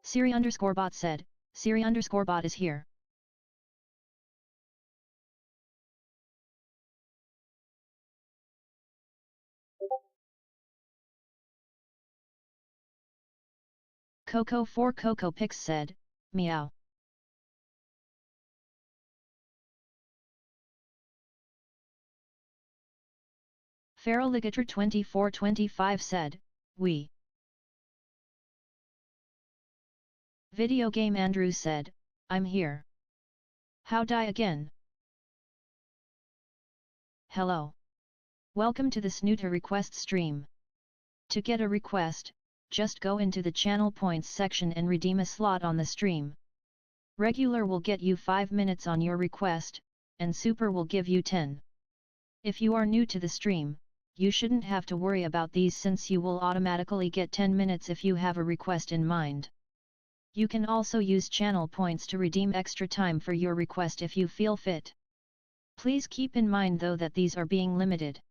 Siri_bot said, Siri_bot is here. Coco Pix said, meow. Feraligator2425 said, we. Video Game Andrew said, I'm here. How die again? Hello. Welcome to the Snooter request stream. To get a request, just go into the channel points section and redeem a slot on the stream. Regular will get you 5 minutes on your request, and Super will give you 10. If you are new to the stream, you shouldn't have to worry about these since you will automatically get 10 minutes if you have a request in mind. You can also use channel points to redeem extra time for your request if you feel fit. Please keep in mind though that these are being limited.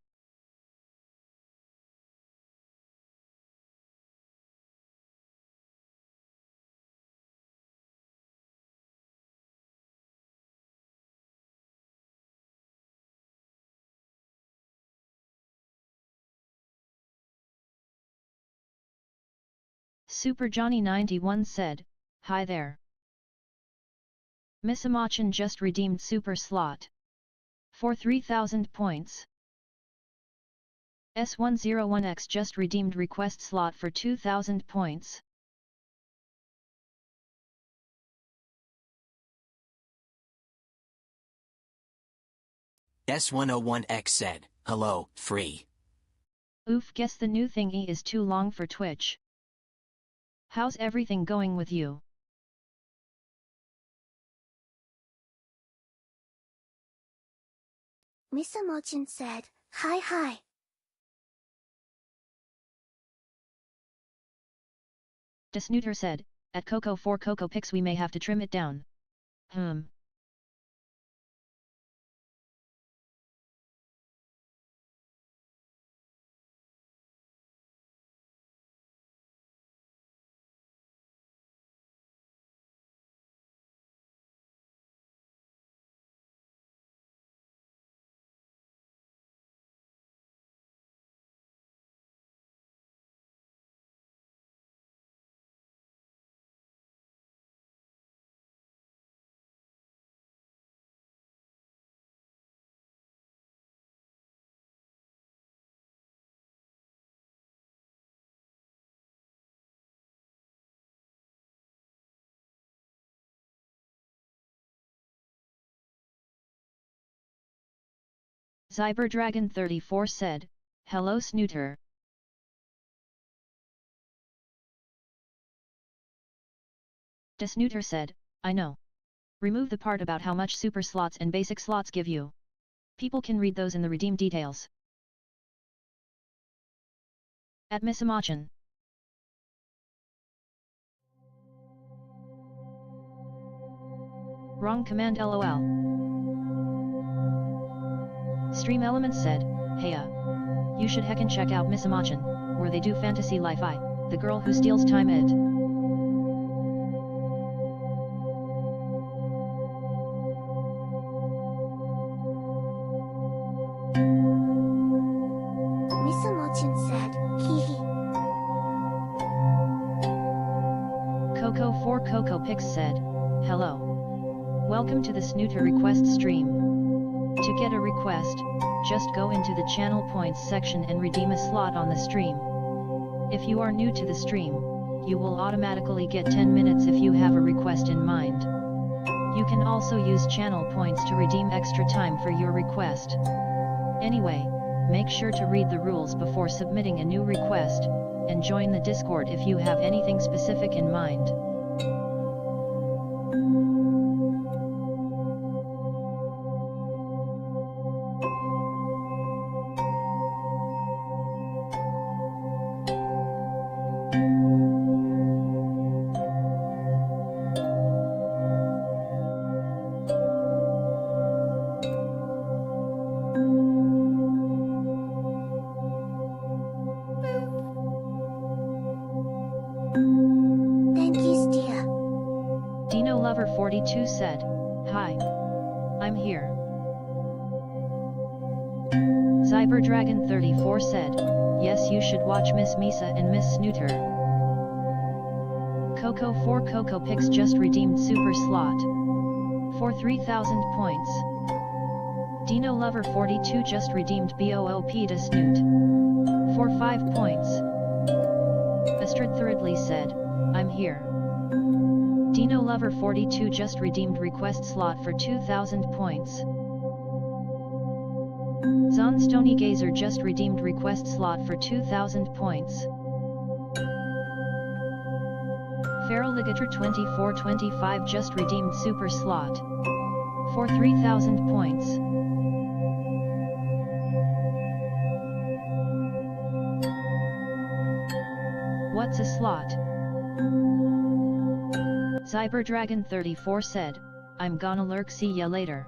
Super Johnny 91 said, hi there. Missamachan just redeemed super slot. For 3000 points. S101X just redeemed request slot for 2000 points. S101X said, hello, free. Oof, guess the new thingy is too long for Twitch. How's everything going with you? Missamachan said, hi. Snooter said, at Coco for Coco Pix we may have to trim it down. Cyberdragon34 said, hello Snooter. Snooter said, I know. Remove the part about how much super slots and basic slots give you. People can read those in the redeem details. At Missamachan. Wrong command lol. Stream Elements said, heya. You should heckin' check out Missamachan, where they do fantasy li-fi, the girl who steals time it. Missamachan said, hehe. Coco for Coco Pix said, hello. Welcome to the Snooter request stream. To get a request, just go into the channel points section and redeem a slot on the stream. If you are new to the stream, you will automatically get 10 minutes if you have a request in mind. You can also use channel points to redeem extra time for your request. Anyway, make sure to read the rules before submitting a new request, and join the Discord if you have anything specific in mind. Thank you, Stia. Lover 42 said, "Hi. I'm here." Cyberdragon 34 said, "Yes, you should watch Miss Misa and Miss Snooter." Coco 4 Coco Pix just redeemed Super Slot for 3,000 points. Dino Lover 42 just redeemed BOOP to Snoot for 5 points. Astrid Thirdly said, "I'm here." Dino Lover 42 just redeemed Request Slot for 2,000 points. Zon Stony Gazer just redeemed Request Slot for 2,000 points. Feral Ligator 2425 just redeemed Super Slot for 3,000 points. What's a slot? Cyberdragon 34 said, "I'm gonna lurk, see ya later."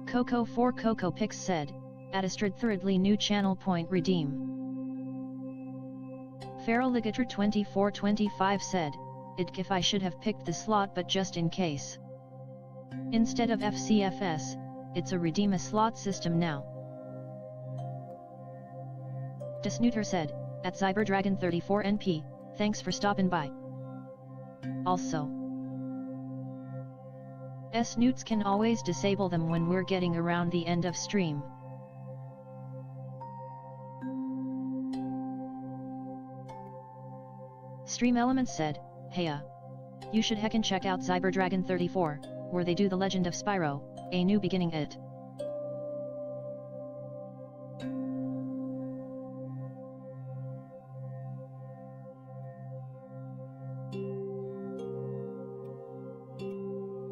Coco 4 Coco Pix said, "Astrid Thirdly new channel point redeem." Feral Ligator 2425 said, "If I should have picked the slot but just in case. Instead of FCFS, it's a redeem a slot system now." Snooter said, "At Cyberdragon 34 NP, thanks for stopping by." Also, Snoots can always disable them when we're getting around the end of stream. Stream Elements said, "Heya. You should heckin' check out Cyberdragon 34, where they do the Legend of Spyro, a new beginning it."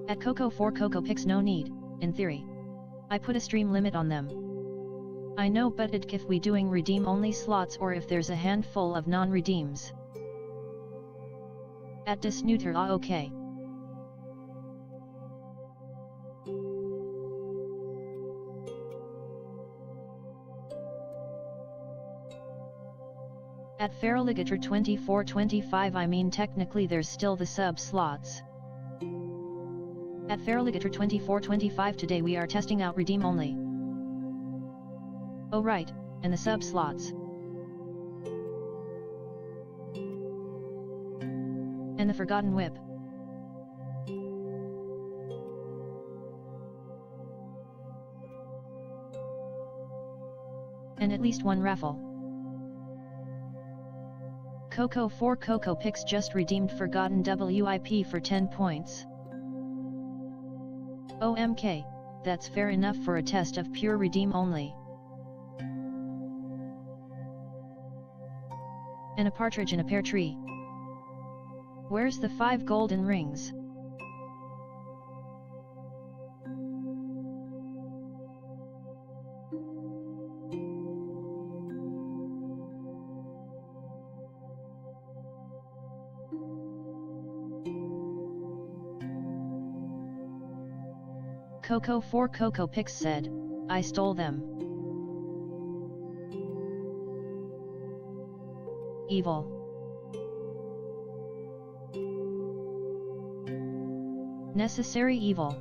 At Coco 4 Coco Pix no need, in theory. I put a stream limit on them. I know, but if we doing redeem only slots or if there's a handful of non-redeems. At Snooter okay. At Feral Ligator 2425 I mean technically there's still the sub slots. At Feral Ligator 2425 today we are testing out redeem only. Oh right, and the sub slots. And the Forgotten Whip. And at least one raffle. Coco 4 Coco Pix just redeemed Forgotten WIP for 10 points. OMK, that's fair enough for a test of pure redeem only. And a partridge in a pear tree. Where's the 5 golden rings? Coco 4 Coco Pix said, "I stole them." Evil. Necessary evil.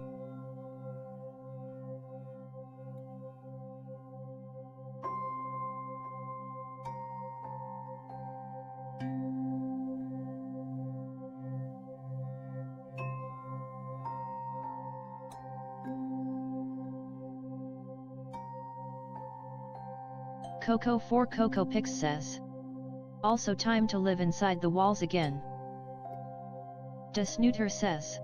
Coco 4 Coco Pix says, "Also time to live inside the walls again." Snooter says,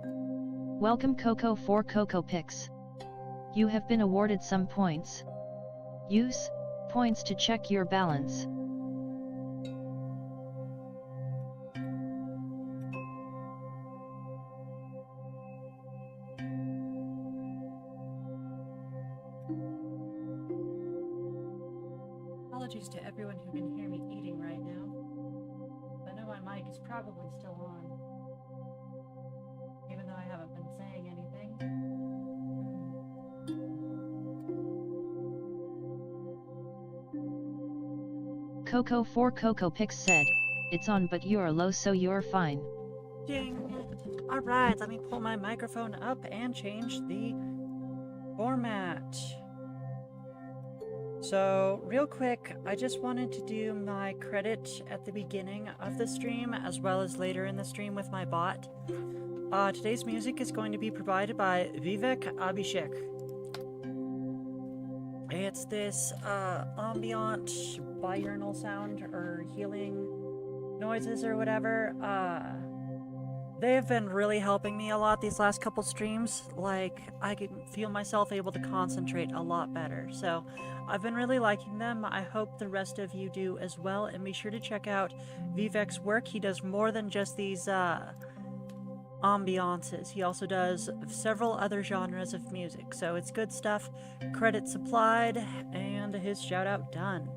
"Welcome Coco 4 Coco Pix. You have been awarded some points. Use points to check your balance." Apologies to everyone who can hear me eating right now. I know my mic is probably still on, even though I haven't been saying anything. Coco 4 Coco Pix said, "It's on but you're low so you're fine." Ding! Alright, let me pull my microphone up and change the format. So, real quick, I just wanted to do my credit at the beginning of the stream, as well as later in the stream with my bot. Today's music is going to be provided by Vivek Abhishek. It's this, ambient binaural sound, or healing noises, or whatever. They have been really helping me a lot these last couple streams. Like, I can feel myself able to concentrate a lot better. So, I've been really liking them. I hope the rest of you do as well. And be sure to check out Vivek's work. He does more than just these, ambiances. He also does several other genres of music. So, it's good stuff. Credit supplied. And his shout out done.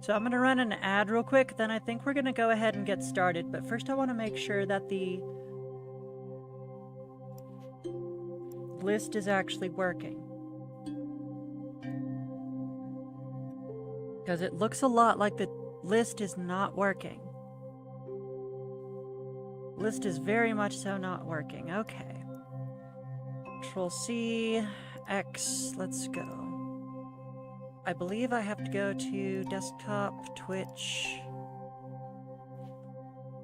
So, I'm going to run an ad real quick. Then I think we're going to go ahead and get started. But first, I want to make sure that the list is actually working, because it looks a lot like the list is not working. List is very much so not working. Okay. Control C, X, let's go. I believe I have to go to desktop, Twitch,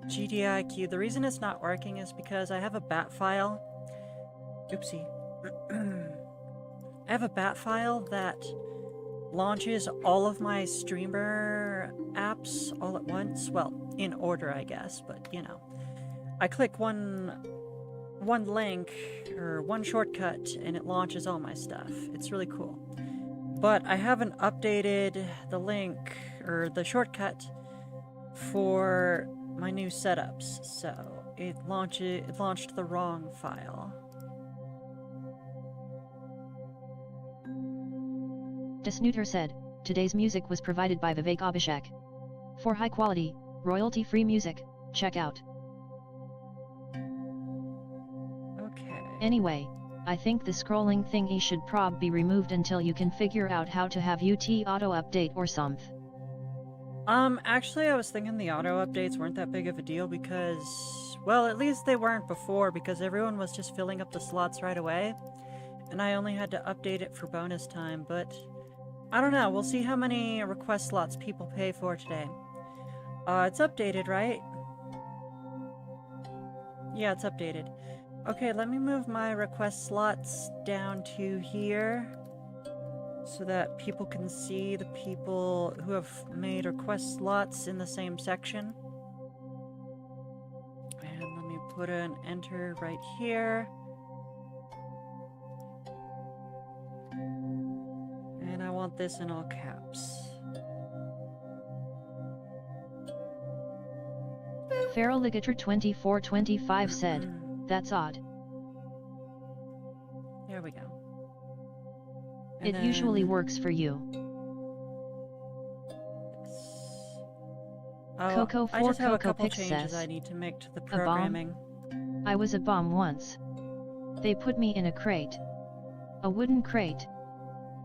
GDIQ. The reason it's not working is because I have a bat file. Oopsie. I have a bat file that launches all of my streamer apps all at once. Well, in order, I guess, but you know. I click one link or one shortcut and it launches all my stuff. It's really cool. But I haven't updated the link or the shortcut for my new setups, so it launched the wrong file. Snooter said, today's music was provided by Vivek Abhishek. For high quality, royalty-free music, check out. Okay. Anyway, I think the scrolling thingy should prob be removed until you can figure out how to have UT auto update or something. Actually I was thinking the auto updates weren't that big of a deal because, well, at least they weren't before, because everyone was just filling up the slots right away. And I only had to update it for bonus time, but I don't know, we'll see how many request slots people pay for today. It's updated, right? Yeah, it's updated. Okay, let me move my request slots down to here so that people can see the people who have made request slots in the same section. And let me put an enter right here. And I want this in all caps. Feral Ligator 2425 said, that's odd. There we go. It usually works for you. Oh, Coco I 4 just have a Coco couple Pix changes says, I need to make to the a bomb? programming. I was a bomb once. They put me in a crate. A wooden crate.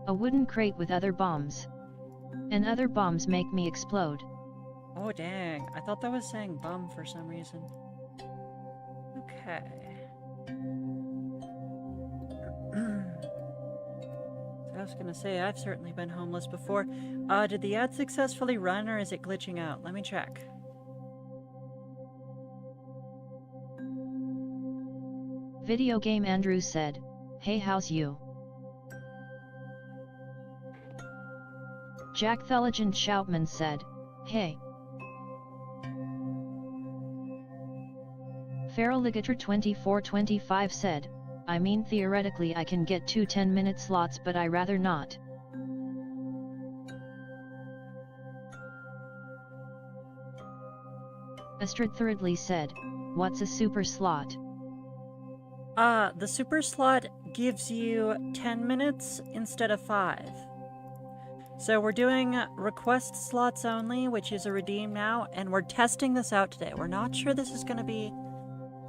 A wooden crate with other bombs. And other bombs make me explode. Oh dang, I thought that was saying bum for some reason. Okay. I was gonna say, I've certainly been homeless before. Did the ad successfully run or is it glitching out? Let me check. Video Game Andrews said, hey, how's you? Jack Theligen Shoutman said, hey. Feral Ligator 2425 said, I mean theoretically I can get 2 10-minute slots but I rather not. Astrid Thirdly said, what's a super slot? The super slot gives you 10 minutes instead of 5. So we're doing request slots only, which is a redeem now, and we're testing this out today. We're not sure this is going to be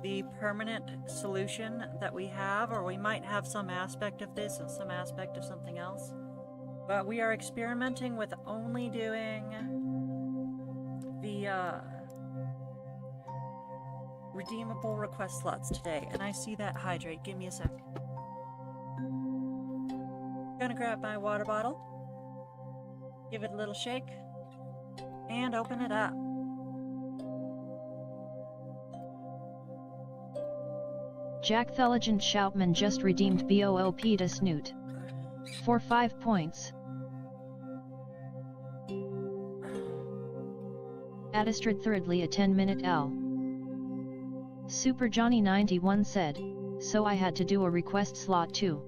the permanent solution that we have, or we might have some aspect of this and some aspect of something else. But we are experimenting with only doing the redeemable request slots today, and I see that hydrate. Give me a sec. Gonna grab my water bottle, give it a little shake, and open it up. Jack Theligent Shoutman just redeemed BOOP to Snoot. For 5 points. Adistrid thirdly a 10-minute L. Super Johnny 91 said, so I had to do a request slot too.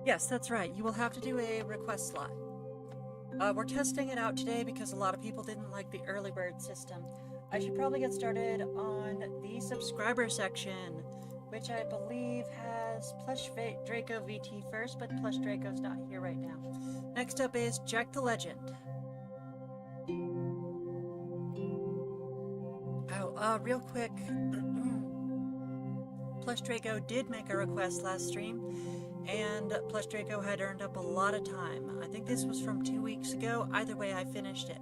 Yes, that's right. You will have to do a request slot. We're testing it out today because a lot of people didn't like the early bird system. I should probably get started on the subscriber section, which I believe has Plush Draco VT first, but Plush Draco's not here right now. Next up is Jack the Legend. Oh, real quick, Plush Draco did make a request last stream, and Plush Draco had earned up a lot of time. I think this was from 2 weeks ago. Either way, I finished it.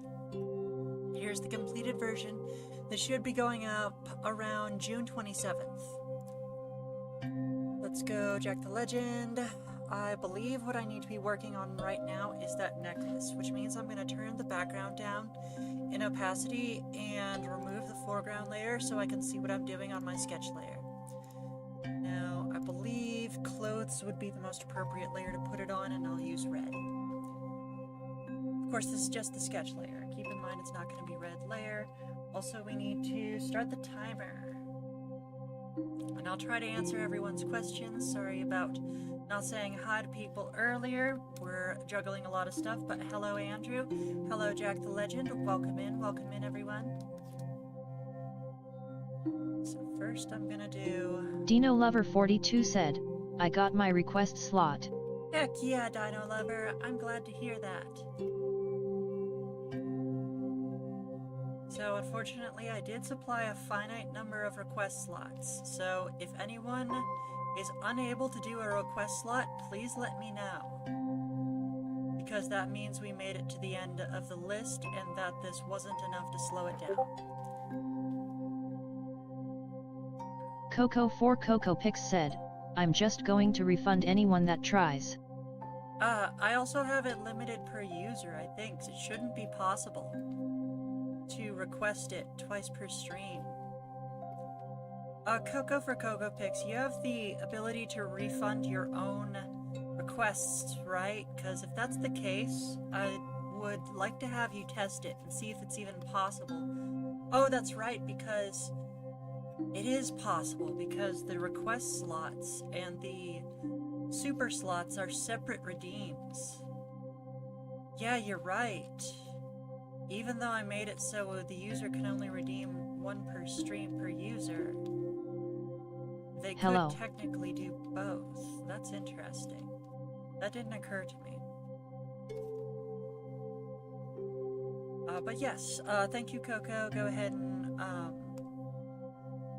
Here's the completed version. This should be going up around June 27th. Let's go, Jack the Legend. I believe what I need to be working on right now is that necklace, which means I'm going to turn the background down in opacity and remove the foreground layer so I can see what I'm doing on my sketch layer. Now, I believe clothes would be the most appropriate layer to put it on, and I'll use red. Of course, this is just the sketch layer. Keep in mind it's not going to be red layer. Also, we need to start the timer. And I'll try to answer everyone's questions. Sorry about not saying hi to people earlier. We're juggling a lot of stuff, but hello, Andrew. Hello, Jack the Legend. Welcome in, everyone. So first I'm gonna do... Dino Lover 42 said, I got my request slot. Heck yeah, Dino Lover. I'm glad to hear that. So unfortunately, I did supply a finite number of request slots. So if anyone is unable to do a request slot, please let me know. Because that means we made it to the end of the list and that this wasn't enough to slow it down. Coco Pix said, I'm just going to refund anyone that tries. I also have it limited per user, I think. It shouldn't be possible to request it twice per stream. Coco Pix, you have the ability to refund your own requests, right? Because if that's the case, I would like to have you test it and see if it's even possible. Oh, that's right, because it is possible, because the request slots and the super slots are separate redeems. Yeah, you're right. Even though I made it so the user can only redeem one per stream per user, they could technically do both. That's interesting. That didn't occur to me. But yes, thank you, Coco. Go ahead and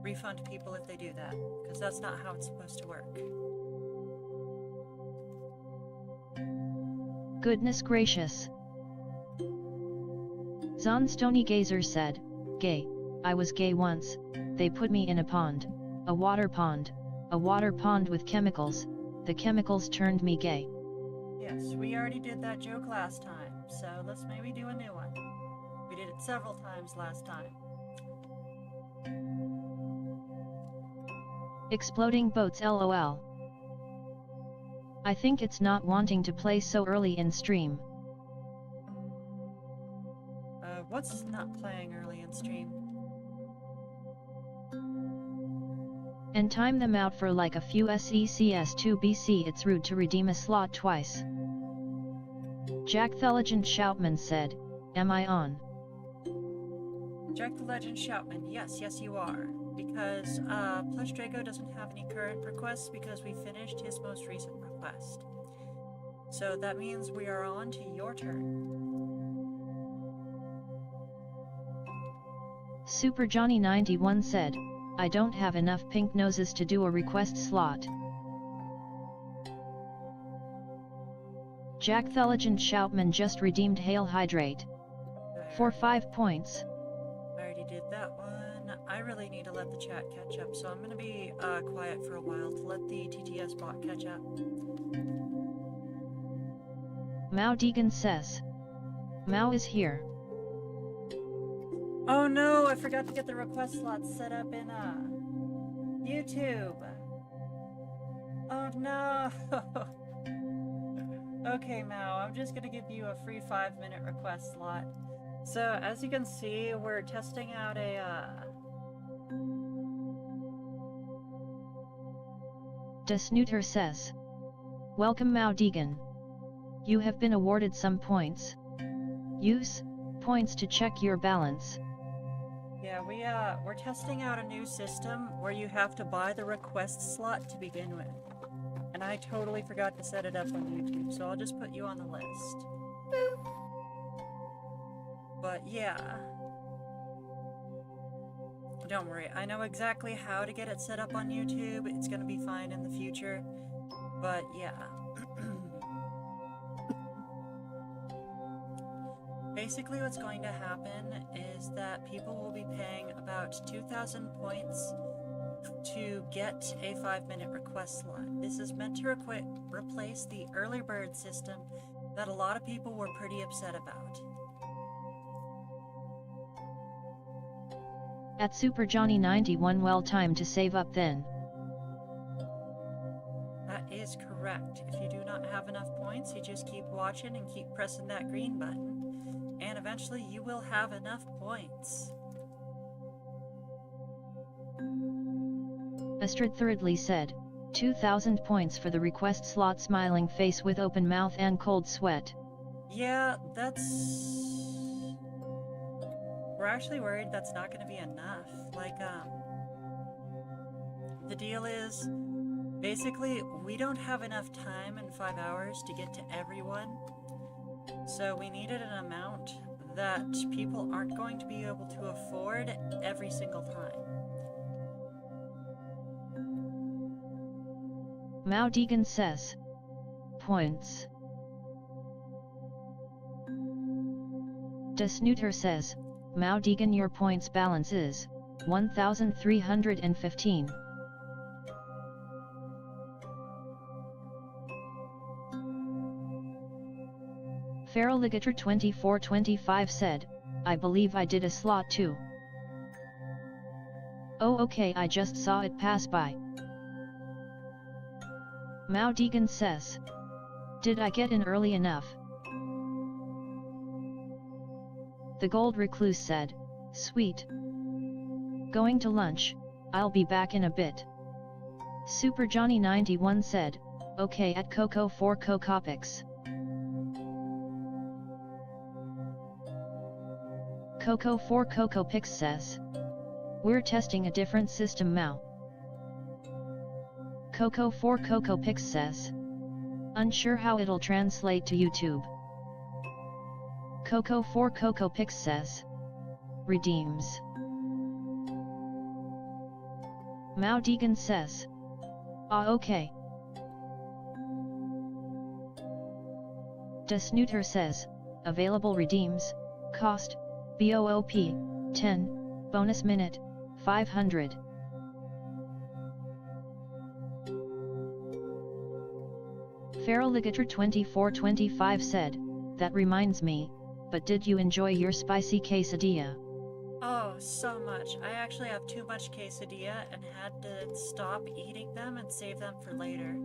refund people if they do that, because that's not how it's supposed to work. Goodness gracious. Zon Stony Gazer said, gay, I was gay once, they put me in a pond, a water pond with chemicals, the chemicals turned me gay. Yes, we already did that joke last time, so let's maybe do a new one. We did it several times last time. Exploding boats LOL. I think it's not wanting to play so early in stream. What's not playing early in stream? And time them out for like a few SECS2BC. It's rude to redeem a slot twice. Jack the Legend Shoutman said, am I on? Jack the Legend Shoutman, yes you are. Because Plush Draco doesn't have any current requests because we finished his most recent request. So that means we are on to your turn. Super Johnny 91 said, I don't have enough pink noses to do a request slot. Jack the Legend Shoutman just redeemed Hail Hydrate. For 5 points. I already did that one. I really need to let the chat catch up, so I'm gonna be quiet for a while to let the TTS bot catch up. Mao Deegan says. Mao is here. Oh no, I forgot to get the request slots set up in YouTube. Oh no. Okay, Mao, I'm just gonna give you a free 5-minute request slot. So, as you can see, we're testing out Snooter says. Welcome Mao Deegan. You have been awarded some points. Use points to check your balance. Yeah, we're testing out a new system where you have to buy the request slot to begin with. And I totally forgot to set it up on YouTube, so I'll just put you on the list. But yeah. Don't worry, I know exactly how to get it set up on YouTube. It's gonna be fine in the future. But yeah. Basically what's going to happen is that people will be paying about 2,000 points to get a 5-minute request slot. This is meant to replace the early bird system that a lot of people were pretty upset about. At Super Johnny 91, well time to save up then. That is correct. If you do not have enough points, you just keep watching and keep pressing that green button, and eventually you will have enough points. Astrid Thirdly said, 2,000 points for the request slot, smiling face with open mouth and cold sweat. Yeah, we're actually worried that's not going to be enough. Like, the deal is, basically, we don't have enough time in 5 hours to get to everyone. So we needed an amount that people aren't going to be able to afford every single time. Mao Deegan says. Points. Snooter says, Mao Deegan, your points balance is 1,315. Feral Ligator 2425 said, I believe I did a slot too. Oh okay, I just saw it pass by. Mao Deegan says, did I get in early enough? The Gold Recluse said, sweet. Going to lunch, I'll be back in a bit. Super Johnny 91 said, okay at Coco for Cocopics. Coco for Cocopics says, we're testing a different system Mao. Coco for Cocopics says, unsure how it'll translate to YouTube. Coco for Cocopics says, redeems. Mao Deegan says, ah okay. Snooter says, available redeems, cost, BOOP, 10, bonus minute, 500. Feral Ligator 2425 said, that reminds me, but did you enjoy your spicy quesadilla? Oh, so much. I actually have too much quesadilla and had to stop eating them and save them for later.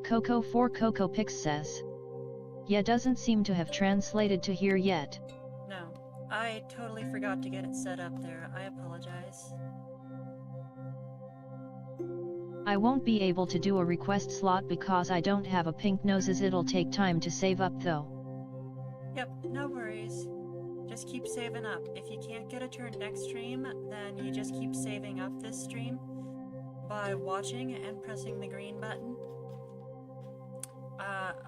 Coco for Cocopics says, yeah, doesn't seem to have translated to here yet. No, I totally forgot to get it set up there. I apologize. I won't be able to do a request slot because I don't have a pink noses. It'll take time to save up though. Yep, no worries. Just keep saving up. If you can't get a turn next stream, then you just keep saving up this stream by watching and pressing the green button.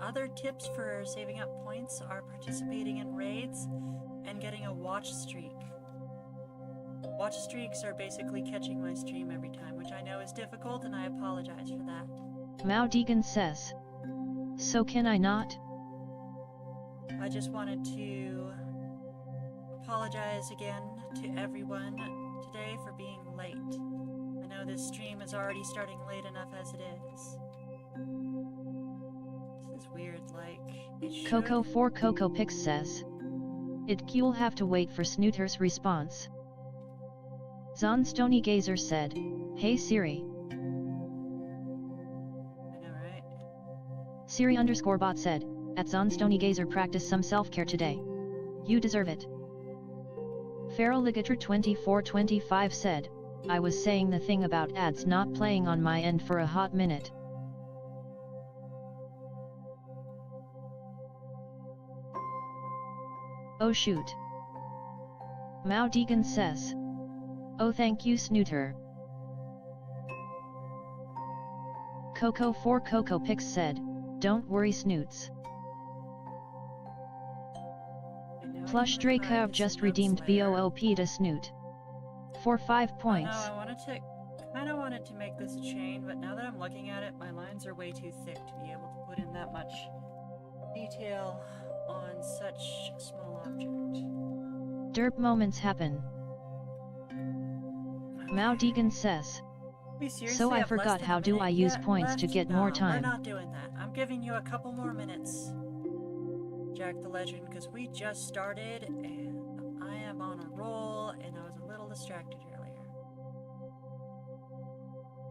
Other tips for saving up points are participating in raids and getting a watch streak. Watch streaks are basically catching my stream every time, which I know is difficult, and I apologize for that. Mao Deegan says, so can I not? I just wanted to apologize again to everyone today for being late. I know this stream is already starting late enough as it is. This is weird, like, it should... Coco4CocoPix says. You'll have to wait for Snooter's response. Zonstony Gazer said, "Hey Siri." I know, right? Siri_bot said, "At Zonstony Gazer, practice some self-care today. You deserve it." Feral Ligator 2425 said, "I was saying the thing about ads not playing on my end for a hot minute." Oh shoot. Mao Deegan says, "Oh thank you Snooter." Coco4CocoPix said, "Don't worry Snoots." Plush Dracov just redeemed BOOP to Snoot. For 5 points. I kind of wanted to make this a chain, but now that I'm looking at it, my lines are way too thick to be able to put in that much detail on such a small object. Derp moments happen. Mao Deegan says, "So I forgot how do I use points to get more time." We're not doing that. I'm giving you a couple more minutes, Jack the Legend, because we just started and I am on a roll and I was a little distracted earlier.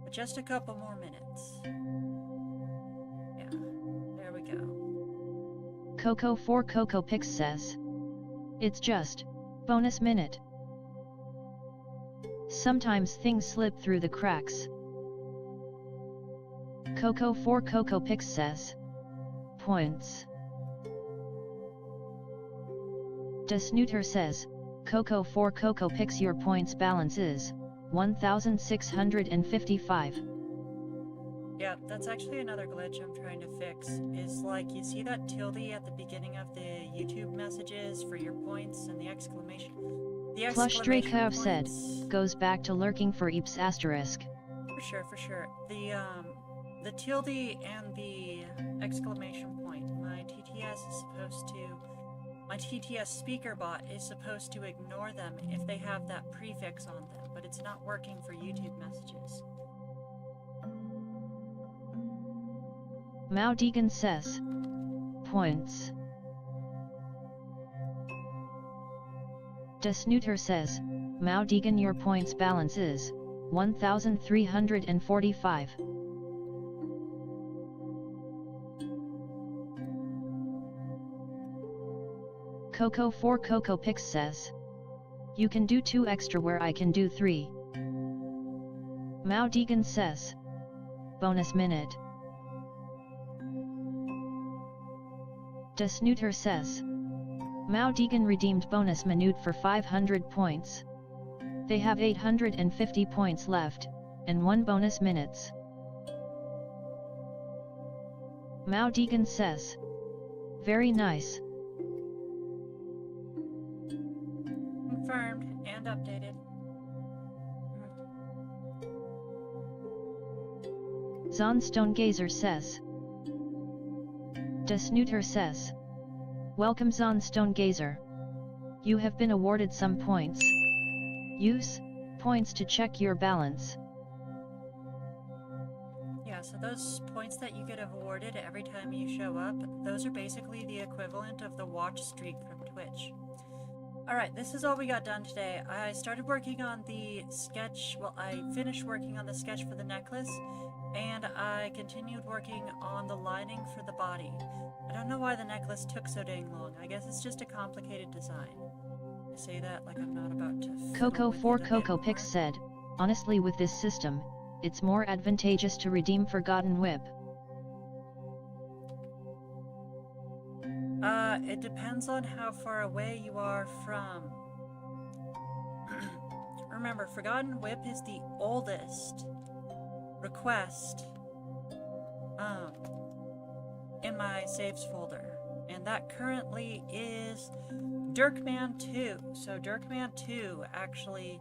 But just a couple more minutes. Yeah, there we go. Coco4CocoPix says, "It's just bonus minute. Sometimes things slip through the cracks." Coco4CocoPix says, "Points." Snooter says, "Coco4CocoPix, your points balance is 1,655. Yeah, that's actually another glitch I'm trying to fix, is like, you see that tilde at the beginning of the YouTube messages for your points and the exclamation? Plush Dracov said, "Goes back to lurking for Eeps asterisk." For sure. The tilde and the exclamation point, my TTS speaker bot is supposed to ignore them if they have that prefix on them, but it's not working for YouTube messages. Mao Deegan says, "Points." Snooter says, "Mao Deegan, your points balance is 1,345. Coco4CocoPix says, "You can do 2 extra where I can do 3. Mao Deegan says, "Bonus minute." Snooter says, "Mao Deegan redeemed bonus minute for 500 points. They have 850 points left, and 1 bonus minutes." Mao Deegan says, "Very nice." Confirmed and updated. Zonstone Gazer says. Snooter says, "Welcome Zonstone Gazer. You have been awarded some points. Use points to check your balance." Yeah, so those points that you get awarded every time you show up, those are basically the equivalent of the watch streak from Twitch. Alright, this is all we got done today. I started working on the sketch, well, I finished working on the sketch for the necklace, and I continued working on the lining for the body. I don't know why the necklace took so dang long. I guess it's just a complicated design. I say that like I'm not about to... Coco4CocoPix said, "Honestly, with this system, it's more advantageous to redeem Forgotten Whip." It depends on how far away you are from... Remember, Forgotten Whip is the oldest request in my saves folder, and that currently is Dirkman 2. So Dirkman 2 actually,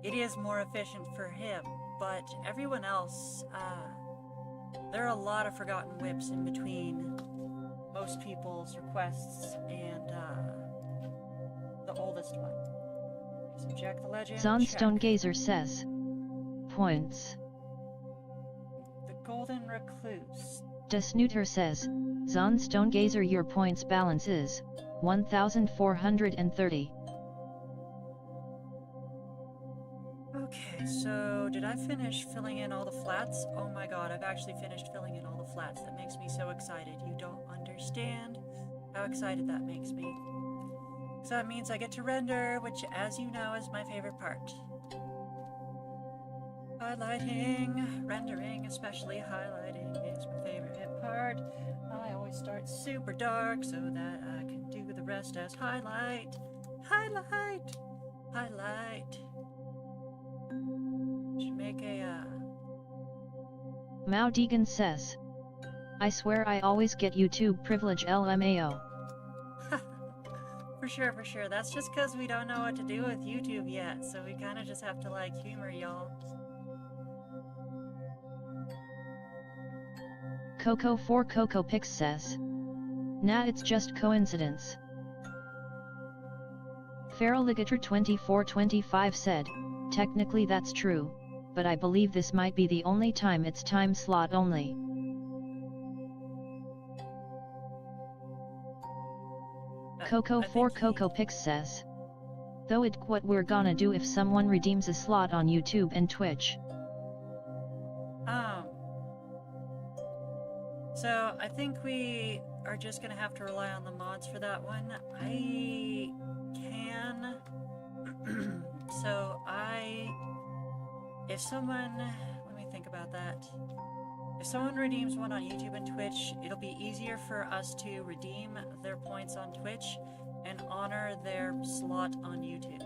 it is more efficient for him, but everyone else, there are a lot of Forgotten Whips in between most people's requests and the Jack the Legend. Zonstone check. Gazer says. Points. The Golden Recluse. Snooter says, Zonstone Gazer, your points balance is 1,430. Okay, so did I finish filling in all the flats? Oh my god, I've actually finished filling in all the flats. That makes me so excited. You don't understand how excited that makes me. So that means I get to render, which, as you know, is my favorite part. Highlighting, rendering, especially highlighting, is my favorite part. I always start super dark so that I can do the rest as highlight. Highlight! Highlight. Should make a, Mao Deegan says. I swear I always get YouTube privilege LMAO. For sure, for sure. That's just because we don't know what to do with YouTube yet, so we kind of just have to, like, humor y'all. Coco4 Coco Pix says. Nah, it's just coincidence. Feraligator 2425 said, technically that's true, but I believe this might be the only time it's time slot only. Coco4 Coco Pix says. Though it what we're gonna do if someone redeems a slot on YouTube and Twitch. So I think we are just gonna have to rely on the mods for that one. I can if someone, let me think about that. If someone redeems one on YouTube and Twitch, it'll be easier for us to redeem their points on Twitch and honor their slot on YouTube.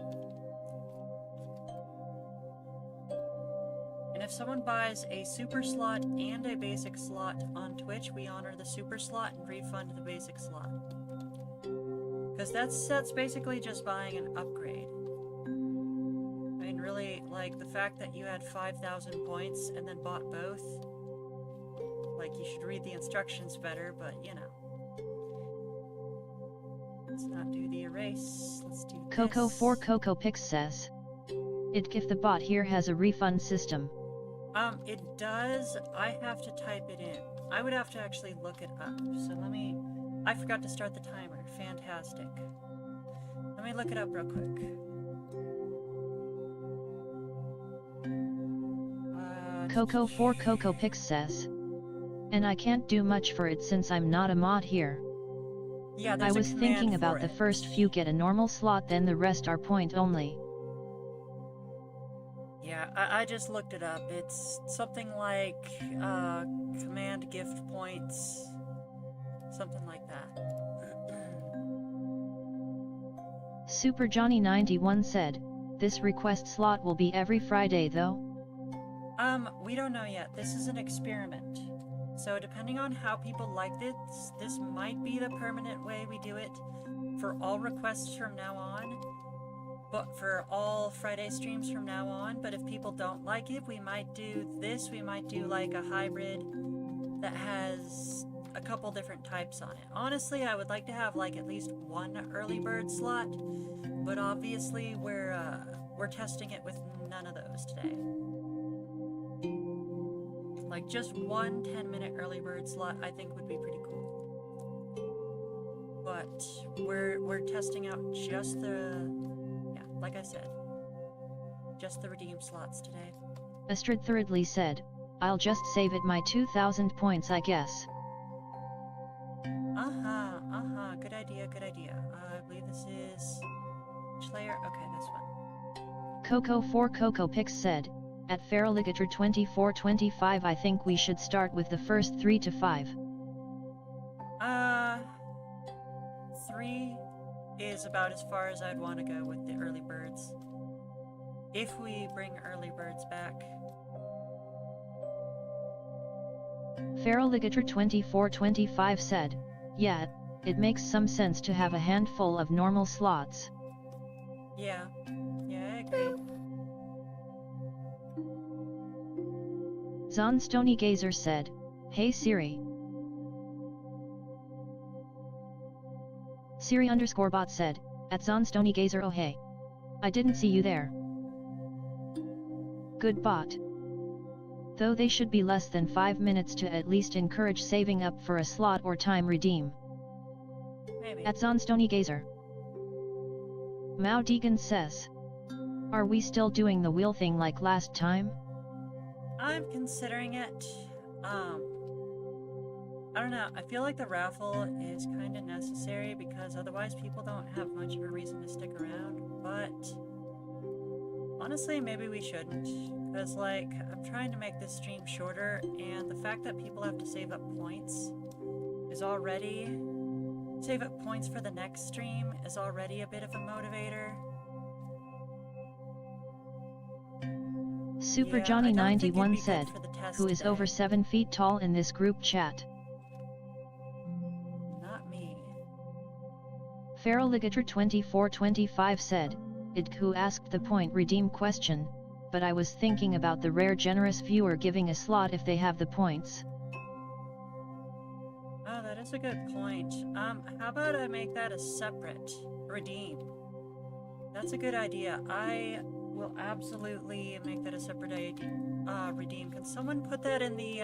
And if someone buys a super slot and a basic slot on Twitch, we honor the super slot and refund the basic slot. Because that's basically just buying an upgrade. I mean, really, like, the fact that you had 5,000 points and then bought both, like, you should read the instructions better, but, you know. Let's not do the erase, let's do this. Coco4 Coco Pix says. If the bot here has a refund system. It does. I have to type it in. I would have to actually look it up. So I forgot to start the timer. Fantastic. Let me look it up real quick. Coco4 Coco Pix says. And I can't do much for it since I'm not a mod here. Yeah, I was thinking about the first few get a normal slot, then the rest are point only. Yeah, I just looked it up. It's something like command gift points, something like that. Super Johnny 91 said, this request slot will be every Friday though? We don't know yet. This is an experiment. So depending on how people like this, this might be the permanent way we do it for all requests from now on. But for all Friday streams from now on. But if people don't like it, we might do this. We might do like a hybrid that has a couple different types on it. Honestly, I would like to have like at least one early bird slot, but obviously we're testing it with none of those today. Like just one 10-minute early bird slot I think would be pretty cool. But we're testing out just the, like I said, just the redeem slots today. Astrid Thirdly said, I'll just save it my 2,000 points I guess. Good idea, good idea. I believe this is, which layer? Okay, this one. Coco4 Coco Pix said, at Feraligator 2425 I think we should start with the first 3 to 5. 3 is about as far as I'd want to go with the early birds. If we bring early birds back. Feraligator 2425 said, yeah, it makes some sense to have a handful of normal slots. Yeah, I agree. Zonstony Gazer said, hey Siri. Siri_bot said, at Zonstony Gazer oh hey. I didn't see you there. Good bot. Though they should be less than 5 minutes to at least encourage saving up for a slot or time redeem. Maybe. At Zonstony Gazer. Mao Deegan says. Are we still doing the wheel thing like last time? I'm considering it. I don't know. I feel like the raffle is kind of necessary because otherwise people don't have much of a reason to stick around. But honestly, maybe we shouldn't. Because, like, I'm trying to make this stream shorter, and the fact that people have to save up points is already... Save up points for the next stream is already a bit of a motivator. Super Yeah, Johnny I don't think it'd 91 be good said, for the test who is today. over 7 feet tall in this group chat. Not me. Feraligator 2425 said, Id who asked the point redeem question, but I was thinking about the rare generous viewer giving a slot if they have the points. Oh, that is a good point. How about I make that a separate redeem? That's a good idea. I will absolutely make that a separate redeem. Can someone put that in the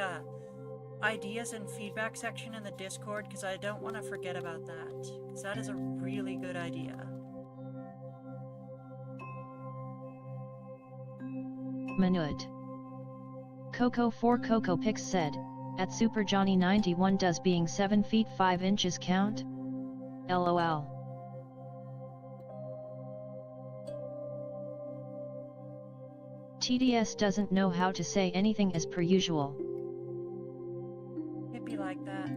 ideas and feedback section in the Discord? Because I don't want to forget about that. Because that is a really good idea. Manut. Coco 4 Coco Pix said, at Super Johnny 91 does being 7 feet 5 inches count? LOL. TDS doesn't know how to say anything as per usual. It'd be like that.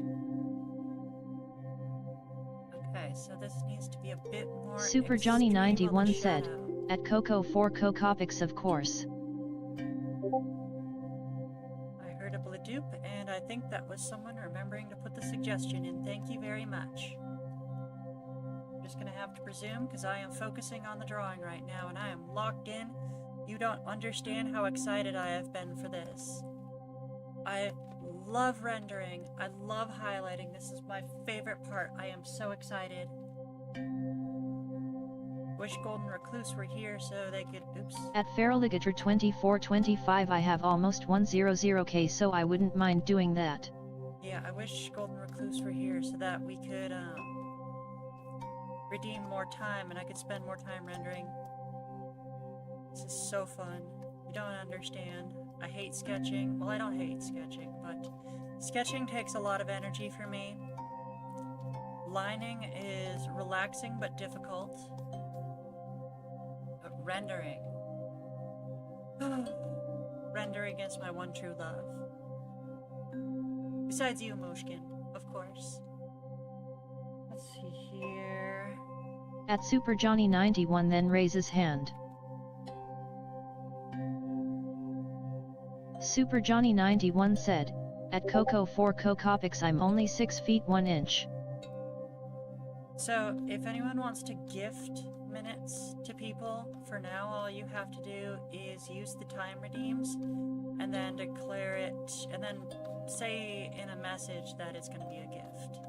Okay, so this needs to be a bit more Super Johnny extreme on the 91 said, shadow. at Coco 4 Cocopics of course. I heard a bladoop, and I think that was someone remembering to put the suggestion in. Thank you very much. I'm just gonna have to presume, because I am focusing on the drawing right now, and I am locked in. You don't understand how excited I have been for this. I love rendering. I love highlighting. This is my favorite part. I am so excited. Wish Golden Recluse were here so they could... Oops. At Feraligator 2425 I have almost 100k, so I wouldn't mind doing that. Yeah, I wish Golden Recluse were here so that we could redeem more time and I could spend more time rendering. This is so fun. You don't understand. I hate sketching. Well, I don't hate sketching, but sketching takes a lot of energy for me. Lining is relaxing but difficult. But rendering. Rendering is my one true love. Besides you, Moshkin, of course. Let's see here. At Super Johnny 91 then raises hand. Super Johnny 91 said, at Coco 4 Cocopics I'm only 6 feet 1 inch. So, if anyone wants to gift minutes to people, for now all you have to do is use the time redeems, and then declare it, and then say in a message that it's going to be a gift.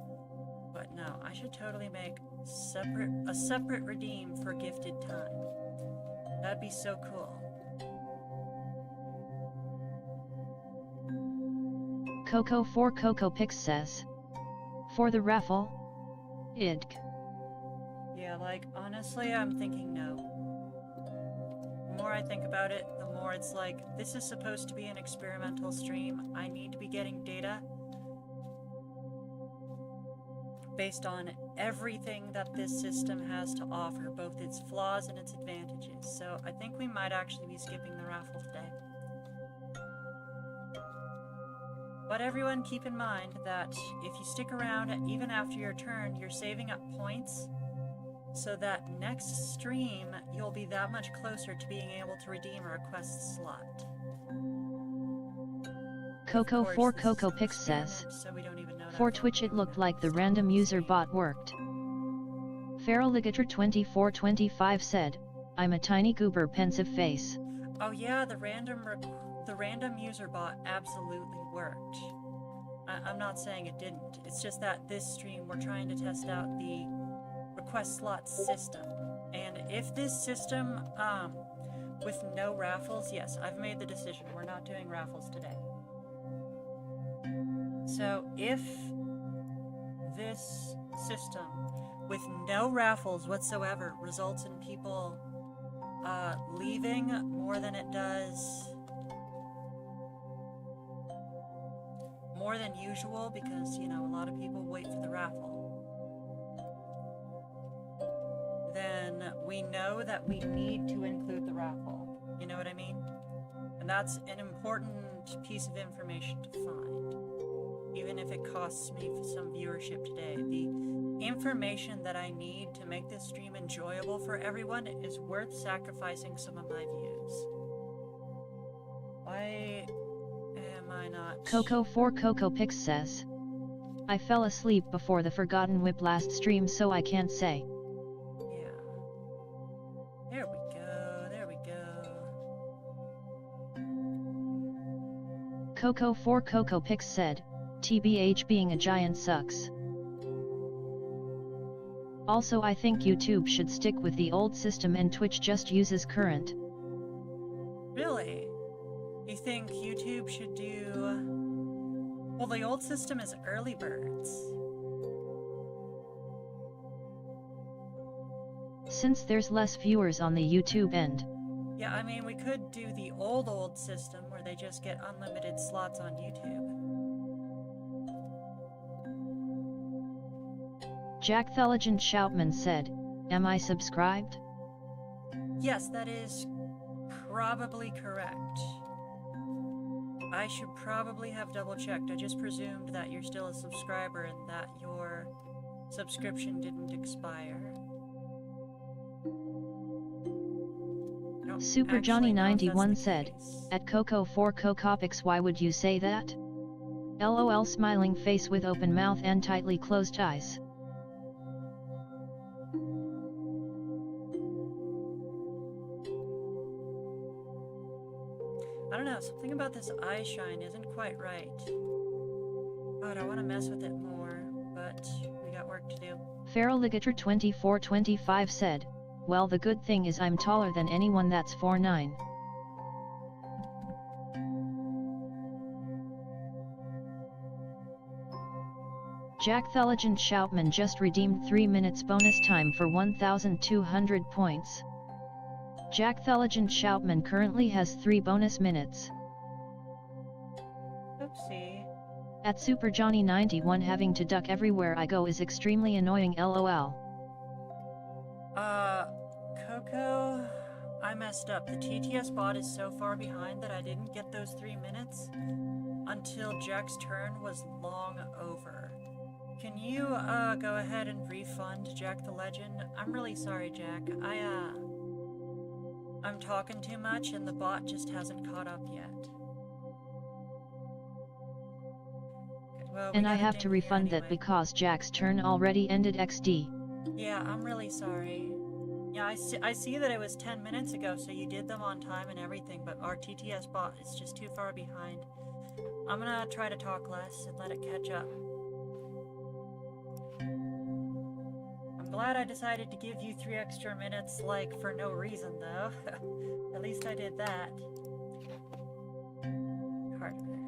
But no, I should totally make a separate redeem for gifted time. That'd be so cool. Coco 4 Coco Pix says, for the raffle? Idk. Yeah, like, honestly, I'm thinking no. The more I think about it, the more it's like, this is supposed to be an experimental stream. I need to be getting data based on everything that this system has to offer, both its flaws and its advantages. So I think we might actually be skipping the raffle today. But everyone keep in mind that if you stick around even after your turn, you're saving up points so that next stream you'll be that much closer to being able to redeem a request slot. Coco 4 Coco Pix says, so we don't even know for that. Twitch it looked like the random user bot worked. Feraligator 2425 said, I'm a tiny goober pensive face. Oh yeah, the random user bot absolutely worked. I'm not saying it didn't. It's just that this stream we're trying to test out the request slot system, and if this system, with no raffles, yes, I've made the decision. We're not doing raffles today. So if this system with no raffles whatsoever results in people leaving more than it does, more than usual, because, you know, a lot of people wait for the raffle, then we know that we need to include the raffle. You know what I mean? And that's an important piece of information to find, even if it costs me some viewership today. The information that I need to make this stream enjoyable for everyone is worth sacrificing some of my views. Why am I not... Coco4CocoPix says, I fell asleep before the Forgotten Whip last stream, so I can't say. Yeah. There we go, there we go. Coco4CocoPix said, TBH being a giant sucks. Also, I think YouTube should stick with the old system and Twitch just uses current. Really? You think YouTube should do... Well, the old system is early birds. Since there's less viewers on the YouTube end. Yeah, I mean, we could do the old system where they just get unlimited slots on YouTube. Jack Theligent Shoutman said, am I subscribed? Yes, that is probably correct. I should probably have double checked. I just presumed that you're still a subscriber and that your subscription didn't expire. Super Johnny 91 said, at Coco4CocoPix, why would you say that? LOL, smiling face with open mouth and tightly closed eyes. I don't know, something about this eye shine isn't quite right. God, I want to mess with it more, but we got work to do. Feraligator2425 said, well, the good thing is I'm taller than anyone that's 4'9". Jack Theligent Shoutman just redeemed 3 minutes bonus time for 1,200 points. Jack Theligent Shoutman currently has 3 bonus minutes. Oopsie. At Super Johnny 91, having to duck everywhere I go is extremely annoying, LOL. Coco, I messed up. The TTS bot is so far behind that I didn't get those 3 minutes until Jack's turn was long over. Can you, go ahead and refund Jack the Legend? I'm really sorry, Jack. I'm talking too much and the bot just hasn't caught up yet. Well, and I have to refund that because Jack's turn already ended XD. Yeah, I'm really sorry. Yeah, I see that it was 10 minutes ago, so you did them on time and everything, but our TTS bot is just too far behind. I'm gonna try to talk less and let it catch up. I'm glad I decided to give you 3 extra minutes, like, for no reason, though. At least I did that. Hardware.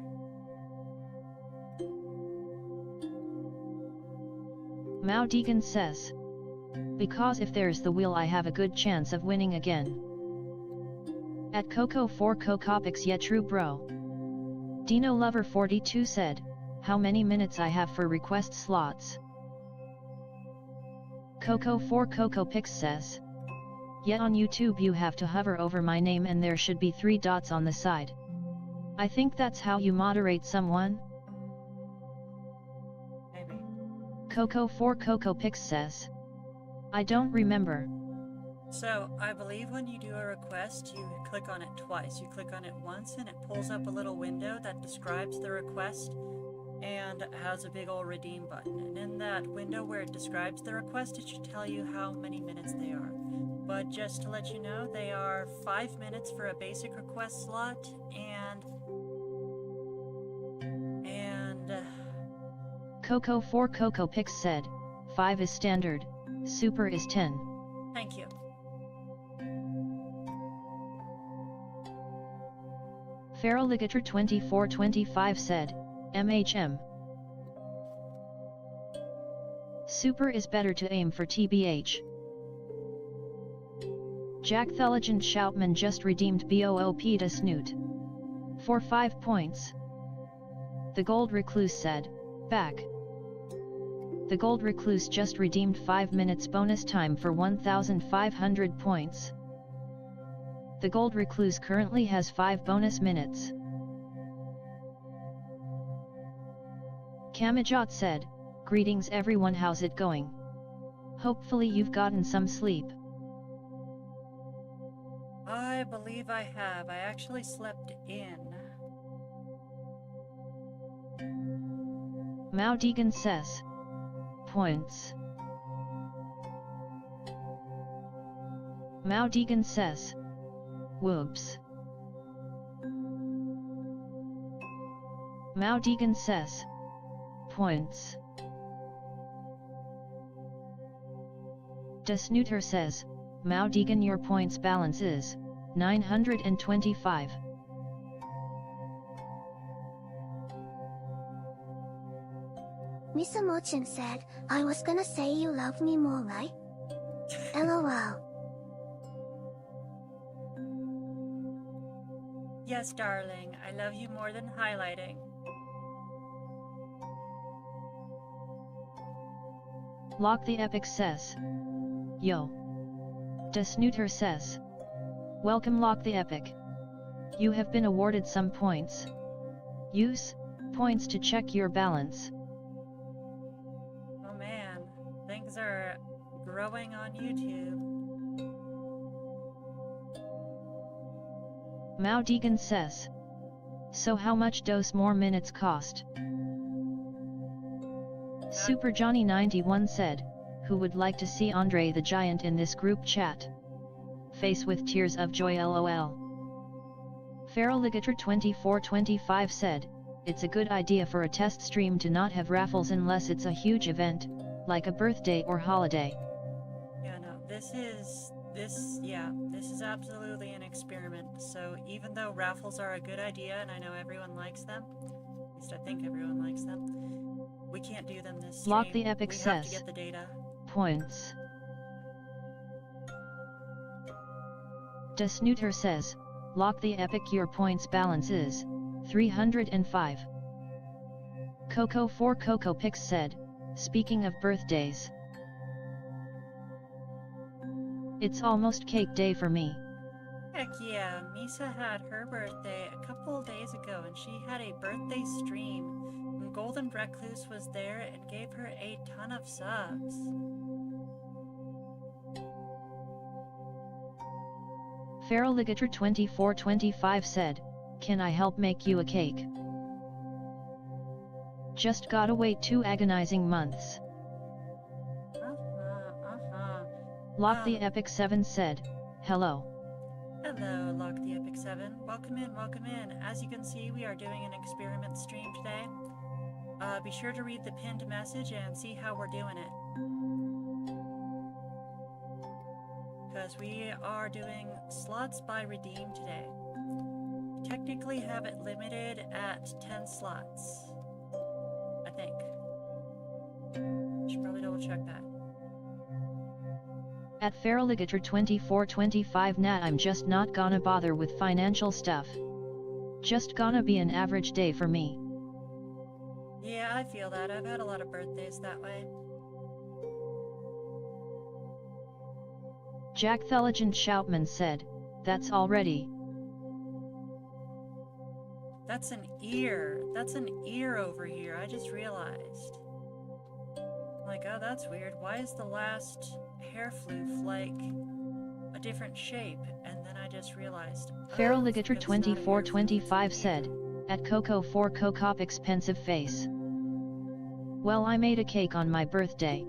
Mao Deegan says, because if there's the wheel I have a good chance of winning again. At Coco4CocoPix, yeah, true bro. Dino Lover 42 said, how many minutes I have for request slots? Coco4CocoPix says, yeah, on YouTube you have to hover over my name and there should be 3 dots on the side. I think that's how you moderate someone? Maybe. Coco4CocoPix says, I don't remember. So, I believe when you do a request, you click on it twice. You click on it once and it pulls up a little window that describes the request and has a big old redeem button. And in that window where it describes the request, it should tell you how many minutes they are. But just to let you know, they are 5 minutes for a basic request slot and Coco4CocoPix said, 5 is standard, super is 10. Thank you. Feraligator 2425 said, MHM. Super is better to aim for TBH. Jack Thulligent Shoutman just redeemed BOOP to Snoot. For 5 points. The Gold Recluse said, back. The Gold Recluse just redeemed 5 minutes bonus time for 1,500 points. The Gold Recluse currently has 5 bonus minutes. Kamijot said, greetings everyone, how's it going? Hopefully you've gotten some sleep. I believe I have. I actually slept in. Mao Deegan says, points. Mao Deegan says, whoops. Mao Deegan says, points. Snooter says, Mao Deegan, your points balance is 925. Misa Mochin said, I was gonna say you love me more, right? LOL. Yes, darling, I love you more than highlighting. Lock the Epic says, yo. Snooter says, welcome Lock the Epic. You have been awarded some points. Use points to check your balance. Oh man, things are growing on YouTube. Mao Deegan says, so how much does more minutes cost? Super Johnny 91 said, who would like to see Andre the Giant in this group chat? Face with tears of joy LOL. Feraligator 2425 said, it's a good idea for a test stream to not have raffles unless it's a huge event, like a birthday or holiday. Yeah, no, this is absolutely an experiment. So even though raffles are a good idea, and I know everyone likes them, at least I think everyone likes them, we can't do them this stream. Lock the Epic we says, have to get the data. Points. Snooter says, lock the Epic, your points balance is 305. Coco 4 Coco Pix said, speaking of birthdays, it's almost cake day for me. Heck yeah, Misa had her birthday a couple days ago and she had a birthday stream. And Golden Recluse was there and gave her a ton of subs. Feraligator 2425 said, can I help make you a cake? Just gotta wait 2 agonizing months. Lock the Epic 7 said, hello. Hello, Lock the Epic 7. Welcome in, welcome in. As you can see, we are doing an experiment stream today. Be sure to read the pinned message and see how we're doing it. Because we are doing slots by redeem today. We technically have it limited at 10 slots. I think. Should probably double check that. At Feraligator 2425 nah, I'm just not gonna bother with financial stuff. Just gonna be an average day for me. Yeah, I feel that. I've had a lot of birthdays that way. Jack Thulligent Shoutman said, that's already. That's an ear. That's an ear over here. I just realized. Like, oh, that's weird. Why is the last hair floof like a different shape? And then I just realized. Feraligator 2425 said, at Coco 4 Cocop expensive face. Well, I made a cake on my birthday.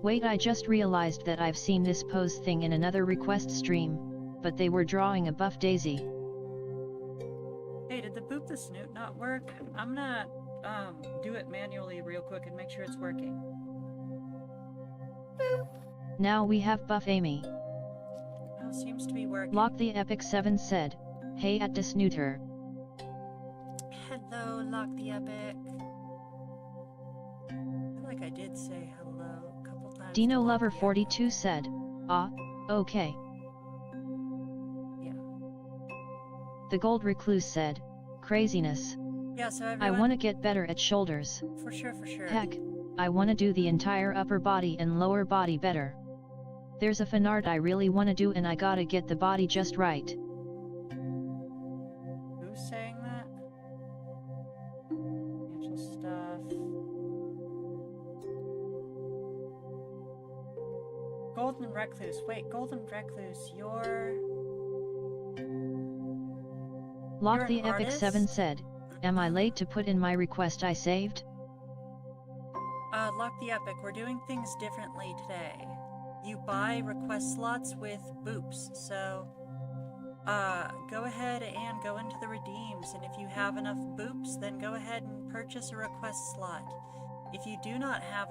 Wait, I just realized that I've seen this pose thing in another request stream, but they were drawing a buff daisy. Hey, did the boop the snoot not work? I'm gonna do it manually real quick and make sure it's working. Boop. Now we have buff Amy. Oh, seems to be working. Lock the Epic 7 said, Hey at the Snooter. Hello, Lock the Epic. I feel like I did say hello a couple times. Dino to Lock Lover the 42 said, ah, okay. Epic. Yeah. The Gold Recluse said, craziness. Yeah, so I everyone... wanna get better at shoulders. For sure, for sure. Heck, I wanna do the entire upper body and lower body better. There's a fan art I really wanna do and I gotta get the body just right. Who's saying that? Financial stuff. Golden Recluse. Wait, Golden Recluse, you're Lock the an Epic artist? 7 said, am I late to put in my request I saved? Lock the Epic, we're doing things differently today. You buy request slots with boops, so go ahead and go into the redeems, and if you have enough boops, then go ahead and purchase a request slot. If you do not have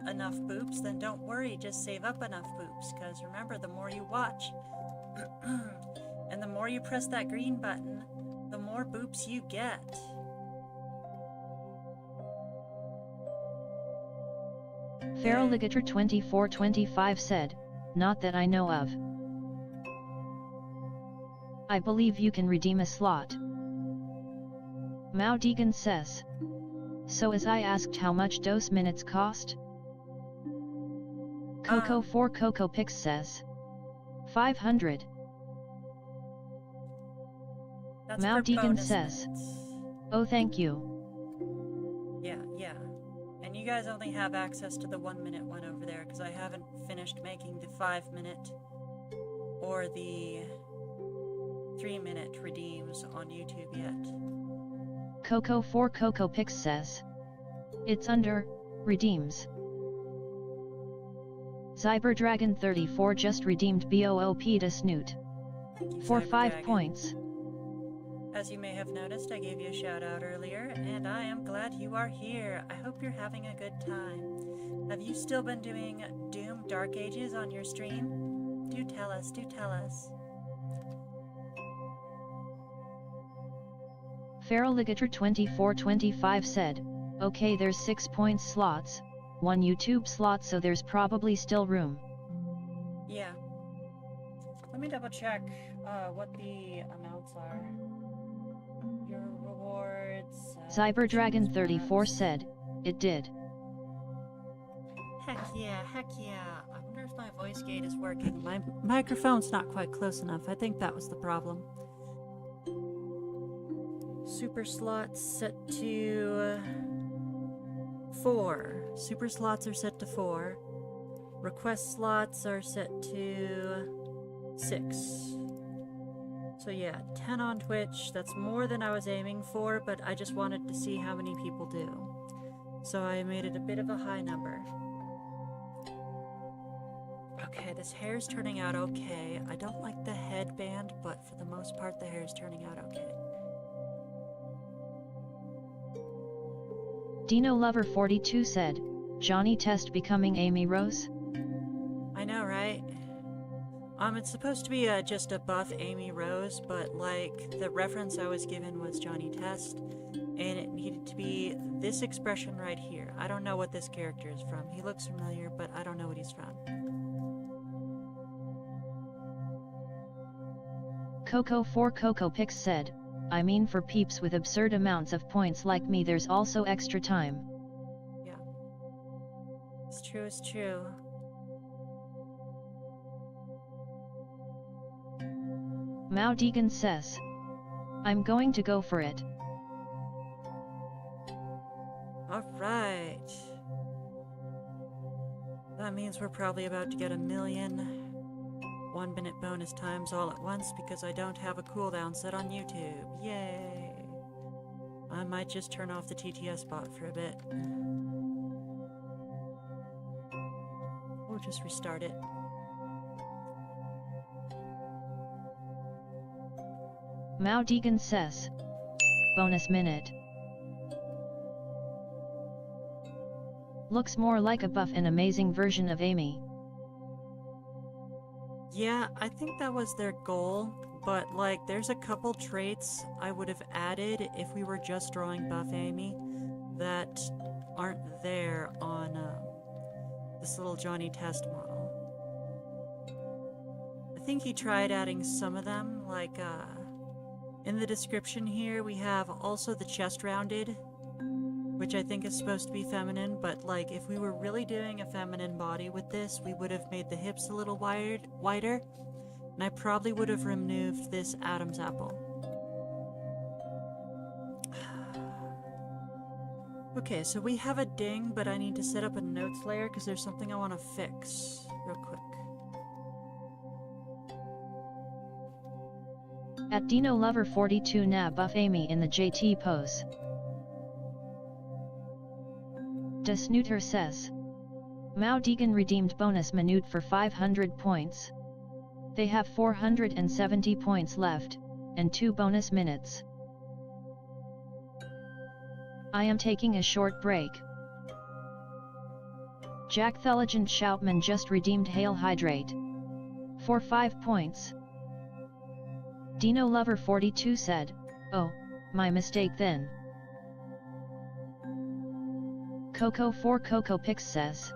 enough boops, then don't worry, just save up enough boops, because remember, the more you watch, and the more you press that green button, the more boops you get. Feral Ligator 2425 said, not that I know of. I believe you can redeem a slot. Mao Deegan says. So as I asked how much those minutes cost? Coco 4 Coco Pix says. 500. That's Mao for Deegan bonus says. minutes. Oh thank you. Yeah. And you guys only have access to the 1 minute one over there, because I haven't finished making the 5 minute or the 3 minute redeems on YouTube yet. Coco 4 Coco Pix says. It's under, redeems. Cyberdragon 34 just redeemed BOOP to Snoot. For 5 Cyberdragon. points. As you may have noticed, I gave you a shout out earlier, and I am glad you are here. I hope you're having a good time. Have you still been doing Doom Dark Ages on your stream? Do tell us, do tell us. Feral Ligator 2425 said, okay there's 6 points slots, 1 YouTube slot so there's probably still room. Yeah. Let me double check what the amounts are. Your rewards... Cyberdragon 34 said, it did. Heck yeah, heck yeah. I wonder if my voice gate is working. My microphone's not quite close enough. I think that was the problem. Super slots set to 4. Super slots are set to 4. Request slots are set to 6. So yeah, 10 on Twitch. That's more than I was aiming for, but I just wanted to see how many people do. So I made it a bit of a high number. Okay, this hair's turning out okay. I don't like the headband, but for the most part the hair's turning out okay. Dino Lover 42 said, Johnny Test becoming Amy Rose? I know, right? It's supposed to be just a buff Amy Rose, but like the reference I was given was Johnny Test, and it needed to be this expression right here. I don't know what this character is from. He looks familiar, but I don't know what he's from. Coco 4 Coco Pix said, I mean for peeps with absurd amounts of points like me there's also extra time. Yeah. It's true, it's true. Mao Deegan says. I'm going to go for it. Alright. That means we're probably about to get 1 million 1 minute bonus times all at once because I don't have a cooldown set on YouTube. Yay! I might just turn off the TTS bot for a bit. Or just restart it. Mao Deegan says. Bonus minute. Looks more like a buff and amazing version of Amy. Yeah, I think that was their goal, but like there's a couple traits I would have added if we were just drawing Buff Amy that aren't there on this little Johnny Test model. I think he tried adding some of them, like in the description here we have also the chest rounded, which I think is supposed to be feminine, but like if we were really doing a feminine body with this, we would have made the hips a little wider, and I probably would have removed this Adam's apple. Okay, so we have a ding, but I need to set up a notes layer because there's something I want to fix real quick. At Dino Lover 42 na buff Amy in the JT pose. De Snooter says. Mao Deegan redeemed bonus minute for 500 points. They have 470 points left, and 2 bonus minutes. I am taking a short break. Jack Thulligent Shoutman just redeemed Hail Hydrate. For 5 points. Dino Lover 42 said, oh, my mistake then. Coco4CocoPix says.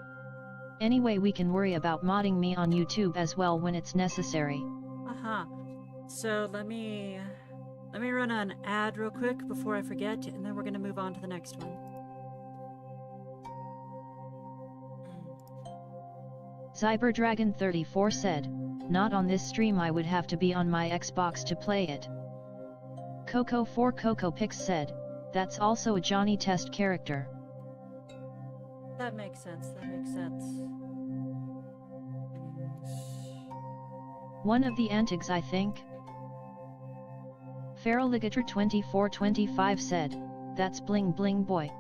Anyway, we can worry about modding me on YouTube as well when it's necessary. So let me run an ad real quick before I forget, and then we're gonna move on to the next one. Cyberdragon34 said, not on this stream, I would have to be on my Xbox to play it. Coco4CocoPix said, that's also a Johnny Test character. That makes sense, that makes sense. One of the antics, I think. Feraligator2425 said, that's Bling Bling Boy.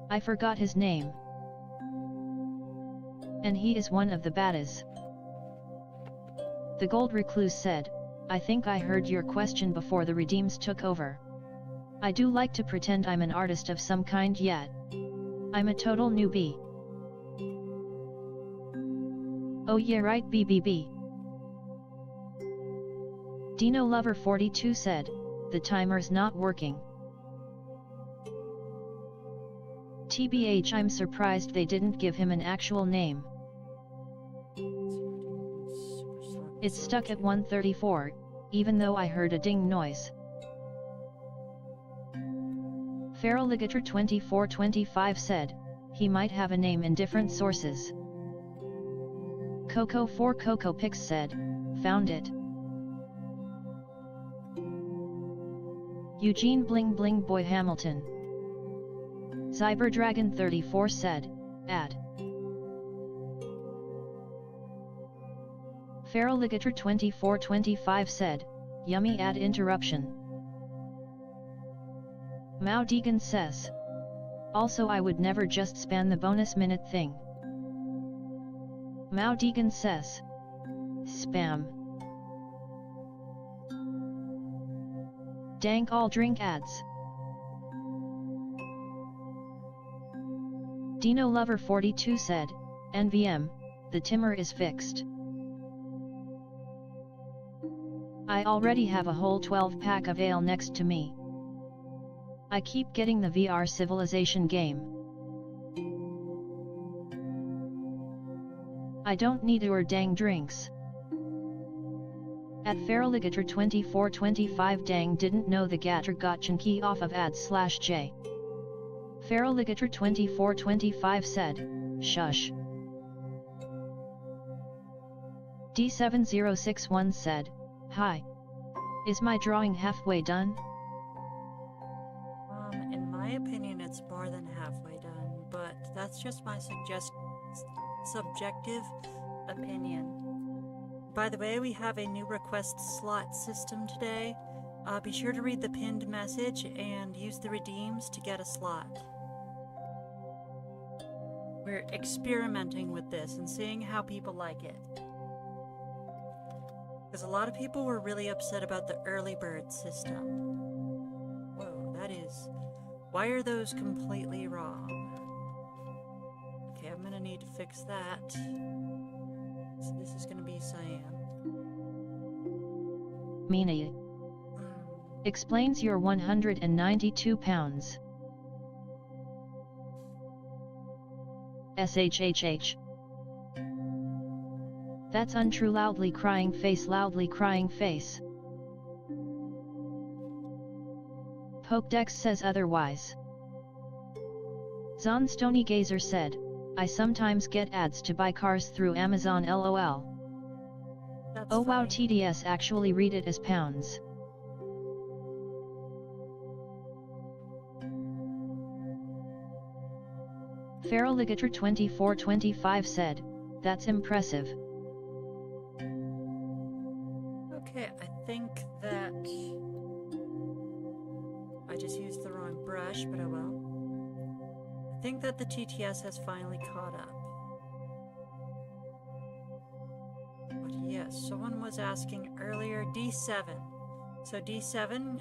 I forgot his name. And he is one of the baddies. The Gold Recluse said, I think I heard your question before the redeems took over. I do like to pretend I'm an artist of some kind, yet I'm a total newbie. Oh yeah, right, BBB. Dino Lover 42 said, the timer's not working. TBH, I'm surprised they didn't give him an actual name. It's stuck at 134, even though I heard a ding noise. Feraligator2425 said, he might have a name in different sources. Coco4CocoPix said, found it. Eugene Bling Bling Boy Hamilton. Cyberdragon34 said, add. Feraligator2425 said, yummy ad interruption. Mao Deegan says. Also, I would never just spam the bonus minute thing. Mao Deegan says. Spam. Dank all drink ads. Dino Lover 42 said, NVM, the timer is fixed. I already have a whole 12-pack of ale next to me. I keep getting the VR Civilization game. I don't need your dang drinks. At Feraligator2425 dang didn't know the Gator got chunky off of ads/J. Feraligator2425 said, shush. D7061 said, hi. Is my drawing halfway done? In my opinion, it's more than halfway done, but that's just my subjective opinion. By the way, we have a new request slot system today. Be sure to read the pinned message and use the redeems to get a slot. We're experimenting with this and seeing how people like it. Because a lot of people were really upset about the early bird system. Whoa, that is... Why are those completely wrong? Okay, I'm gonna need to fix that. So this is gonna be cyan. Mina. Explains your 192 pounds. SHHH. That's untrue. Loudly crying face. Loudly crying face. Pokedex says otherwise. Zon Stony Gazer said, I sometimes get ads to buy cars through Amazon lol. That's Oh wow, funny. TDS actually read it as pounds. Feraligator 2425 said, that's impressive. Okay, I think that I just used the wrong brush, but oh well. I think that the TTS has finally caught up. But yes, someone was asking earlier, D7. So D7,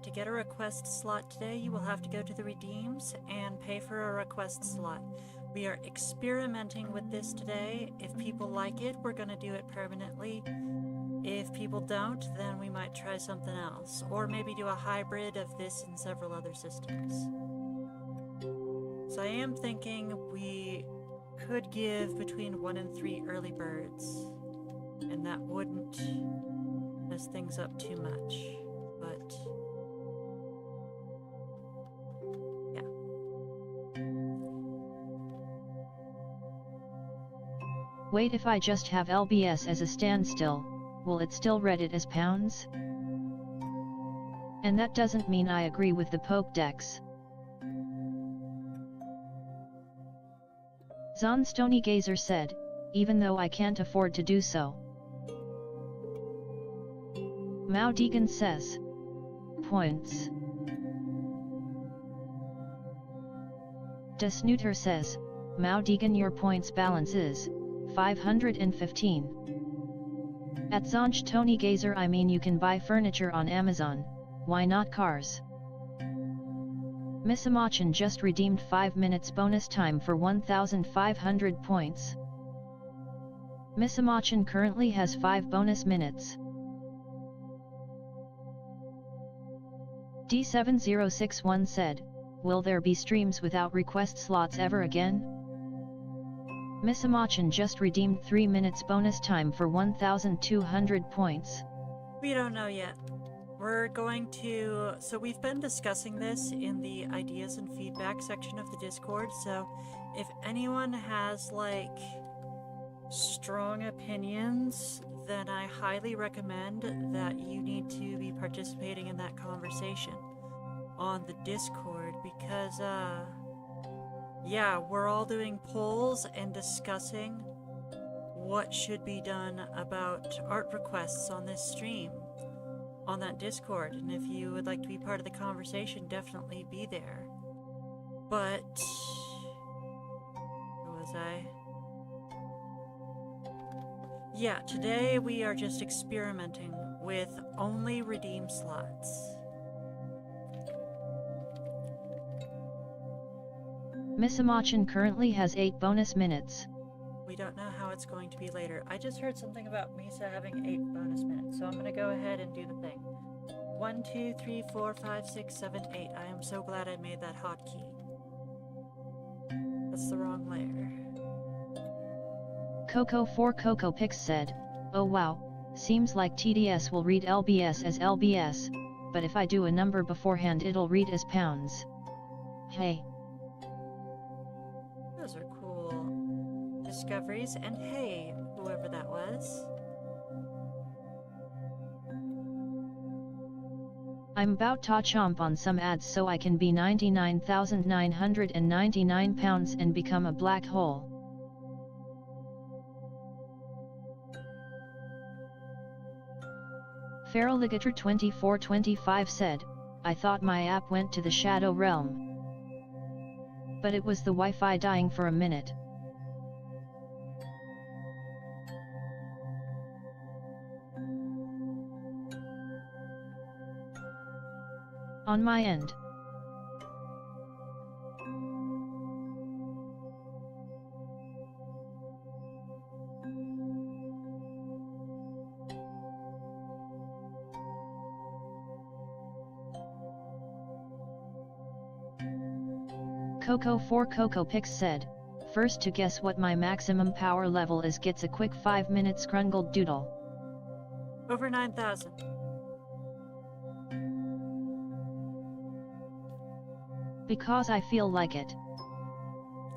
to get a request slot today, you will have to go to the redeems and pay for a request slot. We are experimenting with this today. If people like it, we're going to do it permanently. If people don't, then we might try something else. Or maybe do a hybrid of this and several other systems. So I am thinking we could give between 1 and 3 early birds. And that wouldn't mess things up too much. But yeah. Wait, if I just have LBS as a standstill, will it still read it as pounds? And that doesn't mean I agree with the Pokedex. Zon Stony Gazer said, even though I can't afford to do so. Mao Deegan says, points. Snooter says, Mao Deegan, your points balance is 515. At Zonch Tony Gazer, I mean you can buy furniture on Amazon, why not cars? Miss Amachan just redeemed 5 minutes bonus time for 1,500 points. Miss Amachan currently has 5 bonus minutes. D7061 said, will there be streams without request slots ever again? Miss Amachan just redeemed 3 minutes bonus time for 1,200 points. We don't know yet. We're going to... So we've been discussing this in the ideas and feedback section of the Discord, so if anyone has, like, strong opinions, then I highly recommend that you need to be participating in that conversation on the Discord, because, yeah, we're all doing polls and discussing what should be done about art requests on this stream, on that Discord, and if you would like to be part of the conversation, definitely be there. But... where was I? Yeah, today we are just experimenting with only redeem slots. Miss Amachan currently has 8 bonus minutes. We don't know how it's going to be later. I just heard something about Misa having 8 bonus minutes, so I'm gonna go ahead and do the thing. 1, 2, 3, 4, 5, 6, 7, 8. I am so glad I made that hotkey. That's the wrong layer. Coco4CocoPix said, oh wow, seems like TDS will read LBS as LBS, but if I do a number beforehand it'll read as pounds. Hey. Those are cool discoveries, and hey, whoever that was. I'm about to chomp on some ads so I can be 99,999 pounds and become a black hole. Feraligator 2425 said, I thought my app went to the Shadow Realm. But it was the Wi-Fi dying for a minute. On my end. Coco4CocoPix said, first to guess what my maximum power level is gets a quick 5-minute scrungled doodle. Over 9,000. Because I feel like it.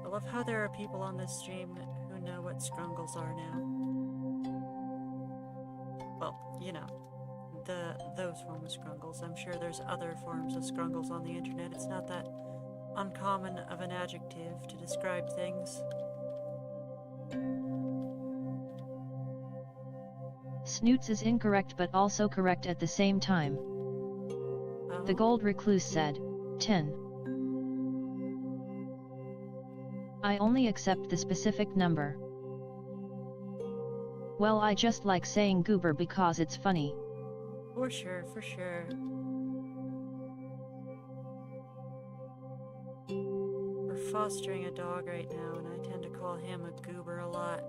I love how there are people on this stream who know what scrungles are now. Well, you know, those form of scrungles. I'm sure there's other forms of scrungles on the internet. It's not that uncommon of an adjective to describe things. Snoots is incorrect but also correct at the same time. Oh. The Gold Recluse said, 10. I only accept the specific number. Well, I just like saying goober because it's funny. For sure, for sure. We're fostering a dog right now, and I tend to call him a goober a lot.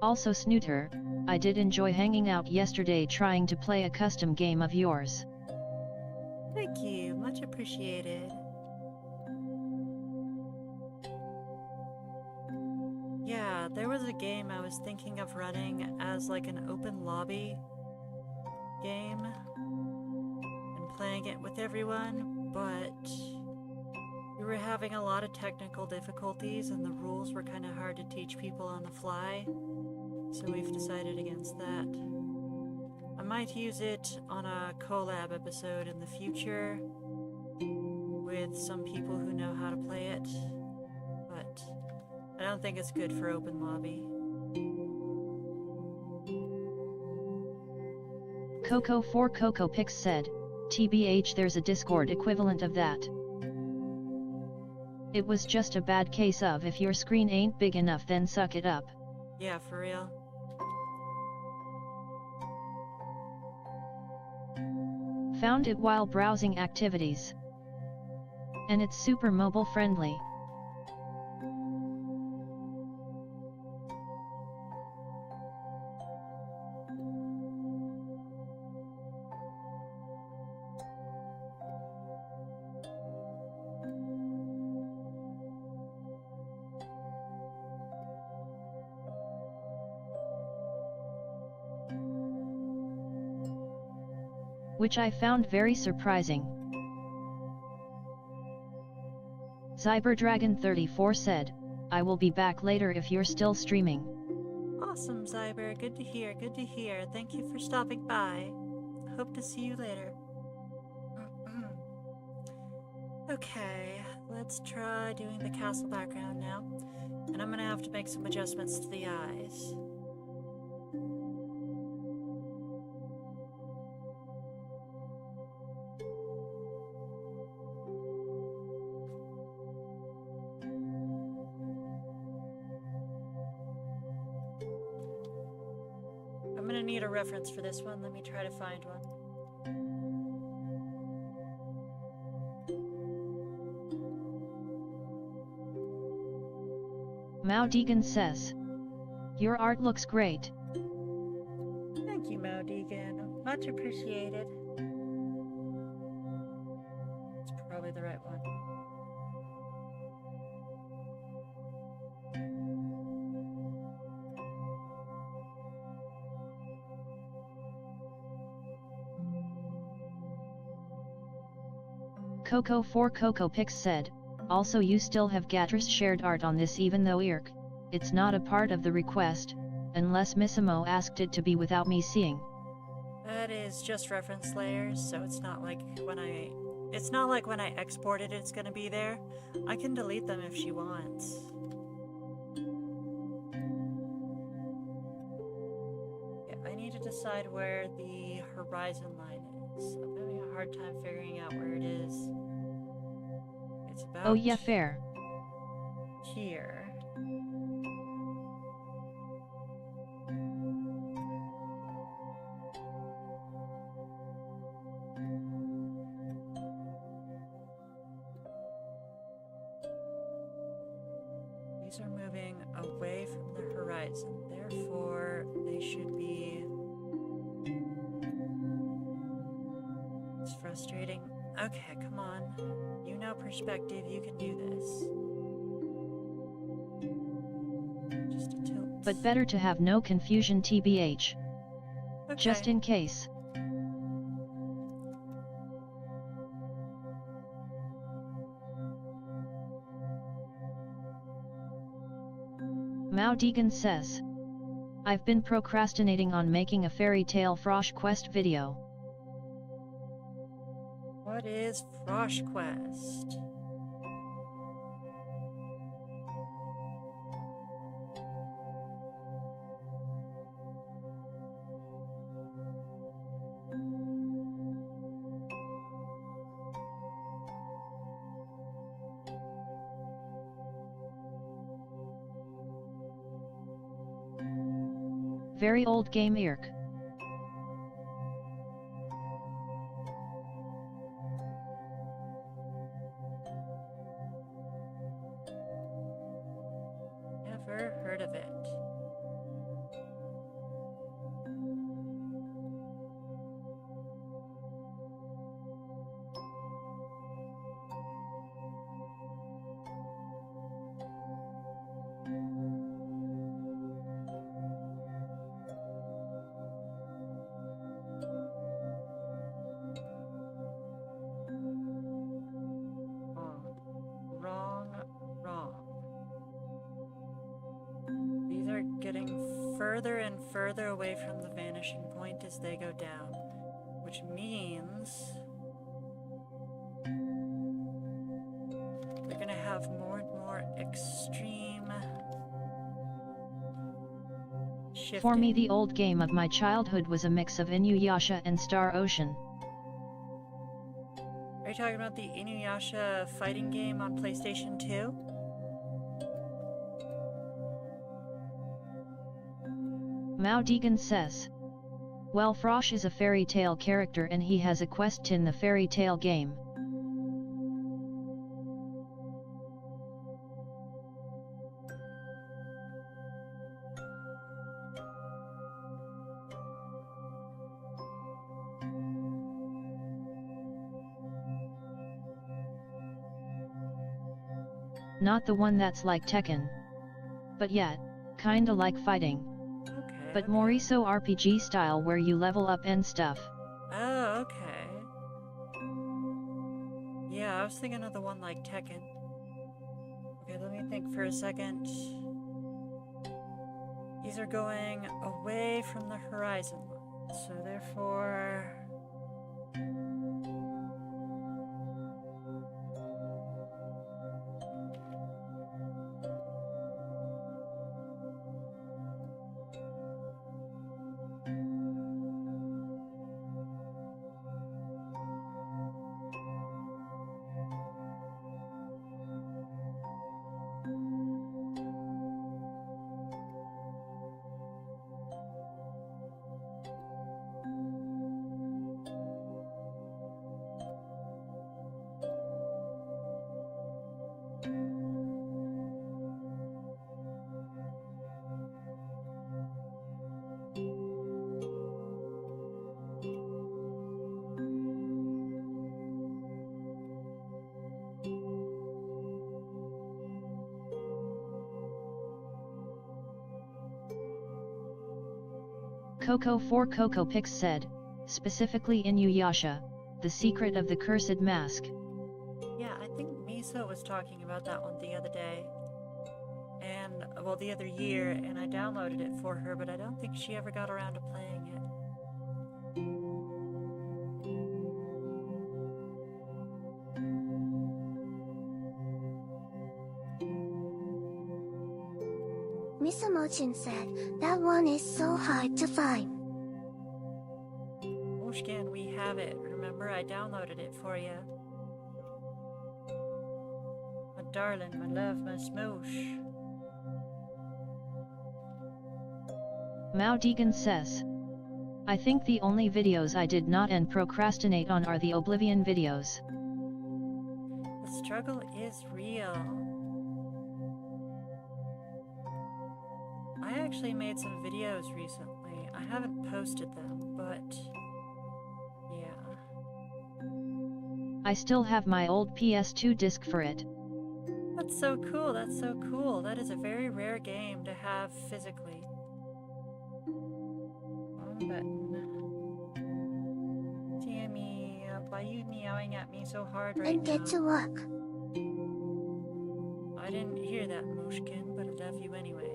Also Snooter, I did enjoy hanging out yesterday trying to play a custom game of yours. Thank you, much appreciated. Yeah, there was a game I was thinking of running as like an open lobby game and playing it with everyone, but we were having a lot of technical difficulties and the rules were kind of hard to teach people on the fly, so we've decided against that. I might use it on a collab episode in the future with some people who know how to play it, but I don't think it's good for open lobby. Coco4CocoPix said, TBH there's a Discord equivalent of that. It was just a bad case of if your screen ain't big enough then suck it up. Yeah, for real. Found it while browsing activities. And it's super mobile friendly. Which I found very surprising. Cyberdragon34 said, I will be back later if you're still streaming. Awesome, Zyber. Good to hear, good to hear. Thank you for stopping by. Hope to see you later. Okay, let's try doing the castle background now. And I'm gonna have to make some adjustments to the eyes. I'm gonna need a reference for this one. Let me try to find one. Mao Deegan says, your art looks great. Thank you, Mao Deegan. Much appreciated. It's probably the right one. Coco4CocoPix said, also you still have Gatris shared art on this even though it's not a part of the request, unless Missimo asked it to be without me seeing. That is just reference layers, so it's not like when I export it, it's gonna be there. I can delete them if she wants. Yeah, I need to decide where the horizon line is. I'm having a hard time figuring out where it is. It's about... Oh yeah, fair. Here. These are moving away from the horizon, therefore they should be... It's frustrating. Okay, come on. You know perspective, you can do this. Just a tilt. But better to have no confusion tbh. Okay. Just in case. Mao Deegan says, I've been procrastinating on making a fairy tale Frosh Quest video. What is Frosh Quest? Very old game Irk. Never heard of it. Further and further away from the vanishing point as they go down, which means they're gonna have more and more extreme shifting. For me, the old game of my childhood was a mix of Inuyasha and Star Ocean. Are you talking about the Inuyasha fighting game on PlayStation 2? Mao Deegan says, well, Frosh is a fairy tale character and he has a quest in the fairy tale game. Not the one that's like Tekken. But yet, kinda like fighting. But more ISO RPG style where you level up and stuff. Oh, okay. Yeah, I was thinking of the one like Tekken. Okay, let me think for a second. These are going away from the horizon, so therefore... Coco4 Coco Pix said, specifically Inuyasha, the secret of the cursed mask. Yeah, I think Misa was talking about that one the other day. And, well, the other year, and I downloaded it for her, but I don't think she ever got around to playing it. Miss Emojin said, that one is so hard to find. Mushkin, we have it. Remember, I downloaded it for you. My darling, my love, my smoosh. Mao Deegan says, I think the only videos I did not and procrastinate on are the Oblivion videos. The struggle is real. I actually made some videos recently. I haven't posted them, but yeah. I still have my old PS2 disc for it. That's so cool, that's so cool. That is a very rare game to have physically. Wrong button. Tammy, why are you meowing at me so hard right And now? get to work. I didn't hear that, Mushkin, but I love you anyway.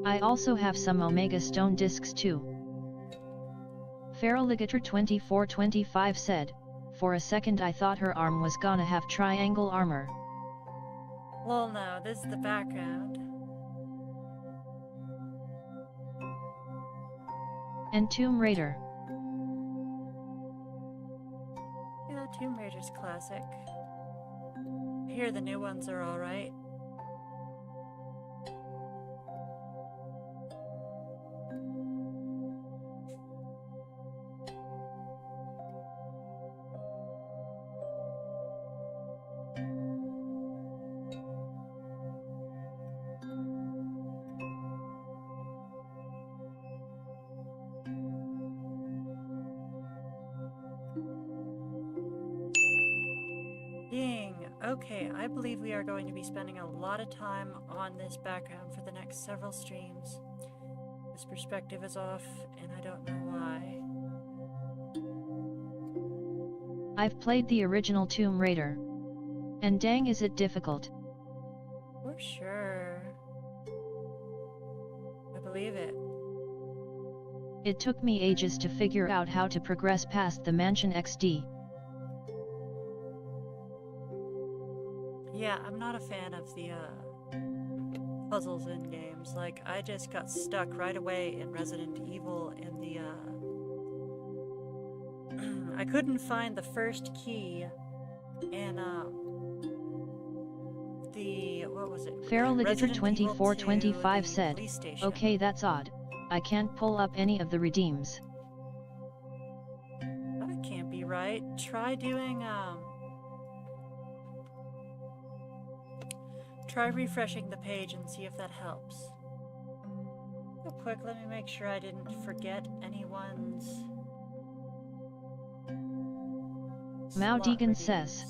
I also have some Omega Stone discs too. Feraligator2425 said, for a second I thought her arm was gonna have triangle armor. Well, no, this is the background. And Tomb Raider. Yeah, Tomb Raider's classic. I hear the new ones are alright. Okay, I believe we are going to be spending a lot of time on this background for the next several streams. This perspective is off, and I don't know why. I've played the original Tomb Raider. And dang is it difficult. For sure. I believe it. It took me ages to figure out how to progress past the Mansion XD. Yeah, I'm not a fan of the puzzles in games. Like, I just got stuck right away in Resident Evil in the I couldn't find the first key in the what was it? Feraligator2425 said, okay, that's odd. I can't pull up any of the redeems. That can't be right. Try doing try refreshing the page and see if that helps. Real quick, let me make sure I didn't forget anyone's. Mao Deegan says,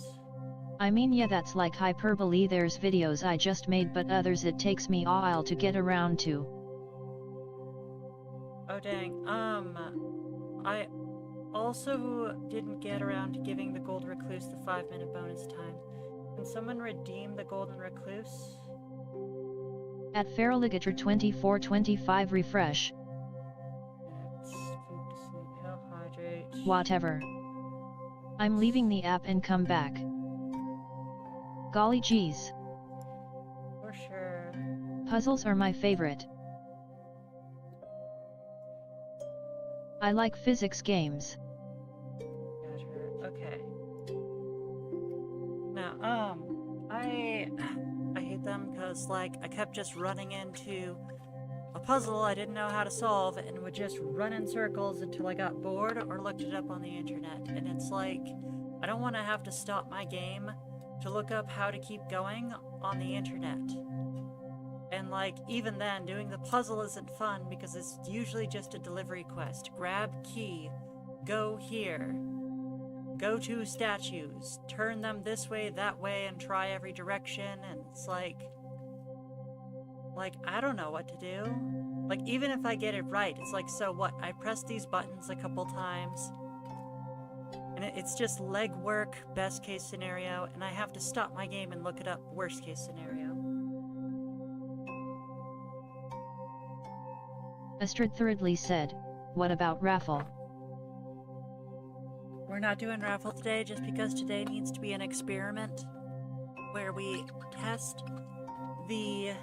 I mean, yeah, that's like hyperbole. There's videos I just made, but others it takes me a while to get around to. Oh dang, I also didn't get around to giving the Gold Recluse the 5-minute bonus time. Can someone redeem the Golden Recluse? At Feraligator2425 refresh. It's food to sleep, health, hydrate. Whatever. I'm leaving the app and come back. Golly geez. For sure. Puzzles are my favorite. I like physics games. Gotcha. Okay. Now, I hate them because, like, I kept just running into a puzzle I didn't know how to solve and would just run in circles until I got bored or looked it up on the internet. And it's like, I don't want to have to stop my game to look up how to keep going on the internet. And, like, even then, doing the puzzle isn't fun because it's usually just a delivery quest. Grab key, go here, go to statues, turn them this way, that way, and try every direction, and it's like, I don't know what to do. Like, even if I get it right, it's like, so what? I pressed these buttons a couple times, and it's just legwork, best case scenario, and I have to stop my game and look it up, worst case scenario. Astrid Thirdly said, what about Raffle? We're not doing Raffle today just because today needs to be an experiment where we test the...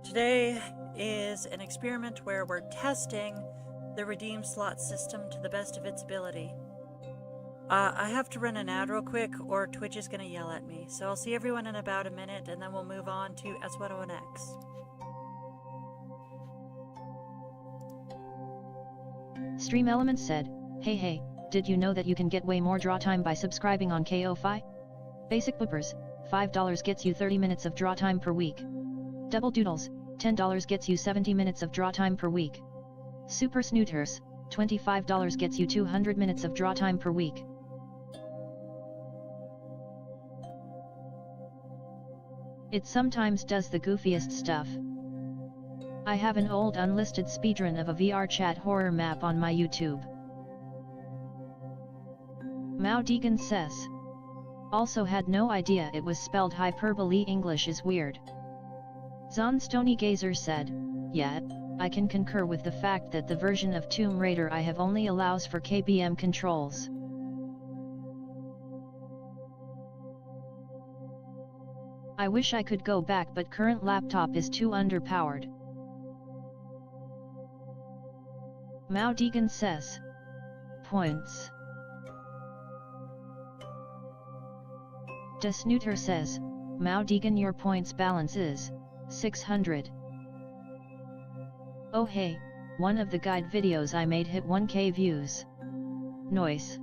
Today is an experiment where we're testing the redeem slot system to the best of its ability. I have to run an ad real quick, or Twitch is gonna yell at me. So I'll see everyone in about a minute, and then we'll move on to S101X. Stream Elements said, hey, did you know that you can get way more draw time by subscribing on KO-Fi? Basic Boopers, $5 gets you 30 minutes of draw time per week. Double Doodles, $10 gets you 70 minutes of draw time per week. Super Snooters, $25 gets you 200 minutes of draw time per week. It sometimes does the goofiest stuff. I have an old unlisted speedrun of a VR chat horror map on my YouTube. Mao Deegan says. Also had no idea it was spelled hyperbole. English is weird. Zon Stony Gazer said, yeah, I can concur with the fact that the version of Tomb Raider I have only allows for KBM controls. I wish I could go back, but current laptop is too underpowered. Mao Deegan says. Points. Snooter says, Mao Deegan, your points balance is 600. Oh hey, one of the guide videos I made hit 1K views. Noise.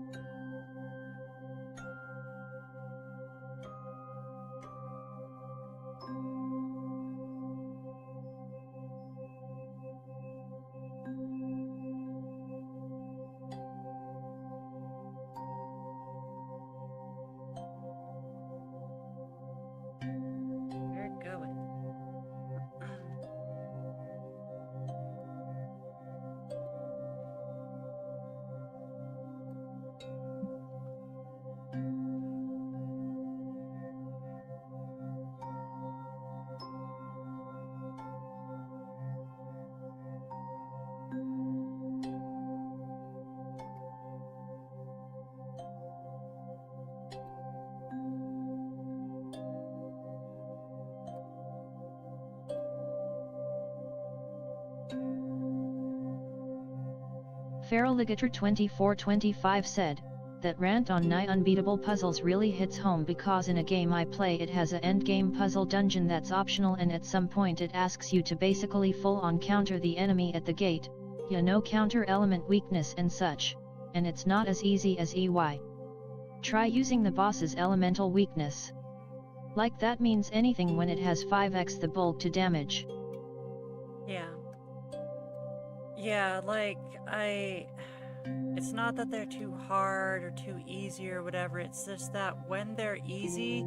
Feraligator2425 said, that rant on nigh unbeatable puzzles really hits home because in a game I play it has a endgame puzzle dungeon that's optional, and at some point it asks you to basically full on counter the enemy at the gate, you know, counter element weakness and such, and it's not as easy as EY. Try using the boss's elemental weakness. Like that means anything when it has 5x the bulk to damage. Yeah, like, it's not that they're too hard or too easy or whatever, it's just that when they're easy,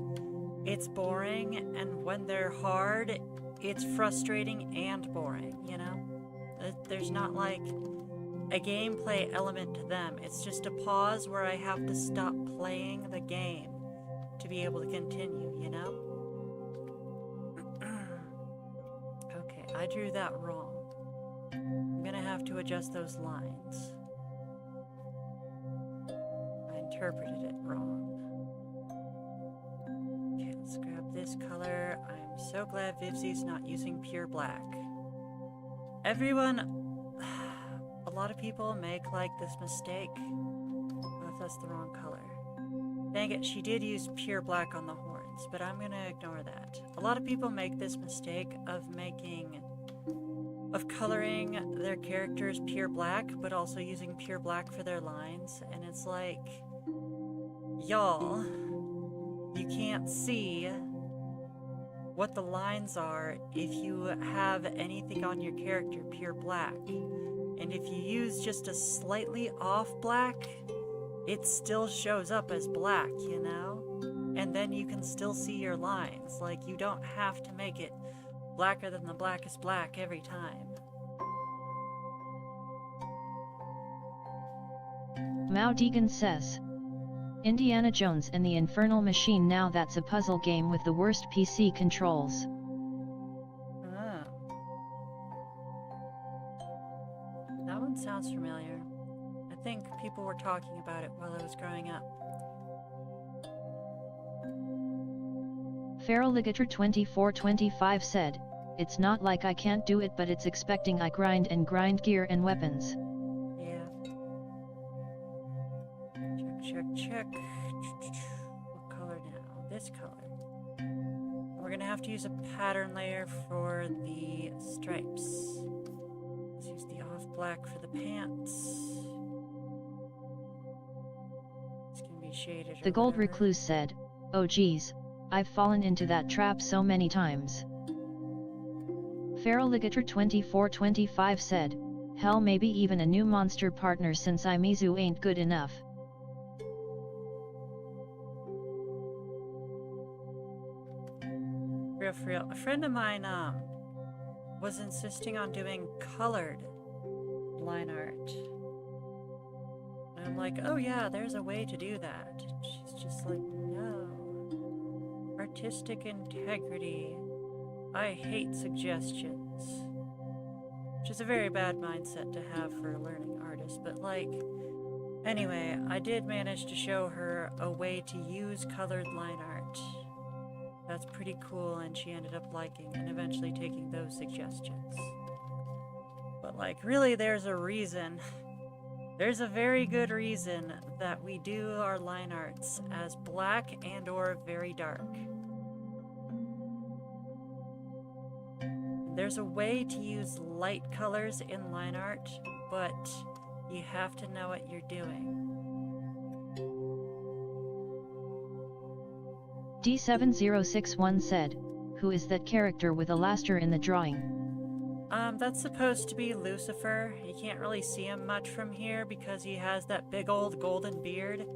it's boring, and when they're hard, it's frustrating and boring, you know? There's not like a gameplay element to them, it's just a pause where I have to stop playing the game to be able to continue, you know? Okay, I drew that wrong. I'm gonna have to adjust those lines. I interpreted it wrong. Okay, let's grab this color. I'm so glad Vivzy's not using pure black. Everyone, a lot of people make like this mistake. Oh, if that's the wrong color. Dang it, she did use pure black on the horns, but I'm gonna ignore that. A lot of people make this mistake of coloring their characters pure black, but also using pure black for their lines, and it's like, y'all, you can't see what the lines are if you have anything on your character pure black. And if you use just a slightly off black, it still shows up as black, you know? And then you can still see your lines. Like, you don't have to make it blacker than the blackest black every time. Mao Deegan says, Indiana Jones and the Infernal Machine, now that's a puzzle game with the worst PC controls. Ah. That one sounds familiar. I think people were talking about it while I was growing up. Feraligator2425 said, it's not like I can't do it, but it's expecting I grind gear and weapons. Yeah. Check. have to use a pattern layer for the stripes. Let's use the off black for the pants. It's gonna be shaded. The Gold Recluse said, "Oh geez, I've fallen into that trap so many times." Feral Ligator 2425 said, "Hell, maybe even a new monster partner since Imizu ain't good enough." For real. A friend of mine was insisting on doing colored line art. And I'm like, oh yeah, there's a way to do that. She's just like, no. Artistic integrity. I hate suggestions. Which is a very bad mindset to have for a learning artist, but like, anyway, I did manage to show her a way to use colored line art. That's pretty cool, and she ended up liking and eventually taking those suggestions. But like, really, there's a reason. There's a very good reason that we do our line arts as black and or very dark. There's a way to use light colors in line art, but you have to know what you're doing. D7061 said, "Who is that character with Alastair in the drawing?" That's supposed to be Lucifer. You can't really see him much from here because he has that big old golden beard.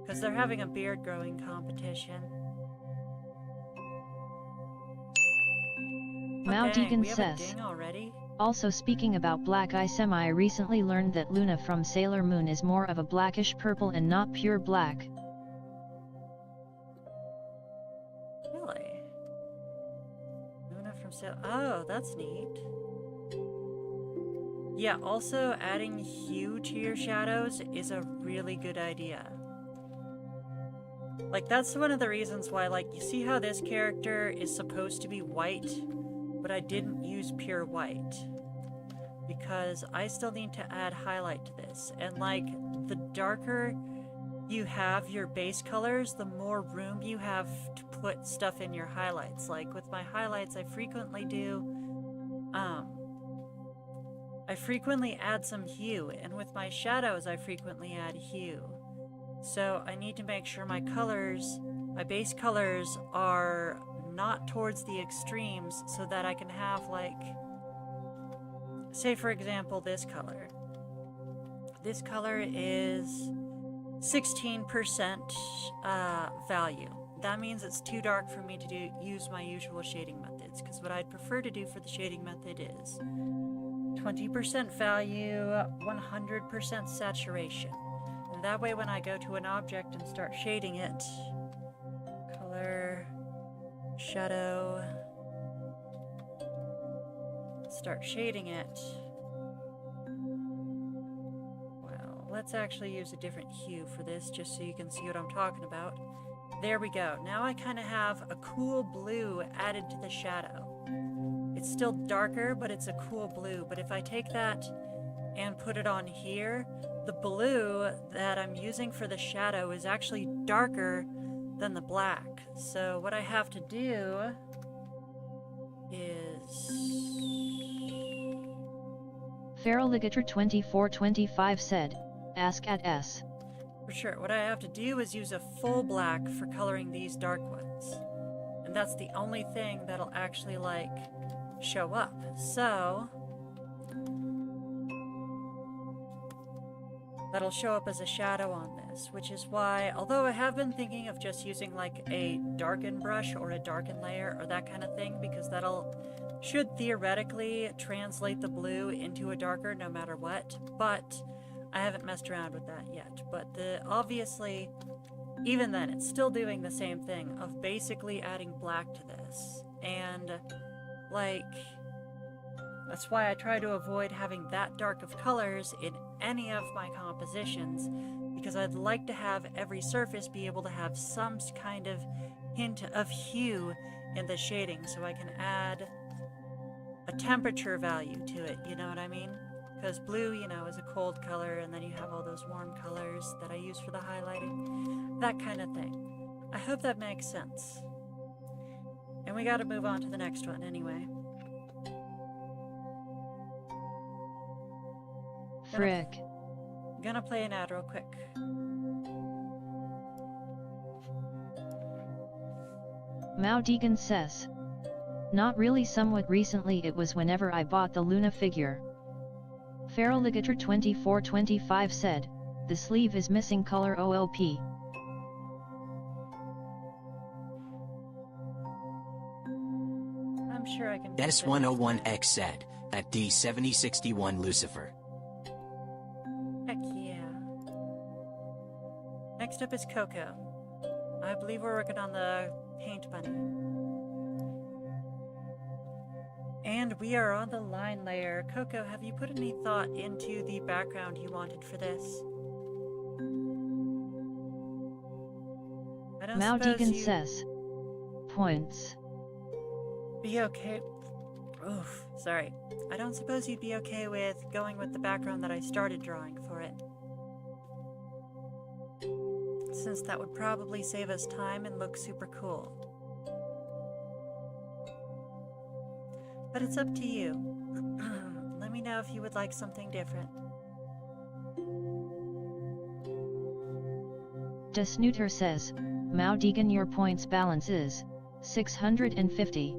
Because they're having a beard growing competition. Mao dang, Deegan we have a says, ding already? "Also speaking about black eye semi, I recently learned that Luna from Sailor Moon is more of a blackish purple and not pure black." Really? Luna from Sailor... Oh, that's neat. Yeah, also adding hue to your shadows is a really good idea. Like, that's one of the reasons why, like, you see how this character is supposed to be white, but I didn't use pure white. Because I still need to add highlight to this. And, like, the darker you have your base colors, the more room you have to put stuff in your highlights. Like, with my highlights, I frequently add some hue, and with my shadows, I frequently add hue. So I need to make sure my colors, my base colors, are not towards the extremes so that I can have, like, say for example, this color. This color is 16% value. That means it's too dark for me to use my usual shading methods, because what I'd prefer to do for the shading method is 20% value, 100% saturation. And that way when I go to an object and start shading it, color, shadow, start shading it. Well, let's actually use a different hue for this just so you can see what I'm talking about. There we go. Now I kind of have a cool blue added to the shadow. It's still darker, but it's a cool blue. But if I take that and put it on here, the blue that I'm using for the shadow is actually darker than the black. So what I have to do is... Feral Ligator 2425 said, "Ask at S." For sure, what I have to do is use a full black for coloring these dark ones. And that's the only thing that'll actually, like, show up. So that'll show up as a shadow on this, which is why, although I have been thinking of just using like a darken brush or a darken layer or that kind of thing, because should theoretically translate the blue into a darker no matter what, but I haven't messed around with that yet. But obviously, even then, it's still doing the same thing of basically adding black to this. And like, that's why I try to avoid having that dark of colors in any of my compositions, because I'd like to have every surface be able to have some kind of hint of hue in the shading, so I can add a temperature value to it, you know what I mean? Because blue, you know, is a cold color, and then you have all those warm colors that I use for the highlighting, that kind of thing. I hope that makes sense. And we gotta move on to the next one anyway. Frick. Gonna play an ad real quick. Mao Deegan says. Not really, somewhat recently. It was whenever I bought the Luna figure. Feraligator 2425 said, the sleeve is missing color OLP. I'm sure I can. S101X said, at D7061 Lucifer. Heck yeah. Next up is Coco. I believe we're working on the paint bunny. And we are on the line layer. Coco, have you put any thought into the background you wanted for this? I don't Mao suppose Deegan you says. Points. be okay. Oof, sorry. I don't suppose you'd be okay with going with the background that I started drawing for it. Since that would probably save us time and look super cool. But it's up to you. Let me know if you would like something different. The Snooter says, Mao Deegan, your points balance is 650.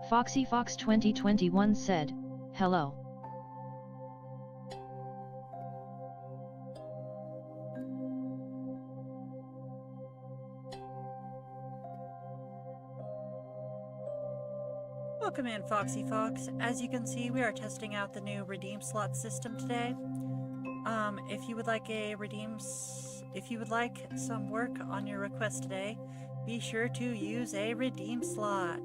Foxy Fox 2021 said, hello. Welcome in, Foxy Fox. As you can see, we are testing out the new redeem slot system today. If you would like some work on your request today, be sure to use a redeem slot.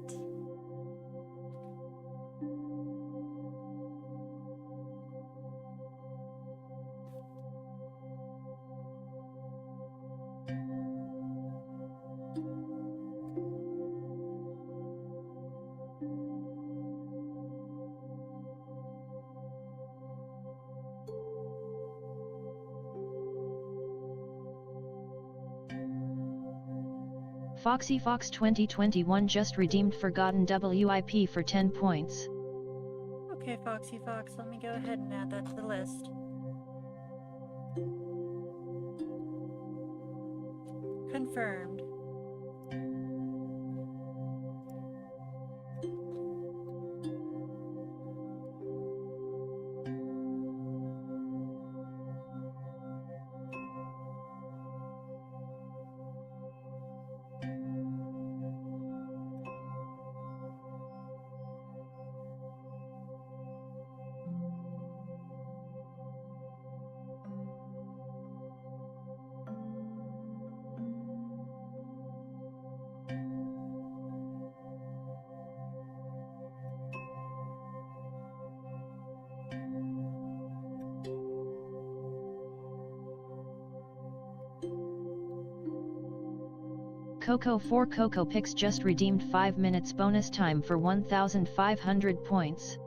Foxy Fox 2021 just redeemed Forgotten WIP for 10 points. Okay, Foxy Fox, let me go ahead and add that to the list. Confirmed. Coco 4 Coco Pix just redeemed 5 minutes bonus time for 1,500 points.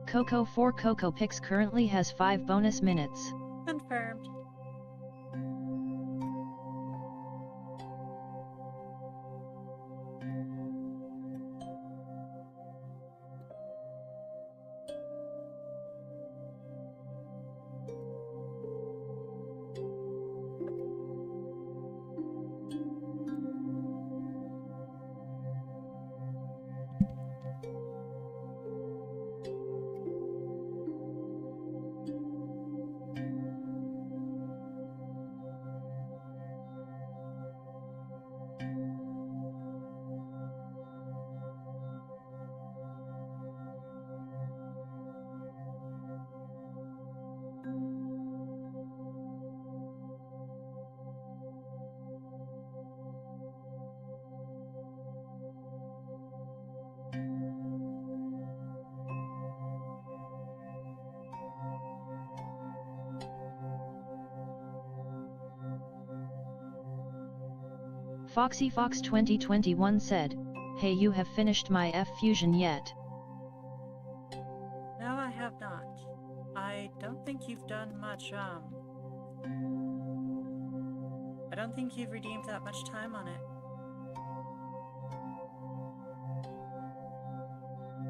Coco 4 Coco Pix currently has 5 bonus minutes. Confirmed. Foxy Fox 2021 said, "Hey, you have finished my F Fusion yet?" No, I have not. I don't think you've done much, I don't think you've redeemed that much time on it.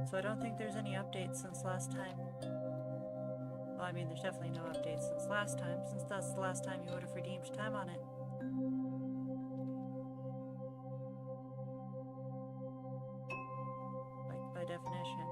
So I don't think there's any updates since last time. Well, I mean, there's definitely no updates since last time, since that's the last time you would have redeemed time on it. Like, by definition.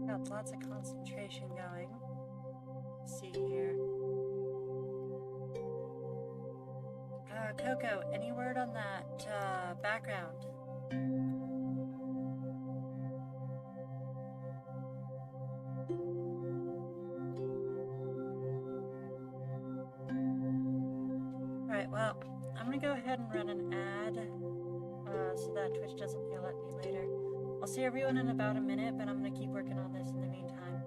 Got lots of concentration going. Let's see here. Coco, any word on that background? Alright, well, I'm gonna go ahead and run an ad so that Twitch doesn't yell at me later. I'll see everyone in about a minute, but I'm gonna keep working on this in the meantime.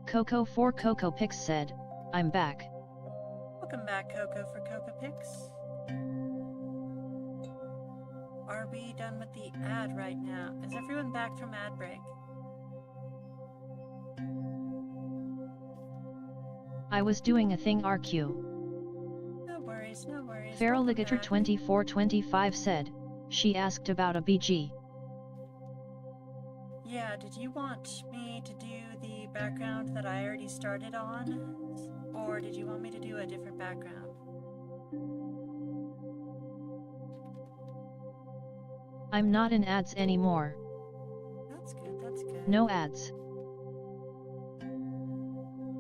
Coco for Coco Pix said, I'm back. Welcome back, Coco for Coco Pix. Are we done with the ad right now? Is everyone back from ad break? I was doing a thing RQ. No worries, no worries. Feral Welcome Ligator back. 2425 said, she asked about a BG. Yeah, did you want me to do the background that I already started on? Or did you want me to do a different background? I'm not in ads anymore. That's good, that's good. No ads.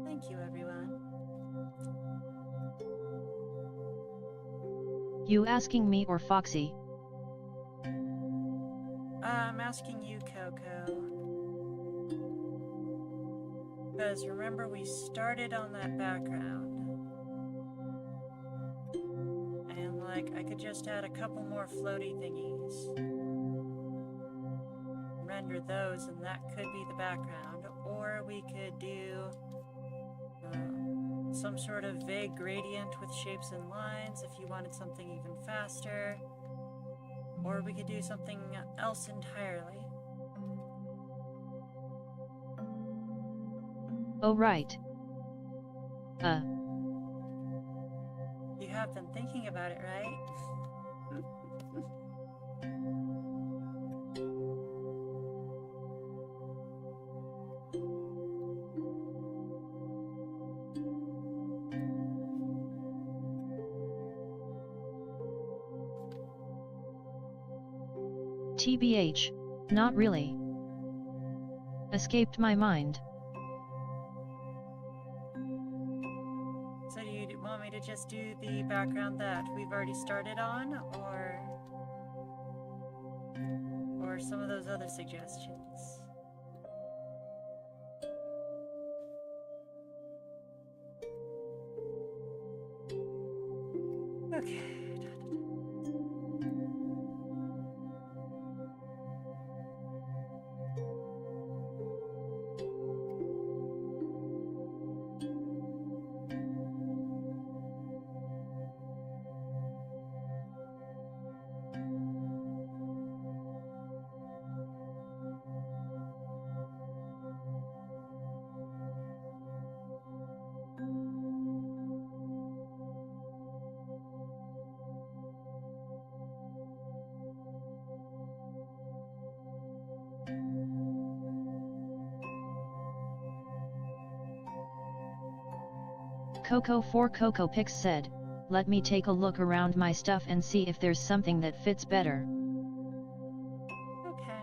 Thank you, everyone. You asking me or Foxy? I'm asking you, Coco. Because remember, we started on that background. And, like, I could just add a couple more floaty thingies. Render those, and that could be the background. Or we could do some sort of vague gradient with shapes and lines if you wanted something even faster. Or we could do something else entirely. Oh right. You have been thinking about it, right? TBH, not really. Escaped my mind. So do you want me to just do the background that we've already started on, or some of those other suggestions? Okay. Coco for Coco Pix said, let me take a look around my stuff and see if there's something that fits better. Okay.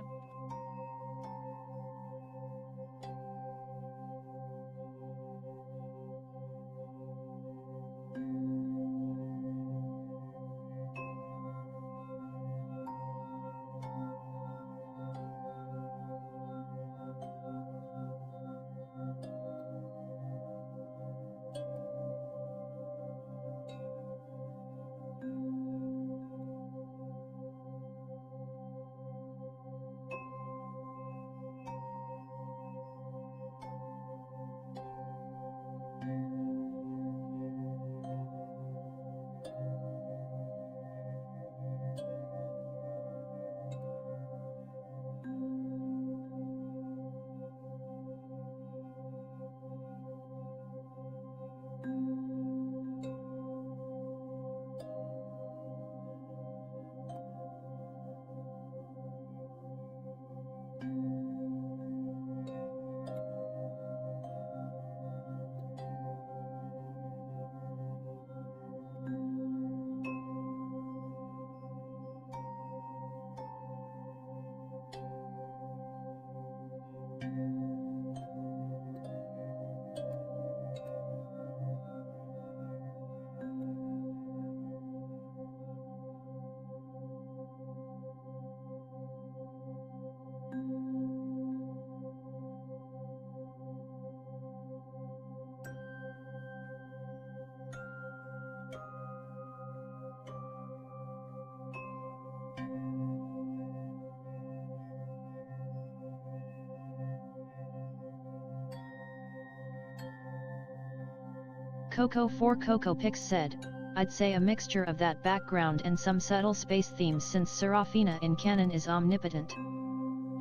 Coco4 CocoPix said, I'd say a mixture of that background and some subtle space themes since Serafina in canon is omnipotent.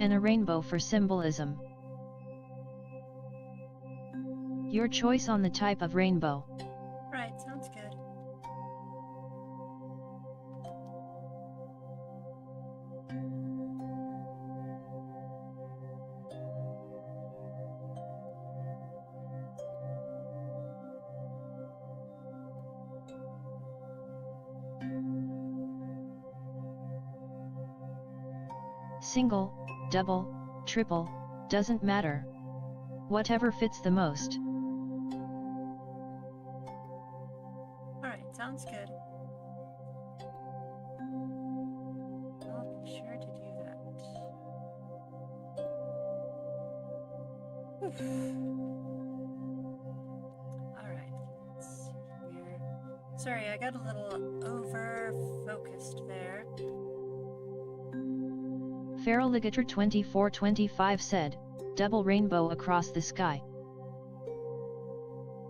And a rainbow for symbolism. Your choice on the type of rainbow. Right, sounds good. Single, double, triple, doesn't matter. Whatever fits the most. Alright, sounds good. I'll be sure to do that. Alright, let's see here. Sorry, I got a little over-focused there. Feraligator 2425 said, double rainbow across the sky.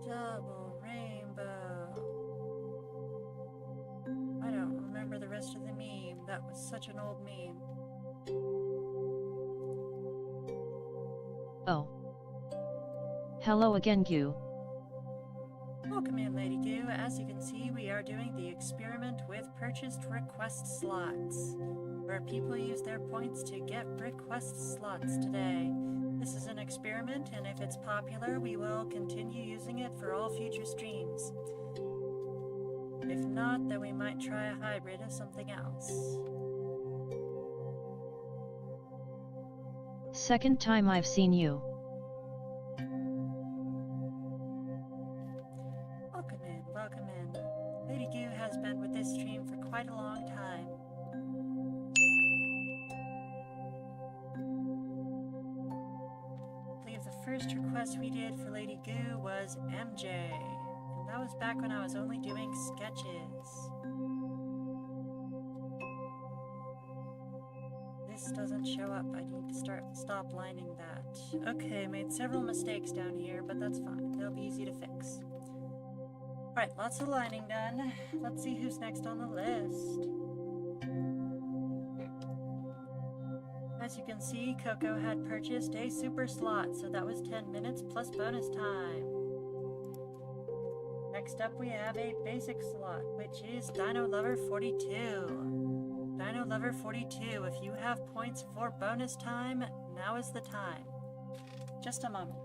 Double rainbow. I don't remember the rest of the meme. That was such an old meme. Oh. Hello again, Goo. Welcome in, Lady Goo. As you can see, we are doing the experiment with purchased request slots, where people use their points to get request slots today. This is an experiment, and if it's popular, we will continue using it for all future streams. If not, then we might try a hybrid of something else. Second time I've seen you. Welcome in, welcome in. Lady Goo has been with this stream for quite a long time. I believe the first request we did for Lady Goo was MJ, and that was back when I was only doing sketches. This doesn't show up. I need to stop lining that. Okay, made several mistakes down here, but that's fine. They'll be easy to fix. Alright, lots of lining done. Let's see who's next on the list. As you can see, Coco had purchased a super slot, so that was 10 minutes plus bonus time. Next up we have a basic slot, which is Dino Lover 42. Dino Lover 42, if you have points for bonus time, now is the time. Just a moment.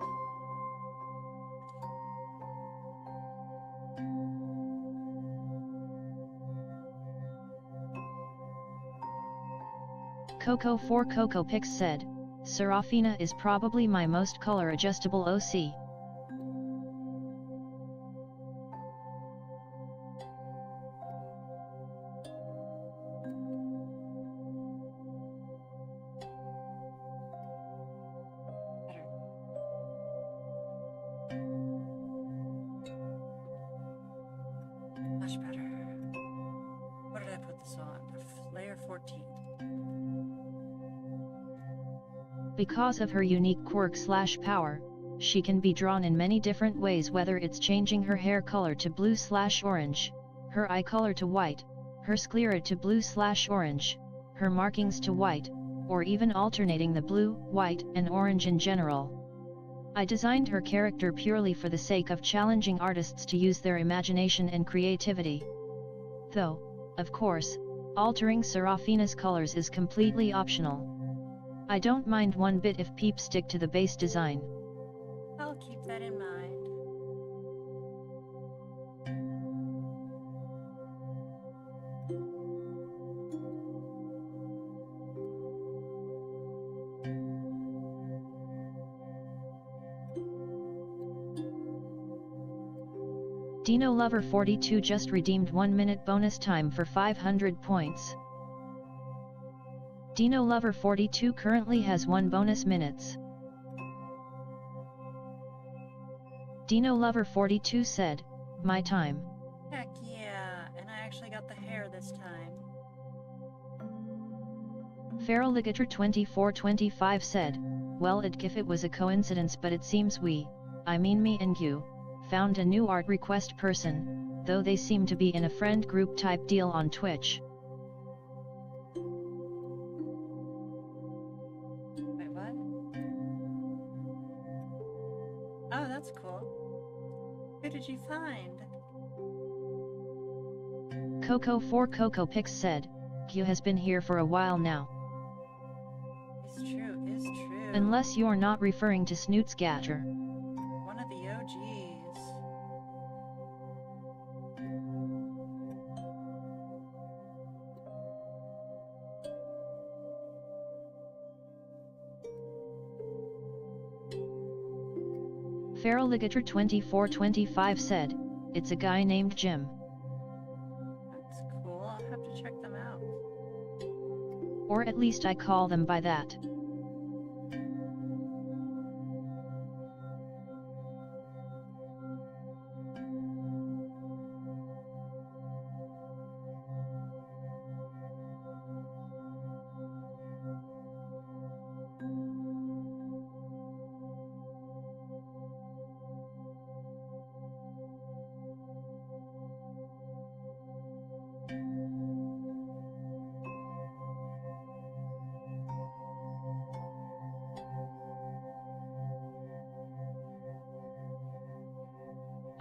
Coco4 CocoPix said, Serafina is probably my most color adjustable OC. Much better. What did I put this on? Layer 14. Because of her unique quirk/power, she can be drawn in many different ways, whether it's changing her hair color to blue/orange, her eye color to white, her sclera to blue/orange, her markings to white, or even alternating the blue, white, and orange in general. I designed her character purely for the sake of challenging artists to use their imagination and creativity. Though, of course, altering Serafina's colors is completely optional. I don't mind one bit if peeps stick to the base design. I'll keep that in mind. Dino Lover 42 just redeemed 1 minute bonus time for 500 points. Dino Lover 42 currently has 1 bonus minutes. Dino Lover 42 said, my time. Heck yeah, and I actually got the hair this time. Feraligator 2425 said, well, if it was a coincidence, but it seems me and you, Found a new art request person, though they seem to be in a friend group type deal on Twitch. Wait, what? Oh, that's cool. Who did you find? Coco4CocoPix said, Q has been here for a while now. It's true, it's true. Unless you're not referring to Snootsgatter. One of the OGs. Feraligator2425 said, it's a guy named Jim. That's cool, I'll have to check them out. Or at least I call them by that.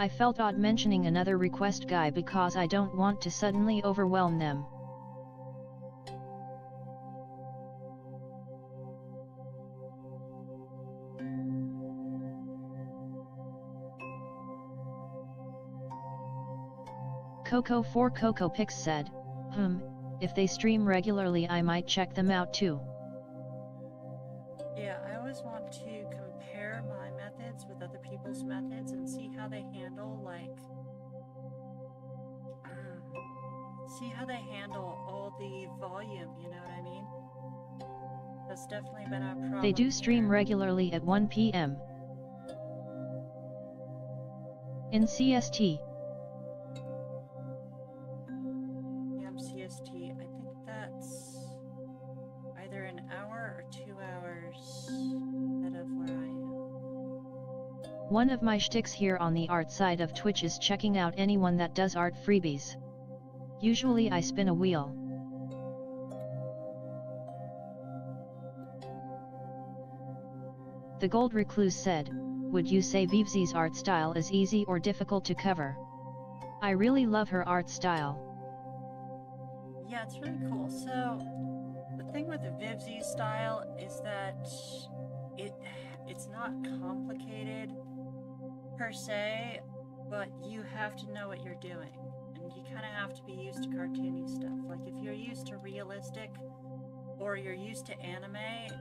I felt odd mentioning another request guy because I don't want to suddenly overwhelm them. Coco4CocoPix said, if they stream regularly I might check them out too. Yeah, I always want to compare my methods with other people's methods and see how they handle, like, see how they handle all the volume, you know what I mean? That's definitely been a problem. They do stream here. regularly at 1 p.m. in CST. CST, I think that's either an hour or 2 hours ahead of where I am. One of my shticks here on the art side of Twitch is checking out anyone that does art freebies. Usually I spin a wheel. The Gold Recluse said, would you say Vivzi's art style is easy or difficult to cover? I really love her art style. Yeah, it's really cool. So, the thing with the Vivzi style is that it's not complicated per se, but you have to know what you're doing. And you kind of have to be used to cartoony stuff. Like, if you're used to realistic or you're used to anime,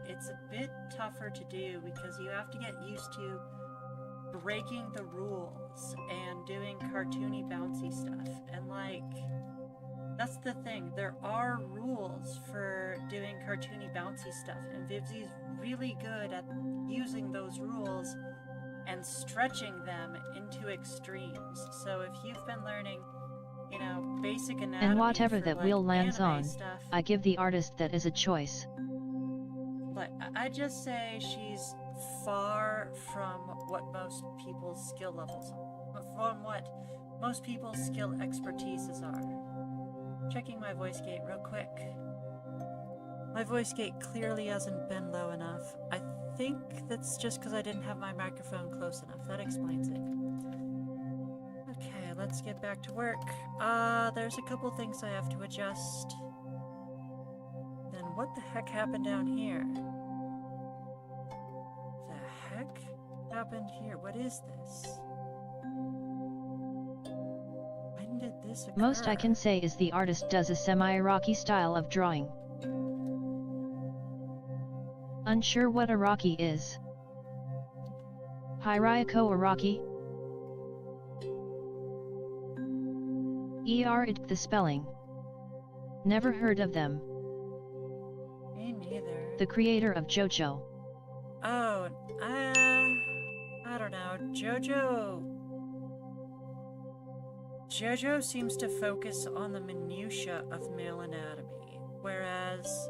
it's a bit tougher to do because you have to get used to breaking the rules and doing cartoony bouncy stuff. And like, that's the thing, there are rules for doing cartoony bouncy stuff, and Vivzi's really good at using those rules and stretching them into extremes. So if you've been learning, you know, basic anatomy And whatever for, that like, wheel lands anime on, stuff, I give the artist that as a choice. but I just say she's far from what most people's skill levels are, from what most people's skill expertises are. Checking my voice gate real quick. My voice gate clearly hasn't been low enough. I think that's just because I didn't have my microphone close enough. That explains it. Okay, let's get back to work. There's a couple things I have to adjust. Then what the heck happened down here? The heck happened here? What is this? When did this occur? Most I can say is the artist does a semi-Iraqi style of drawing. Unsure what Iraqi is. Hyryako Iraqi? The spelling. Never heard of them. Me neither. The creator of JoJo. Oh, I don't know. JoJo seems to focus on the minutiae of male anatomy, whereas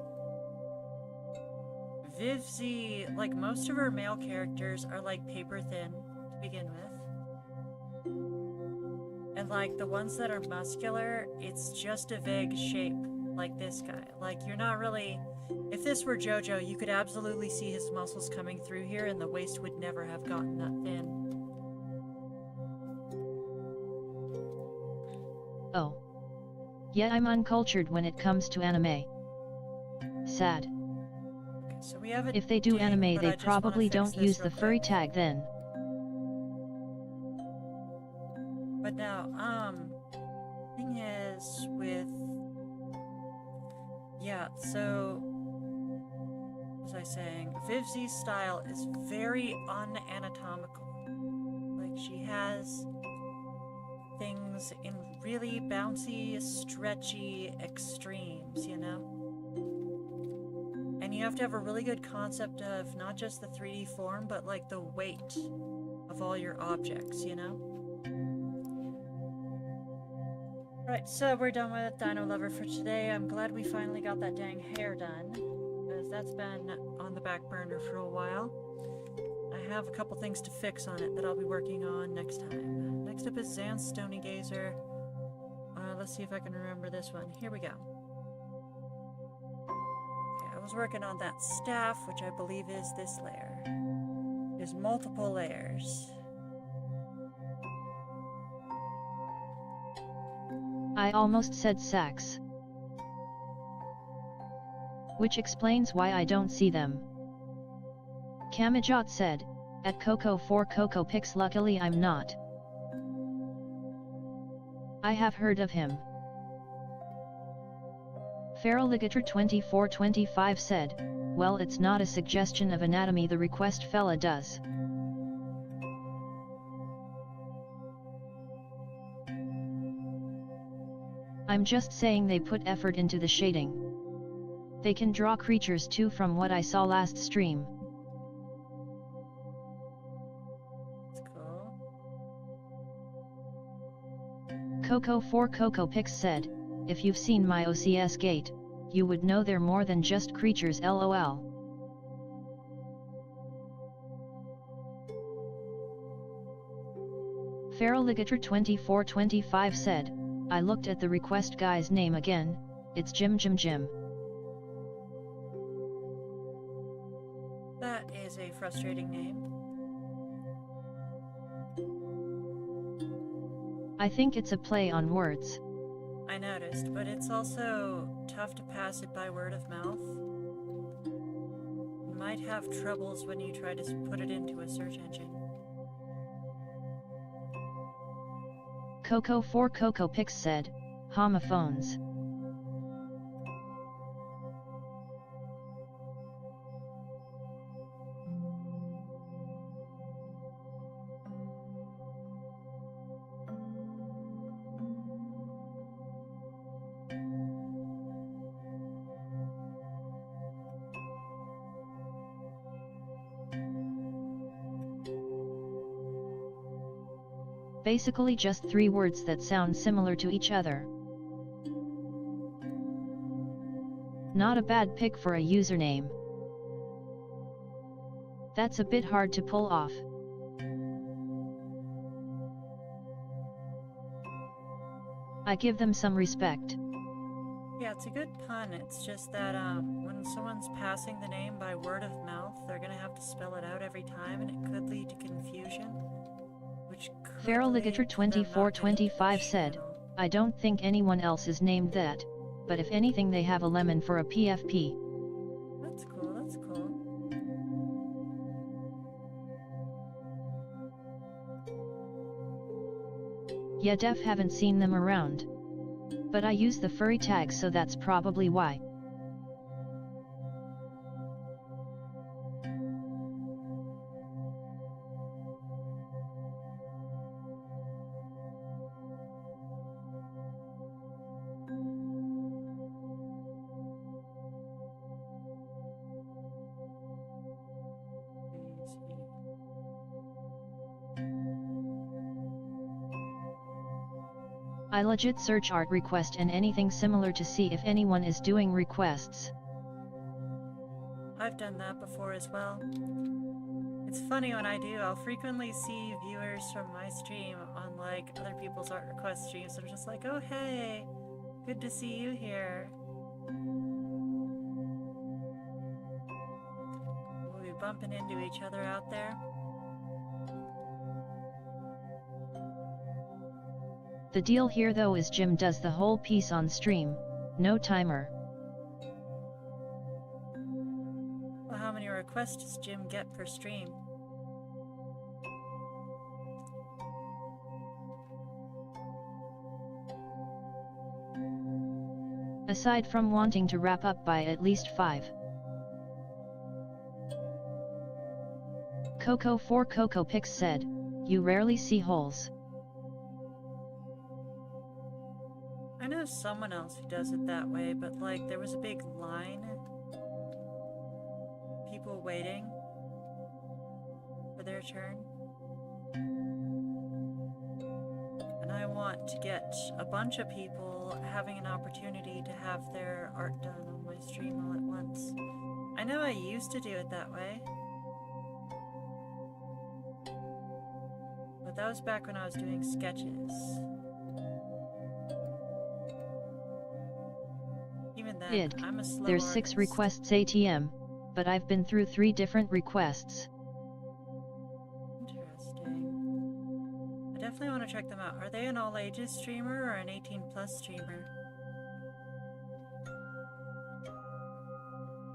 Vivzi, like most of her male characters, are like paper thin to begin with. And like the ones that are muscular, it's just a vague shape, like this guy. Like you're not really... If this were JoJo, you could absolutely see his muscles coming through here and the waist would never have gotten that thin. Oh. Yet I'm uncultured when it comes to anime. Sad. Okay, so we have a If they do ding, anime, but they I just wanna probably fix don't this use real the furry quick. tag then. But now, thing is with... Yeah, so... What was I saying? Vivzi's style is very unanatomical. Like, she has things in really bouncy, stretchy extremes, you know? And you have to have a really good concept of not just the 3D form, but like the weight of all your objects, you know? Right, so we're done with Dino Lover for today. I'm glad we finally got that dang hair done, because that's been on the back burner for a while. I have a couple things to fix on it that I'll be working on next time. Next up is Zan's Stony Gazer. Let's see if I can remember this one. Here we go. Okay, I was working on that staff, which I believe is this layer. There's multiple layers. I almost said sax. Which explains why I don't see them. Kamijot said, at Coco for Coco Pix. Luckily I'm not. I have heard of him. Feraligator 2425 said, well, it's not a suggestion of anatomy, the request fella does. I'm just saying they put effort into the shading. They can draw creatures too from what I saw last stream. That's cool. Coco for Coco Pix said, if you've seen my OCS gate, you would know they're more than just creatures, lol. Feraligator 2425 said, I looked at the request guy's name again, it's Jim. That is a frustrating name. I think it's a play on words. I noticed, but it's also tough to pass it by word of mouth. You might have troubles when you try to put it into a search engine. Coco for Coco Pix said, homophones. Basically just 3 words that sound similar to each other. Not a bad pick for a username. That's a bit hard to pull off. I give them some respect. Yeah, it's a good pun. It's just that when someone's passing the name by word of mouth, they're gonna have to spell it out every time, and it could lead to confusion. Feraligator 2425 said, I don't think anyone else is named that, but if anything they have a lemon for a PFP. That's cool, that's cool. Yeah, def haven't seen them around. But I use the furry tag, so that's probably why. I legit search art request and anything similar to see if anyone is doing requests. I've done that before as well. It's funny when I do, I'll frequently see viewers from my stream on like other people's art request streams. I'm just like, oh hey, good to see you here. We'll be bumping into each other out there. The deal here though is Jim does the whole piece on stream, no timer. Well, how many requests does Jim get per stream? Aside from wanting to wrap up by at least 5. Coco4CocoPix said, you rarely see holes. I know someone else who does it that way, but like there was a big line. People waiting for their turn. And I want to get a bunch of people having an opportunity to have their art done on my stream all at once. I know I used to do it that way. But that was back when I was doing sketches. Even then, I'm a slow There's artist. 6 requests ATM, but I've been through 3 different requests. Interesting. I definitely want to check them out. Are they an all ages streamer or an 18+ streamer?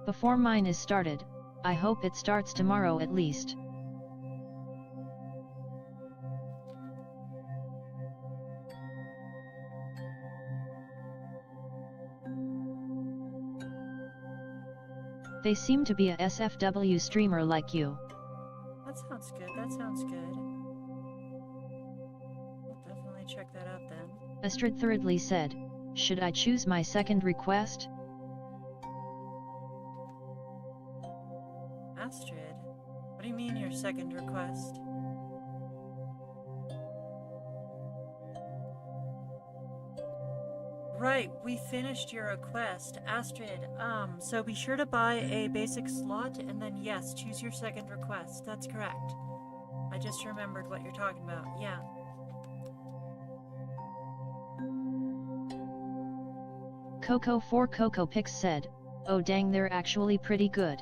Before mine is started, I hope it starts tomorrow at least. They seem to be a SFW streamer like you. That sounds good, that sounds good. We'll definitely check that out then. Astrid Thirdly said, should I choose my second request? Astrid? What do you mean your second request? Right, we finished your request. Astrid, so be sure to buy a basic slot and then yes, choose your second request. That's correct. I just remembered what you're talking about. Yeah. Coco4CocoPix said, oh dang, they're actually pretty good.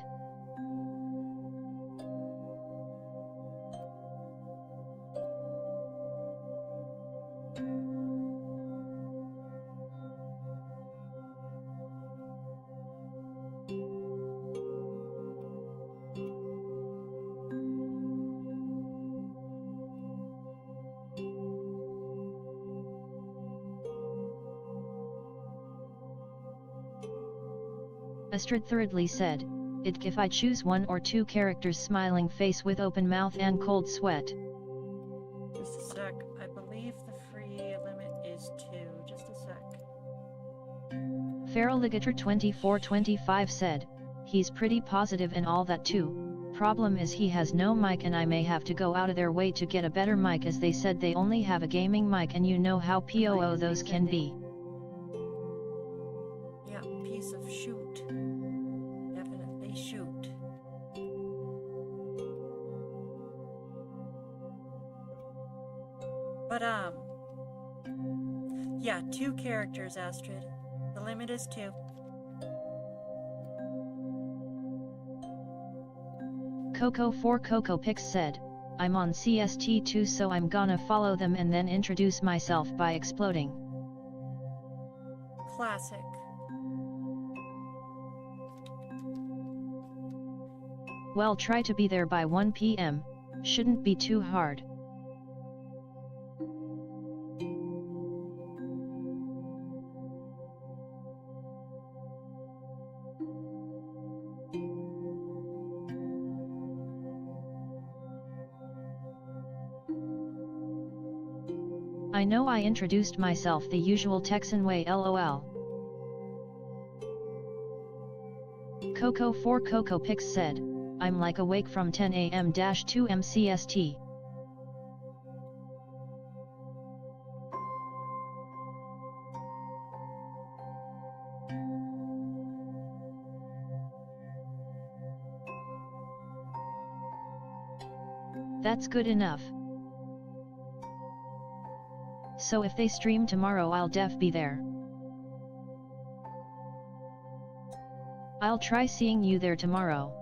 Astrid Thirdly said, if I choose 1 or 2 characters smiling face with open mouth and cold sweat. Just a sec. I believe the free limit is 2. Just a sec. Feraligator2425 said, he's pretty positive and all that too. Problem is he has no mic and I may have to go out of their way to get a better mic as they said they only have a gaming mic and you know how POO those can be. Yeah, piece of shoot. Definitely shoot. But, yeah, 2 characters, Astrid. The limit is 2. Coco4CocoPix said, I'm on CST2 so I'm gonna follow them and then introduce myself by exploding. Classic. Well, try to be there by 1 PM, shouldn't be too hard. I know I introduced myself the usual Texan way lol. Coco4CocoPix said, I'm like awake from 10 AM-2 MCST. That's good enough. So if they stream tomorrow, I'll be there. I'll try seeing you there tomorrow.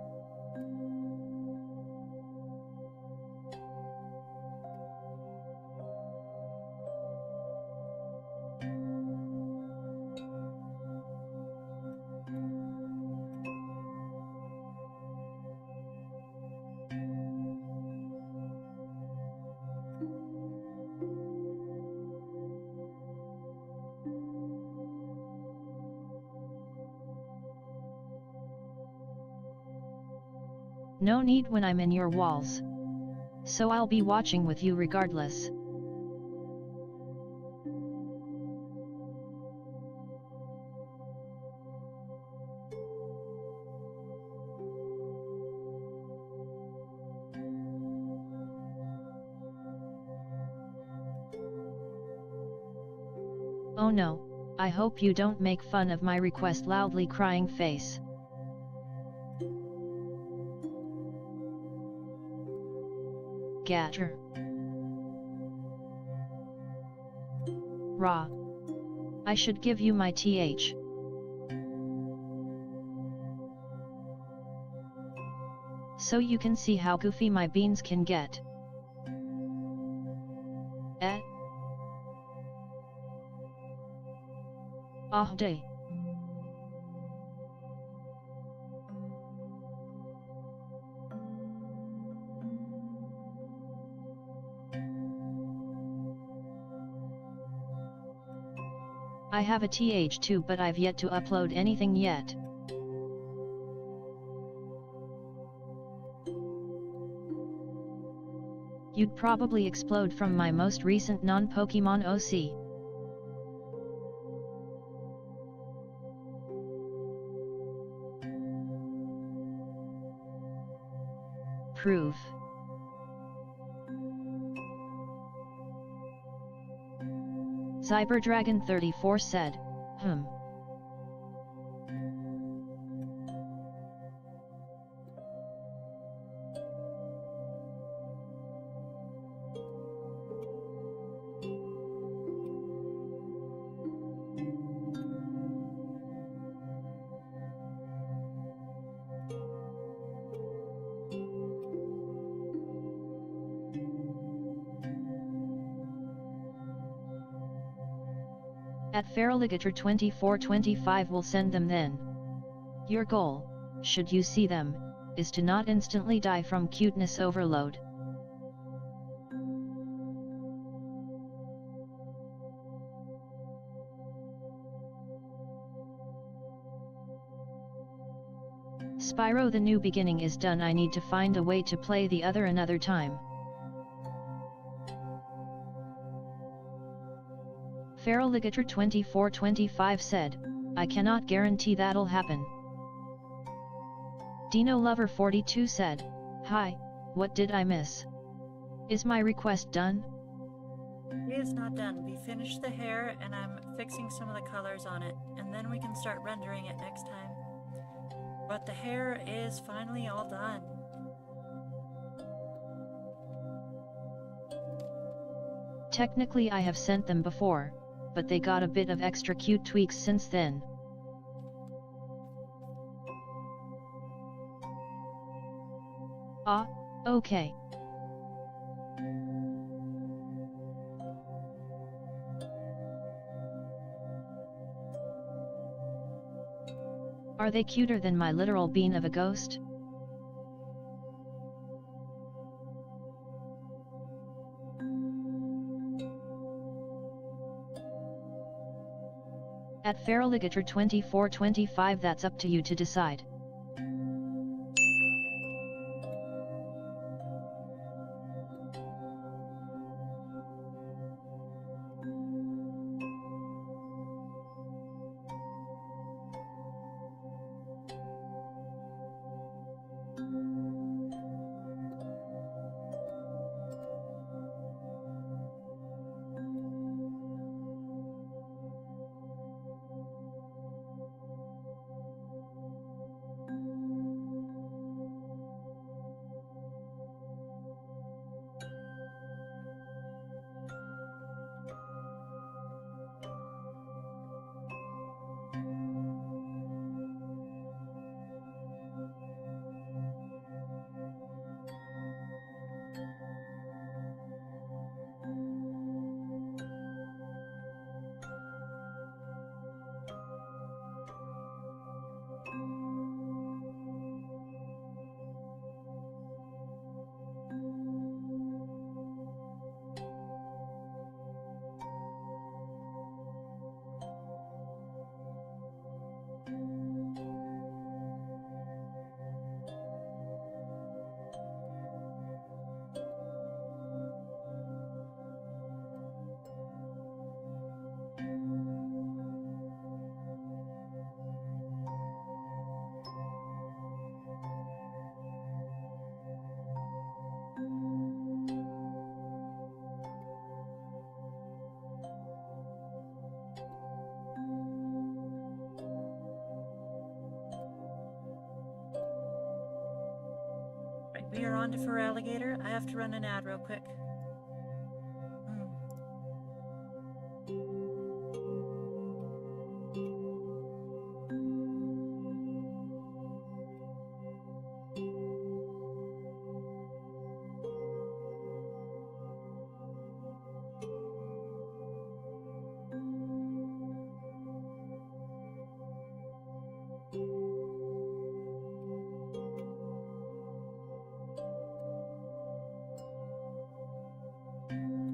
No need when I'm in your walls. So I'll be watching with you regardless. Oh no, I hope you don't make fun of my request loudly crying face. Gatter. Raw. I should give you my th. So you can see how goofy my beans can get. Ah day. I have a th too, but I've yet to upload anything yet. You'd probably explode from my most recent non-Pokemon OC. Proof. Cyberdragon34 said, At Feraligator2425 will send them then. Your goal, should you see them, is to not instantly die from cuteness overload. Spyro the New Beginning is done. I need to find a way to play the other another time. Feraligator2425 said, I cannot guarantee that'll happen. Dino Lover 42 said, hi, what did I miss? Is my request done? It is not done. We finished the hair and I'm fixing some of the colors on it, and then we can start rendering it next time. But the hair is finally all done. Technically I have sent them before, but they got a bit of extra cute tweaks since then. Ah, okay. Are they cuter than my literal bean of a ghost? At Feraligator2425, that's up to you to decide. We are on to for alligator. I have to run an ad real quick.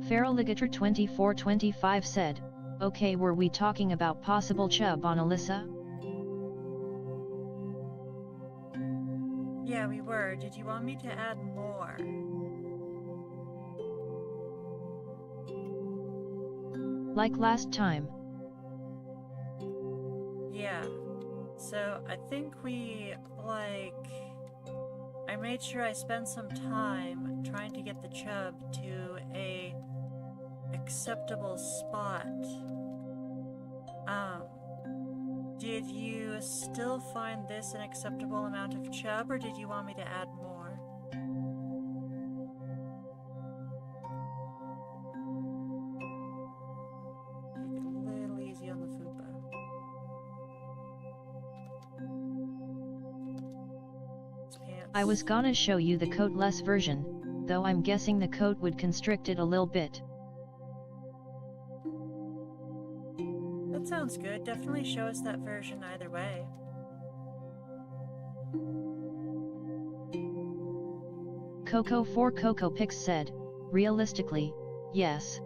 Feraligator2425 said, okay, were we talking about possible chub on Alyssa? Yeah, we were. Did you want me to add more? Like last time. Yeah. So I think I made sure I spent some time trying to get the chub to a acceptable spot. Did you still find this an acceptable amount of chub, or did you want me to add more? Take it a little easy on the fupa. I was gonna show you the coat-less version, though I'm guessing the coat would constrict it a little bit. That sounds good. Definitely show us that version either way. Coco4CocoPix said, realistically, yes.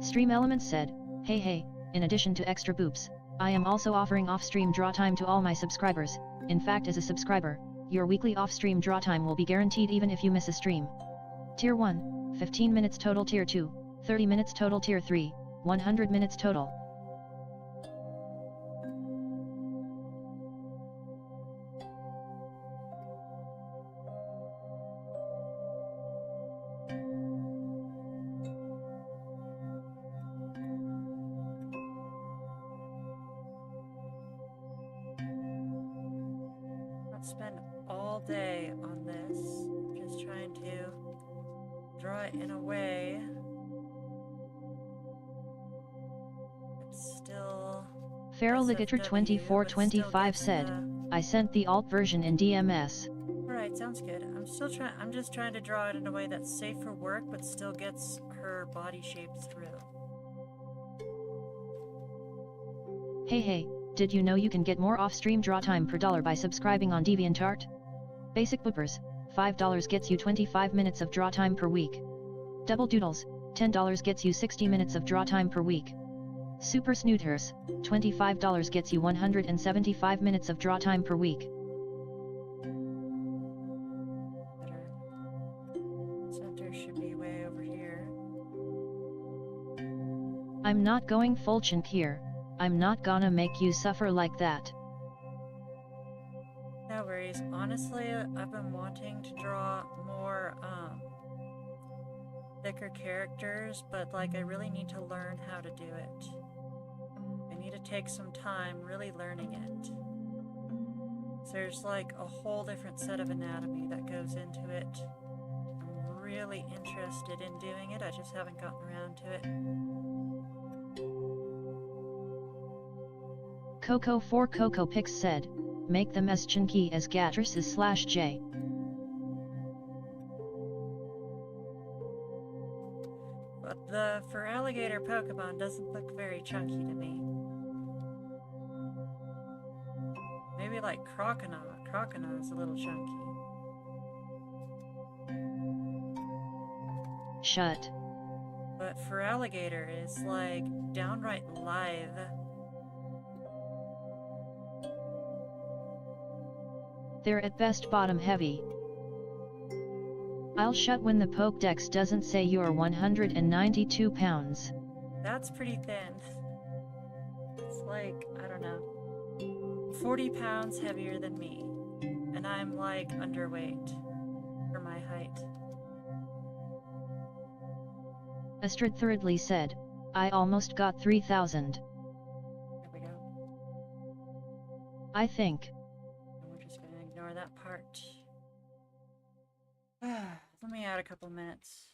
Stream Elements said, hey, in addition to extra boops, I am also offering off-stream draw time to all my subscribers. In fact, as a subscriber, your weekly off-stream draw time will be guaranteed even if you miss a stream. Tier 1, 15 minutes total. Tier 2, 30 minutes total. Tier 3, 100 minutes total. Spend all day on this, just trying to draw it in a way it's still... Feraligator2425 said, I sent the alt version in DMS. Alright, sounds good. I'm just trying to draw it in a way that's safe for work, but still gets her body shape through. Hey, did you know you can get more off-stream draw time per dollar by subscribing on DeviantArt? Basic Boopers, $5 gets you 25 minutes of draw time per week. Double Doodles, $10 gets you 60 minutes of draw time per week. Super Snooters, $25 gets you 175 minutes of draw time per week. Center should be way over here. I'm not going full chunk here. I'm not gonna make you suffer like that. No worries. Honestly, I've been wanting to draw more, thicker characters, but, I really need to learn how to do it. I need to take some time really learning it. So there's, a whole different set of anatomy that goes into it. I'm really interested in doing it, I just haven't gotten around to it. Coco4CocoPix said, make them as chunky as Gatris/J. But the for alligator Pokemon doesn't look very chunky to me. maybe like crocodile. Crocodile is a little chunky. Shut. But for alligator, it's like downright lithe. They're at best bottom heavy. I'll shut when the Pokédex doesn't say you're 192 pounds. That's pretty thin. It's like, I don't know, 40 pounds heavier than me. And I'm like underweight for my height. Astrid Thirdly said, I almost got 3,000. There we go. I think. And we're just gonna ignore that part. Let me add a couple minutes.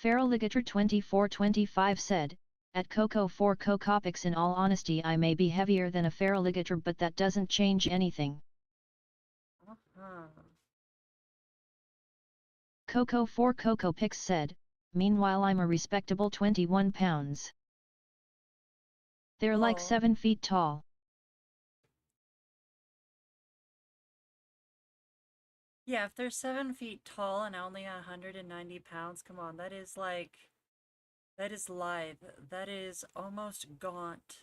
Feraligator2425 said, at Coco 4 Cocopics, in all honesty I may be heavier than a Feraligator, but that doesn't change anything. Coco 4 Cocopics said, meanwhile I'm a respectable 21 pounds. They're like 7 feet tall. Yeah, if they're 7 feet tall and only 190 pounds, come on, that is like, that is lithe. That is almost gaunt.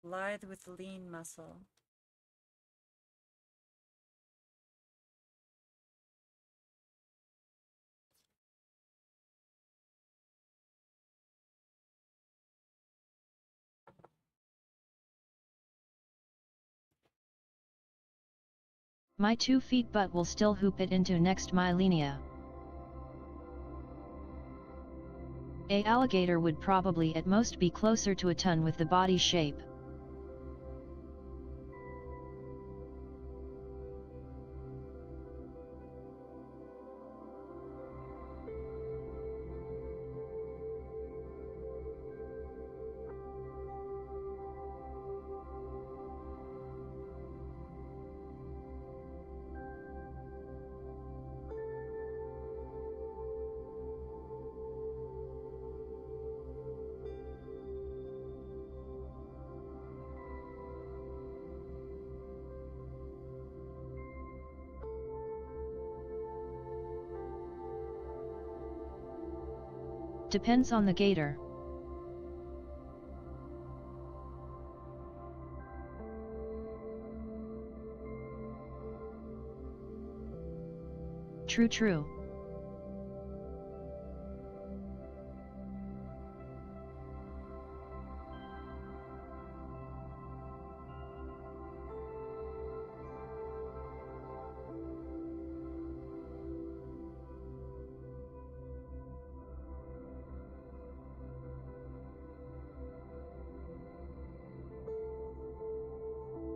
Lithe with lean muscle. My 2 feet butt will still hoop it into next millennia. A alligator would probably at most be closer to a ton with the body shape. Depends on the gator. True.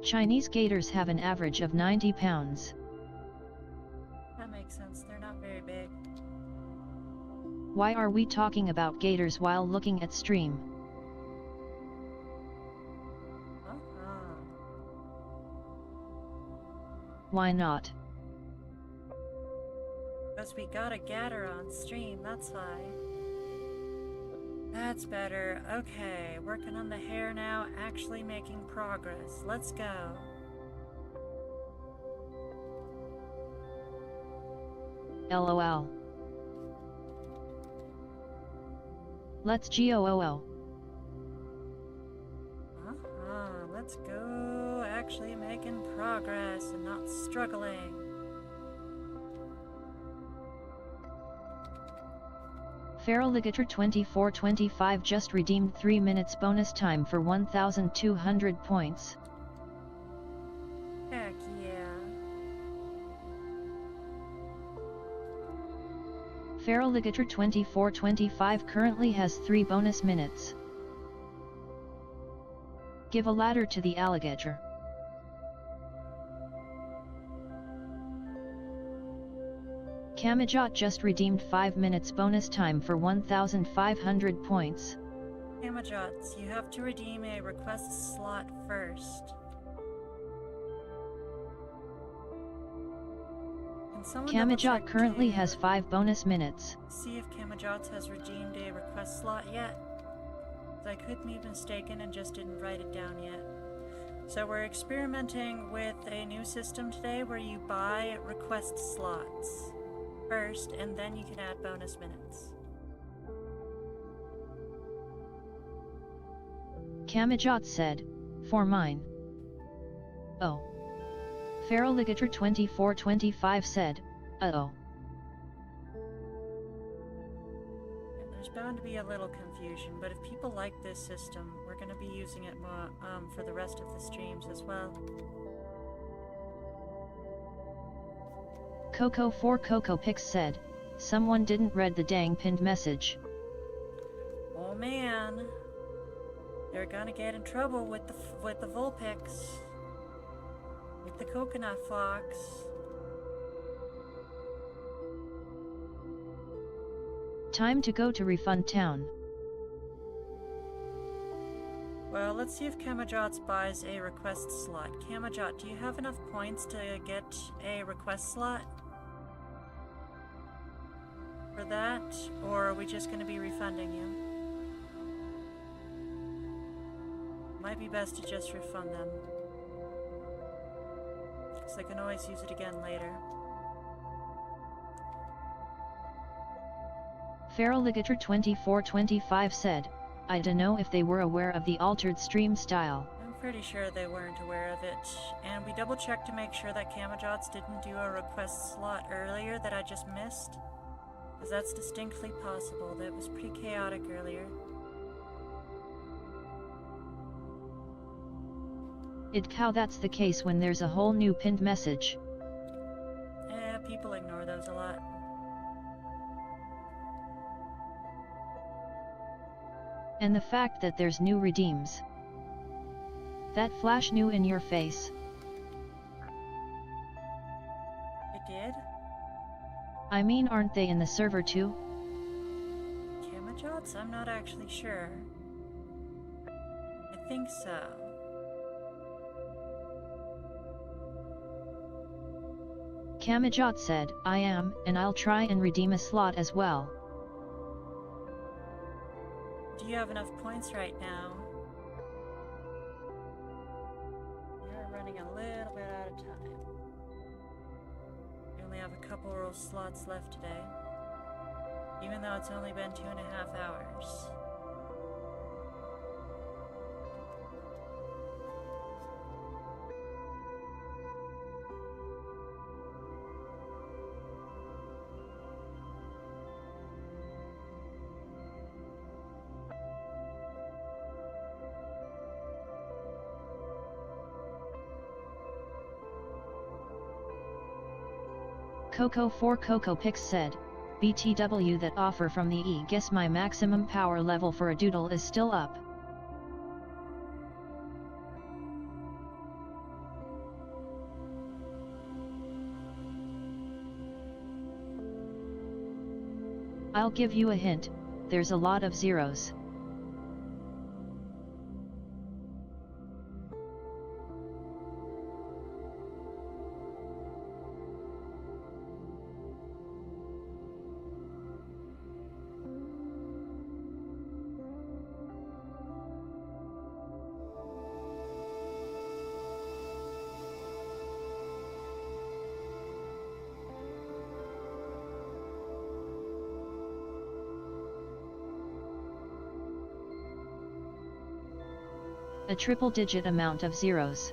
Chinese gators have an average of 90 pounds. That makes sense, they're not very big. Why are we talking about gators while looking at stream? Why not? Because we got a gator on stream, that's why. That's better. Okay, working on the hair now, actually making progress. Let's go. LOL. Let's go. Let's go. Actually making progress and not struggling. Feraligator2425 just redeemed 3 minutes bonus time for 1,200 points. Heck yeah. Feraligator2425 currently has 3 bonus minutes. Give a ladder to the alligator. Kamajot just redeemed 5 minutes bonus time for 1,500 points. Kamajots, you have to redeem a request slot first. Can someone Kamajot currently has 5 bonus minutes. see if Kamajots has redeemed a request slot yet? I could be mistaken and just didn't write it down yet. So we're experimenting with a new system today where you buy request slots first, and then you can add bonus minutes. Kamajot said, "For mine." Oh. Feraligator 2425 said, "Uh-oh." There's bound to be a little confusion, but if people like this system, we're going to be using it more for the rest of the streams as well. Coco4CocoPix said, "Someone didn't read the dang pinned message." Oh man, they're gonna get in trouble with the Vulpix, with the coconut fox. Time to go to Refund Town. Well, let's see if Kamajots buys a request slot. Kamajot, do you have enough points to get a request slot for that, or are we just going to be refunding you? Might be best to just refund them, because I can always use it again later. Feraligator 2425 said, "I dunno if they were aware of the altered stream style." I'm pretty sure they weren't aware of it, and we double-checked to make sure that Kamajots didn't do a request slot earlier that I just missed, because that's distinctly possible. That was pretty chaotic earlier. How that's the case when there's a whole new pinned message. People ignore those a lot. And the fact that there's new redeems. That flash new in your face. It did? I mean, aren't they in the server too? Kamajots? I'm not actually sure. I think so. Kamajot said, "I am, and I'll try and redeem a slot as well." Do you have enough points right now? You're running a little bit out of time. You only have a couple of slots left today, even though it's only been 2.5 hours. Coco4CocoPix said, "BTW, that offer from the E. Guess my maximum power level for a doodle is still up." I'll give you a hint, there's a lot of zeros. A triple-digit amount of zeros.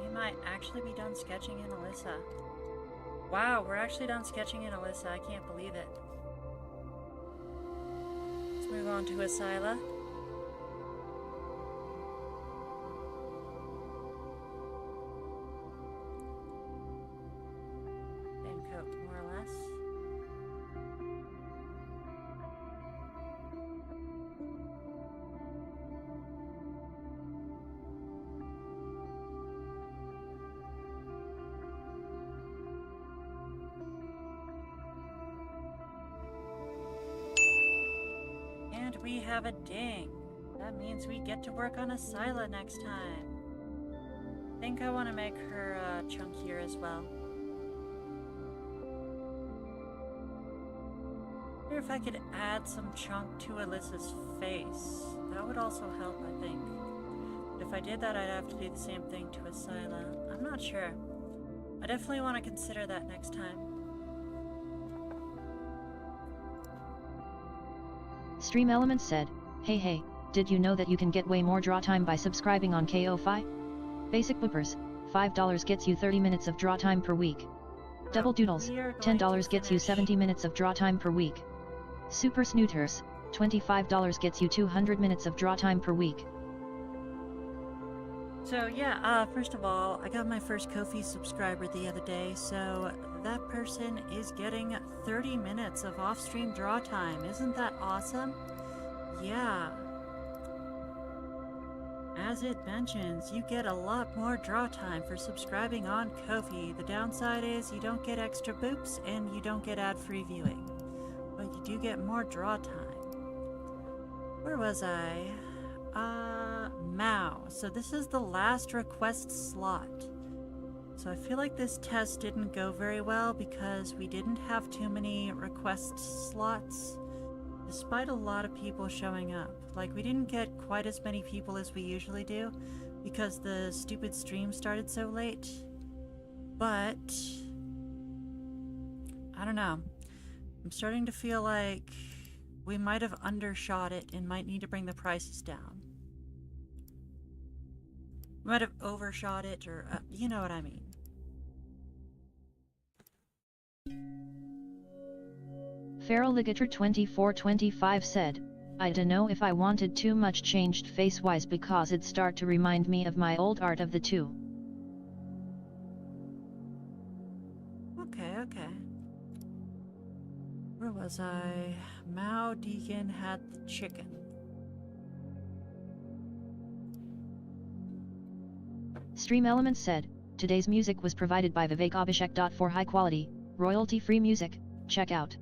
We might actually be done sketching in Alyssa. Wow, we're actually done sketching in Alyssa. I can't believe it. Let's move on to Asyla. Same coat, more or less. And we have a ding. That means we get to work on Asyla next time. I think I want to make her chunkier as well. I wonder if I could add some chunk to Alyssa's face. That would also help, I think. But if I did that, I'd have to do the same thing to Asyla. I'm not sure. I definitely want to consider that next time. Stream Elements said, hey, did you know that you can get way more draw time by subscribing on KO-Fi? Basic Whippers, $5 gets you 30 minutes of draw time per week. Double Doodles, $10 gets you 70 minutes of draw time per week. Super Snooters, $25 gets you 200 minutes of draw time per week. So yeah, first of all, I got my first Ko-fi subscriber the other day, so that person is getting 30 minutes of off-stream draw time. Isn't that awesome? Yeah. As it mentions, you get a lot more draw time for subscribing on Ko-fi. The downside is you don't get extra boops and you don't get ad-free viewing. But you do get more draw time. Where was I? Mao. So this is the last request slot. So I feel like this test didn't go very well because we didn't have too many request slots, despite a lot of people showing up. Like, we didn't get quite as many people as we usually do because the stupid stream started so late. But I don't know. I'm starting to feel like we might have undershot it and might need to bring the prices down. We might have overshot it, or you know what I mean. Feral Ligator 2425 said, I dunno if I wanted too much changed face-wise because it start to remind me of my old art of the two. Okay. Where was I? Mao Deacon had the chicken. Stream Elements said, today's music was provided by Vivek Abhishek. For high quality, royalty-free music, check out.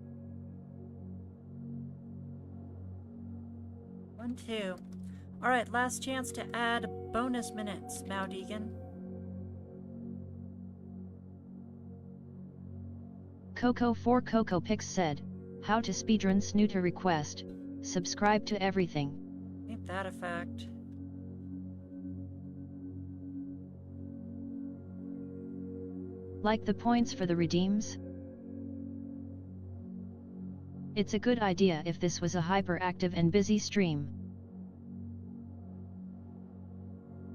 1, 2. Alright, last chance to add bonus minutes, Mao Deacon. Coco Pix said, how to speedrun Snooter request, subscribe to everything. Ain't that a fact? Like the points for the redeems? It's a good idea if this was a hyperactive and busy stream.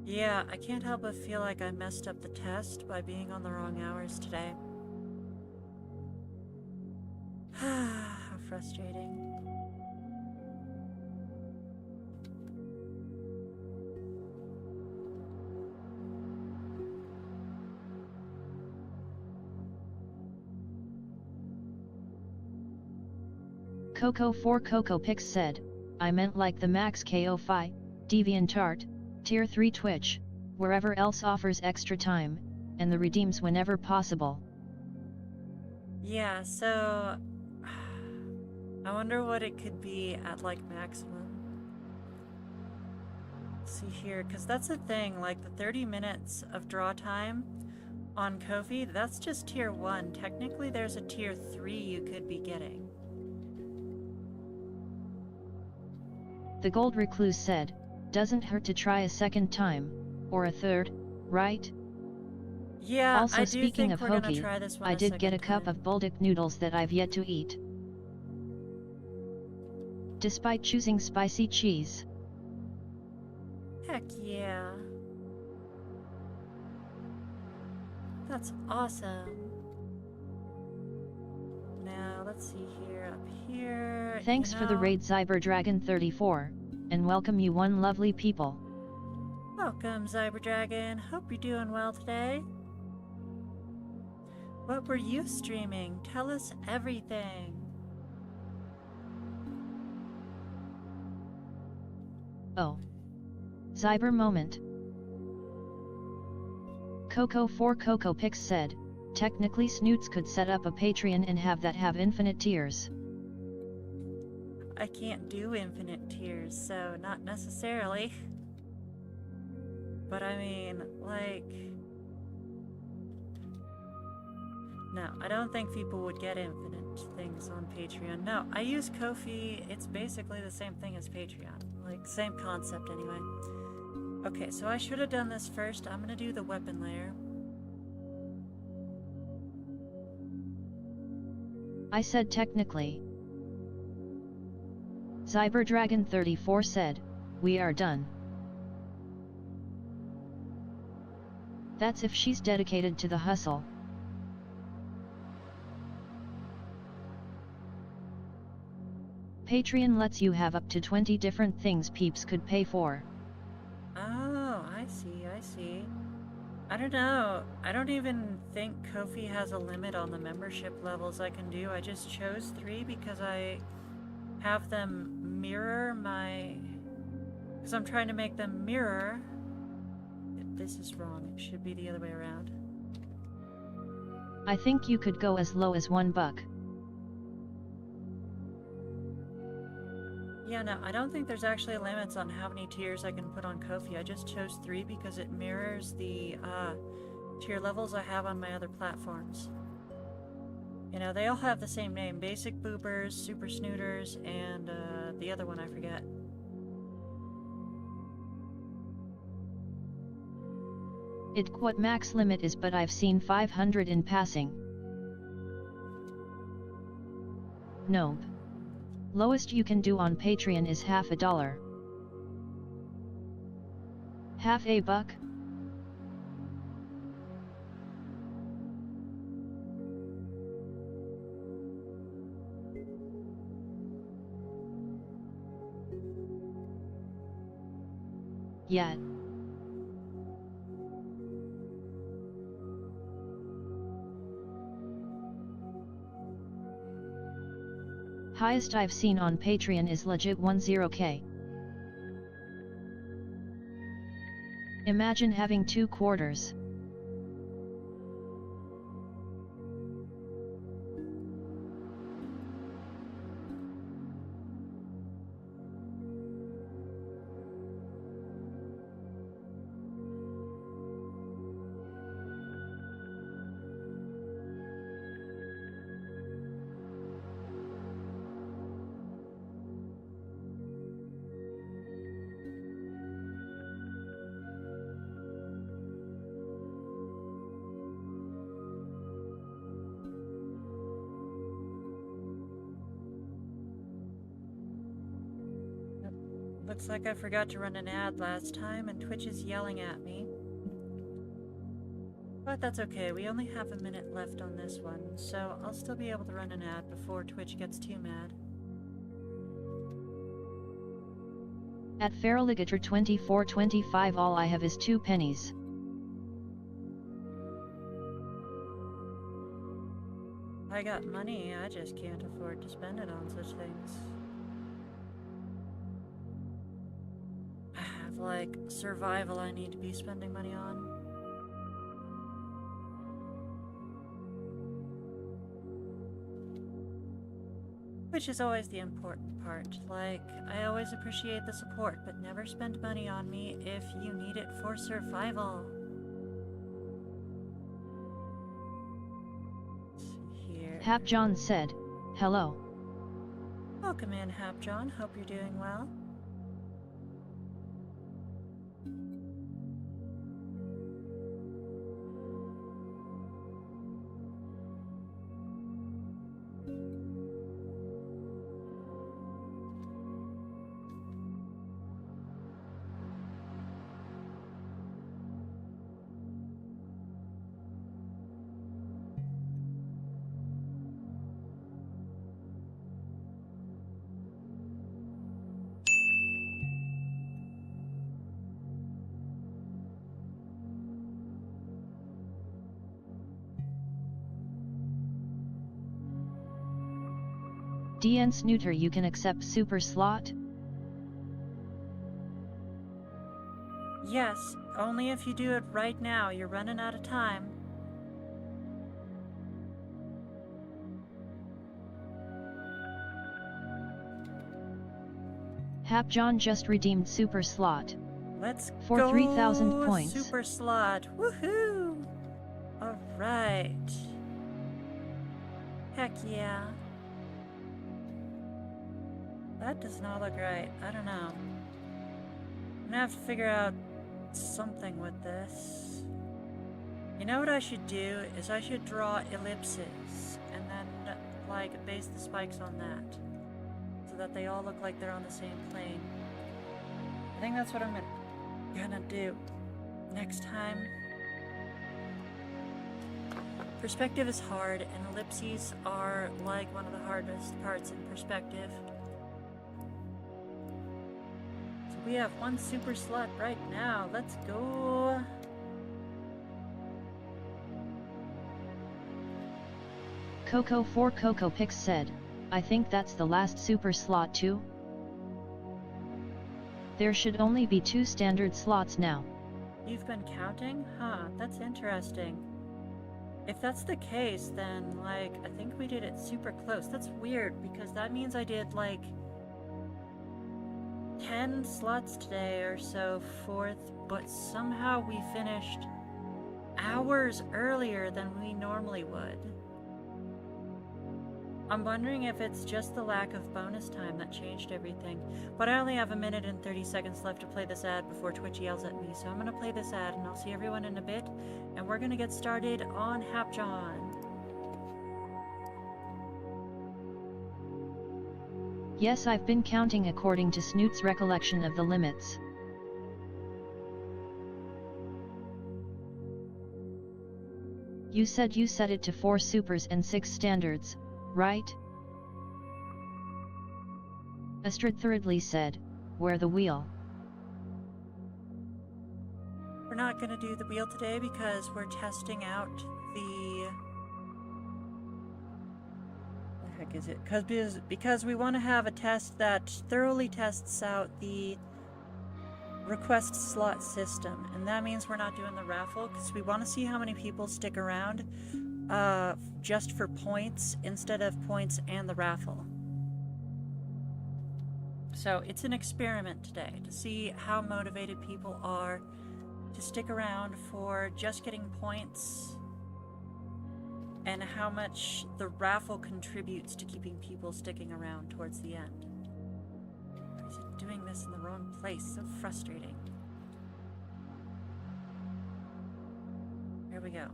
Yeah, I can't help but feel like I messed up the test by being on the wrong hours today. How frustrating. Coco Pix said, I meant like the Max KO-Fi, DeviantArt, Tier 3 Twitch, wherever else offers extra time, and the redeems whenever possible. Yeah, so I wonder what it could be at like maximum. Let's see here, because that's the thing, like the 30 minutes of draw time on Ko-fi, that's just tier 1. Technically there's a tier 3 you could be getting. The Gold Recluse said, doesn't hurt to try a second time, or a third, right? Yeah, also, I do speaking think of we're gonna hoagie, try this one I did get a cup time. of Boldic noodles that I've yet to eat. Despite choosing spicy cheese. Heck yeah. That's awesome. let's see here, up here. Thanks for the raid Cyberdragon34, and welcome you one lovely people. Welcome, Cyberdragon. Hope you're doing well today. What were you streaming? Tell us everything. Oh. Cyber moment. Coco4CocoPix said, technically Snoots could set up a Patreon and have that have infinite tiers. I can't do infinite tiers, so not necessarily. But I mean, like... No, I don't think people would get infinite things on Patreon. No, I use Ko-fi. It's basically the same thing as Patreon. Like, same concept anyway. Okay, so I should have done this first. I'm gonna do the weapon layer. I said technically. Cyberdragon34 said, we are done. That's if she's dedicated to the hustle. Patreon lets you have up to 20 different things peeps could pay for. Oh, I see, I see. I don't know. I don't even think Ko-fi has a limit on the membership levels I can do. I just chose 3 because I have them mirror my... Because I'm trying to make them mirror... This is wrong. It should be the other way around. I think you could go as low as $1. Yeah, no, I don't think there's actually limits on how many tiers I can put on Ko-fi. I just chose 3 because it mirrors the tier levels I have on my other platforms. You know, they all have the same name. Basic Boopers, Super Snooters, and the other one I forget. It what max limit is, but I've seen 500 in passing. Nope. Lowest you can do on Patreon is $50. $50? Yet. Highest I've seen on Patreon is legit 10k. Imagine having 2 quarters. Looks like I forgot to run an ad last time and Twitch is yelling at me. But that's okay, we only have a minute left on this one, so I'll still be able to run an ad before Twitch gets too mad. At Feraligator2425 all I have is 2 pennies. I got money, I just can't afford to spend it on such things. I have, like, survival I need to be spending money on. Which is always the important part. Like, I always appreciate the support, but never spend money on me if you need it for survival. Here. Hap John said, hello. Welcome in, Hap John. Hope you're doing well. DN Snooter, you can accept super slot? Yes, only if you do it right now. You're running out of time. Hap John just redeemed super slot. Let's For go 3,000 points. super slot. Woohoo! Alright. Heck yeah. That does not look right. I don't know. I'm gonna have to figure out something with this. You know what I should do is I should draw ellipses and then like base the spikes on that so that they all look like they're on the same plane. I think that's what I'm gonna do next time. Perspective is hard, and ellipses are like one of the hardest parts in perspective. So we have one super slot right now. Let's go. Coco4 Coco Pix said, I think that's the last super slot too. There should only be 2 standard slots now. You've been counting? Huh, that's interesting. If that's the case, then, like, I think we did it super close. That's weird, because that means I did, like, 10 slots today or so forth, but somehow we finished hours earlier than we normally would. I'm wondering if it's just the lack of bonus time that changed everything. But I only have 1 minute and 30 seconds left to play this ad before Twitch yells at me. So I'm going to play this ad and I'll see everyone in a bit. And we're going to get started on Hapjohn. Yes, I've been counting according to Snoot's recollection of the limits. You said you set it to 4 supers and 6 standards, right? Astrid Thirdly said, where the wheel? We're not going to do the wheel today because we're testing out the... What the heck is it? Because we want to have a test that thoroughly tests out the request slot system. And that means we're not doing the raffle because we want to see how many people stick around just for points instead of points and the raffle. So it's an experiment today to see how motivated people are to stick around for just getting points and how much the raffle contributes to keeping people sticking around towards the end. Why is it doing this in the wrong place? So frustrating. Here we go.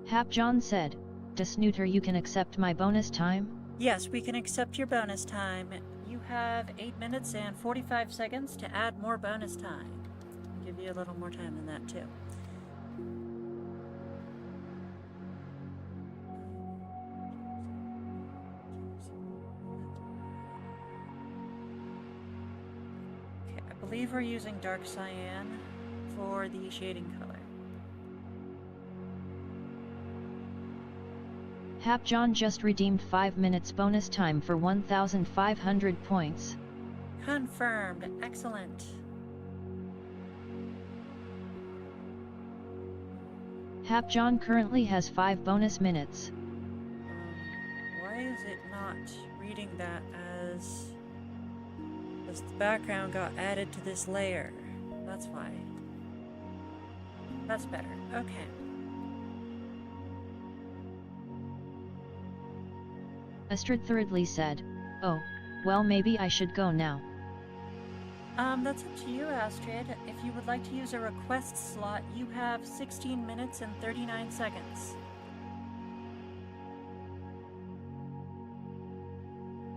Hap John said, to Snooter, you can accept my bonus time? Yes, we can accept your bonus time. You have 8 minutes and 45 seconds to add more bonus time. I'll give you a little more time than that, too. Okay, I believe we're using dark cyan for the shading color. Hap John just redeemed 5 minutes bonus time for 1,500 points. Confirmed. Excellent. Hap John currently has 5 bonus minutes. Why is it not reading that as the background got added to this layer? That's why. That's better. Okay. Astrid Thirdly said, oh, well maybe I should go now. That's up to you, Astrid. If you would like to use a request slot, you have 16 minutes and 39 seconds.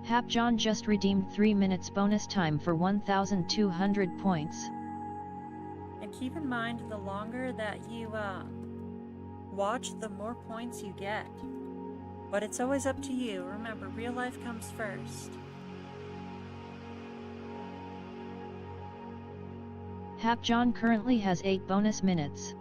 Hap John just redeemed 3 minutes bonus time for 1,200 points. And keep in mind, the longer that you watch, the more points you get. But it's always up to you. Remember, real life comes first. Hap John currently has 8 bonus minutes.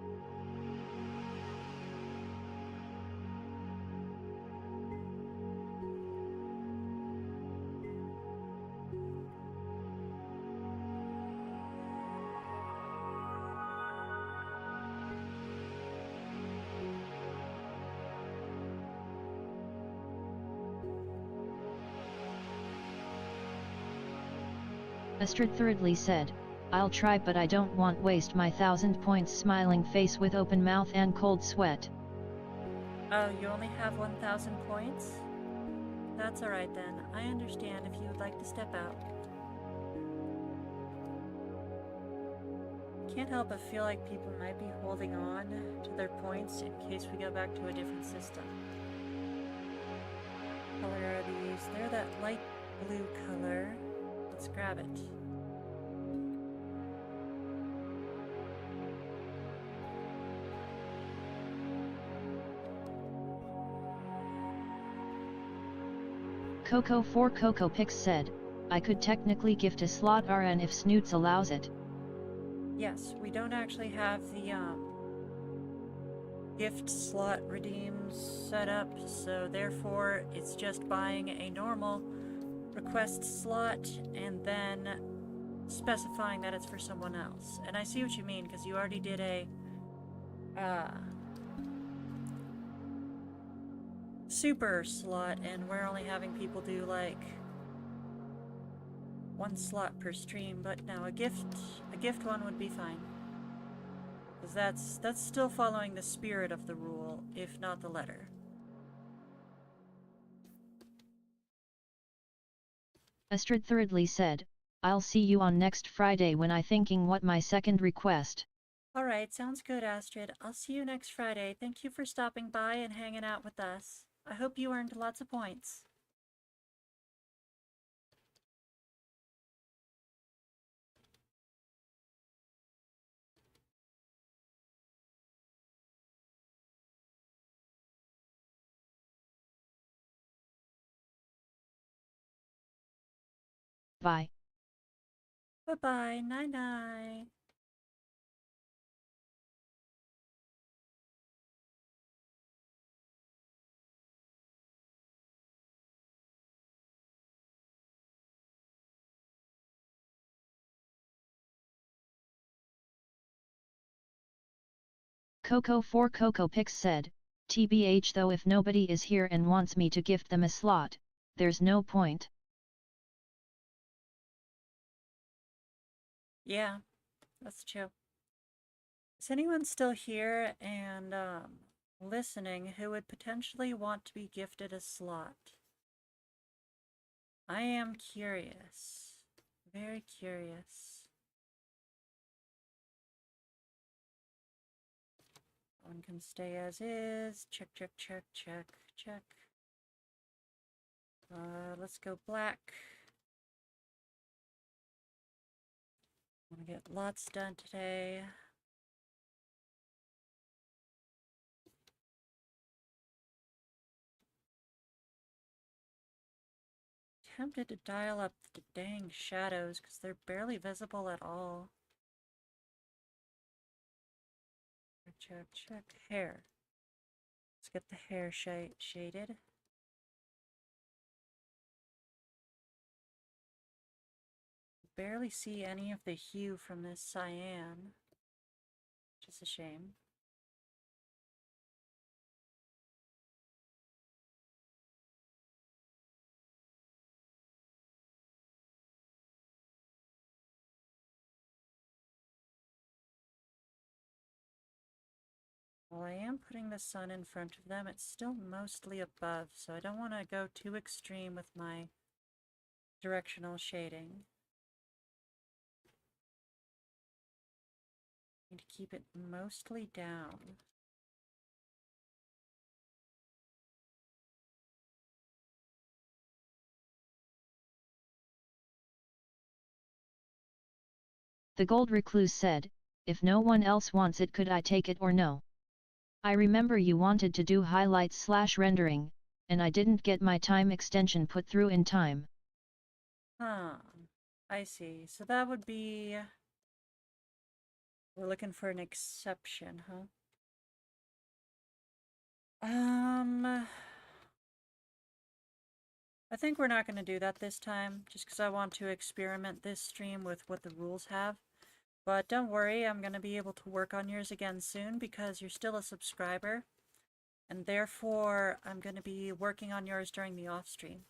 Astrid thirdly said, I'll try, but I don't want waste my 1000 points. Smiling face with open mouth and cold sweat. Oh, you only have 1000 points? That's alright then. I understand if you would like to step out. Can't help but feel like people might be holding on to their points in case we go back to a different system. What color are these? They're that light blue color. Let's grab it. Coco 4 Coco Pix said, I could technically gift a slot RN if Snoots allows it. Yes, we don't actually have the gift slot redeems set up, so therefore it's just buying a normal request slot and then specifying that it's for someone else. And I see what you mean, because you already did a super slot, and we're only having people do like one slot per stream. But no, a gift one would be fine, because that's still following the spirit of the rule, if not the letter. Astrid thirdly said, I'll see you on next Friday when I thinking what my second request. Alright, sounds good, Astrid. I'll see you next Friday. Thank you for stopping by and hanging out with us. I hope you earned lots of points. Bye. Bye-bye. Night-night. Coco 4 Coco Pix said, TBH though, if nobody is here and wants me to gift them a slot, there's no point. Yeah, that's true. Is anyone still here and listening who would potentially want to be gifted a slot? I am curious. Very curious. One can stay as is. Check, check, check, check, check. Let's go black. I want to get lots done today. Tempted to dial up the dang shadows because they're barely visible at all. Check, check. Hair. Let's get the hair shaded. Barely see any of the hue from this cyan, which is a shame. While I am putting the sun in front of them, it's still mostly above, so I don't want to go too extreme with my directional shading. Need to keep it mostly down. The Gold Recluse said, if no one else wants it, could I take it or no? I remember you wanted to do highlights / rendering, and I didn't get my time extension put through in time. Huh, I see. So that would be... We're looking for an exception, huh? I think we're not going to do that this time, just because I want to experiment this stream with what the rules have. But don't worry, I'm going to be able to work on yours again soon, because you're still a subscriber. And therefore, I'm going to be working on yours during the off stream.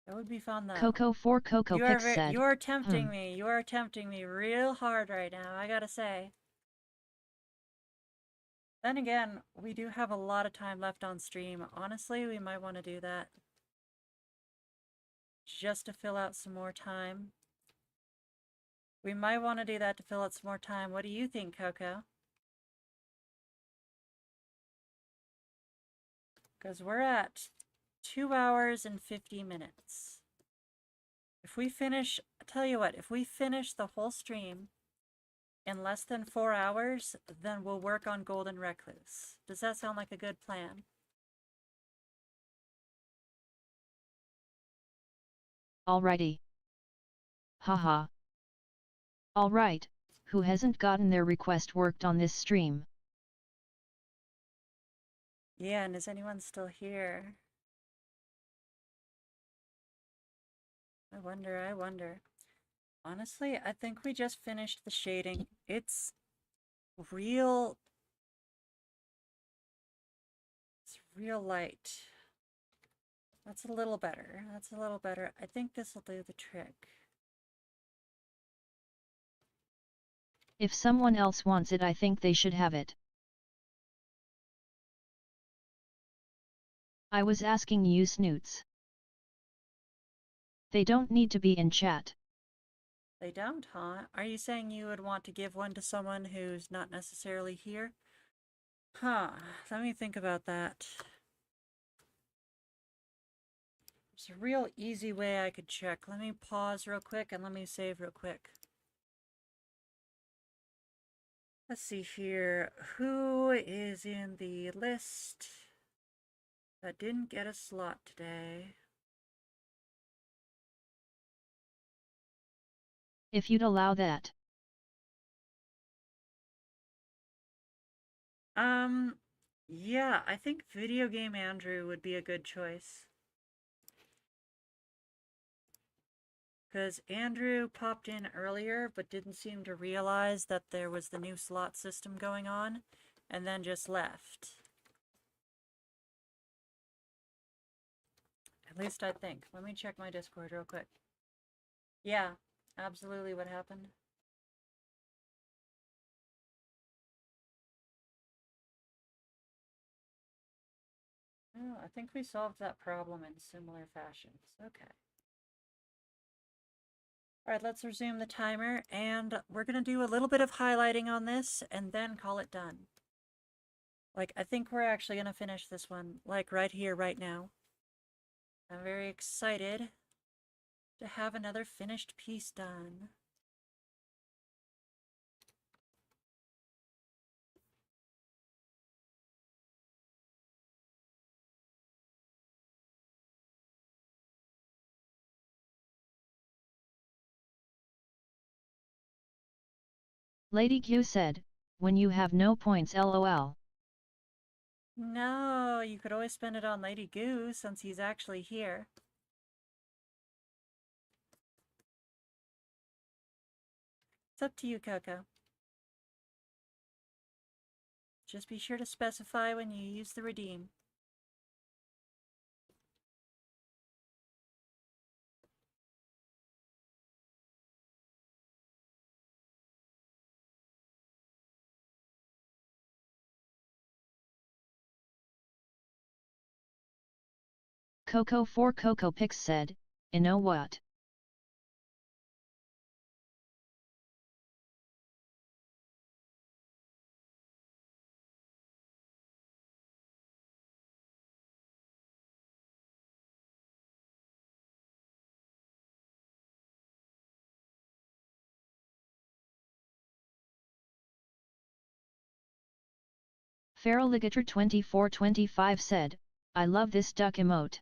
That would be fun, though. Coco 4 Coco Pix said, You are tempting me. You are tempting me real hard right now, I gotta say. Then again, we do have a lot of time left on stream. Honestly, we might want to do that. Just to fill out some more time. We might want to do that to fill out some more time. What do you think, Coco? Because we're at 2 hours and 50 minutes. If we finish, I'll tell you what, if we finish the whole stream in less than 4 hours, then we'll work on Golden Recluse. Does that sound like a good plan? Alrighty. Haha. Alright, who hasn't gotten their request worked on this stream? Yeah, and is anyone still here? I wonder. Honestly, I think we just finished the shading. It's real... It's real light. That's a little better. That's a little better. I think this will do the trick. If someone else wants it, I think they should have it. I was asking you snoots. They don't need to be in chat. They don't, huh? Are you saying you would want to give one to someone who's not necessarily here? Huh, let me think about that. There's a real easy way I could check. Let me pause real quick and let me save real quick. Let's see here. Who is in the list that didn't get a slot today? If you'd allow that. Yeah, I think Video Game Andrew would be a good choice. Because Andrew popped in earlier, but didn't seem to realize that there was the new slot system going on, and then just left. At least I think. Let me check my Discord real quick. Yeah, absolutely what happened. Oh, I think we solved that problem in similar fashions. Okay. Alright, let's resume the timer, and we're gonna do a little bit of highlighting on this, and then call it done. Like, I think we're actually gonna finish this one, like, right here, right now. I'm very excited to have another finished piece done. Lady Q said, when you have no points lol. No, you could always spend it on Lady Goo, since he's actually here. It's up to you, Coco. Just be sure to specify when you use the redeem. Coco 4 Coco Pix said, you know what? Feraligator 2425 said, I love this duck emote.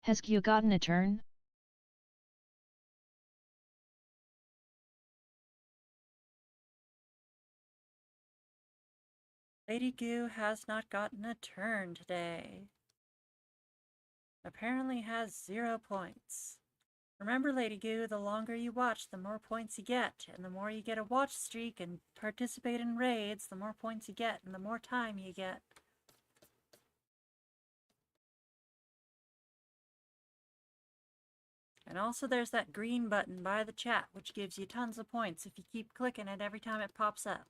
Has Q gotten a turn? Lady Goo has not gotten a turn today. Apparently has 0 points. Remember, Lady Goo, the longer you watch, the more points you get, and the more you get a watch streak and participate in raids, the more points you get, and the more time you get. And also there's that green button by the chat, which gives you tons of points if you keep clicking it every time it pops up.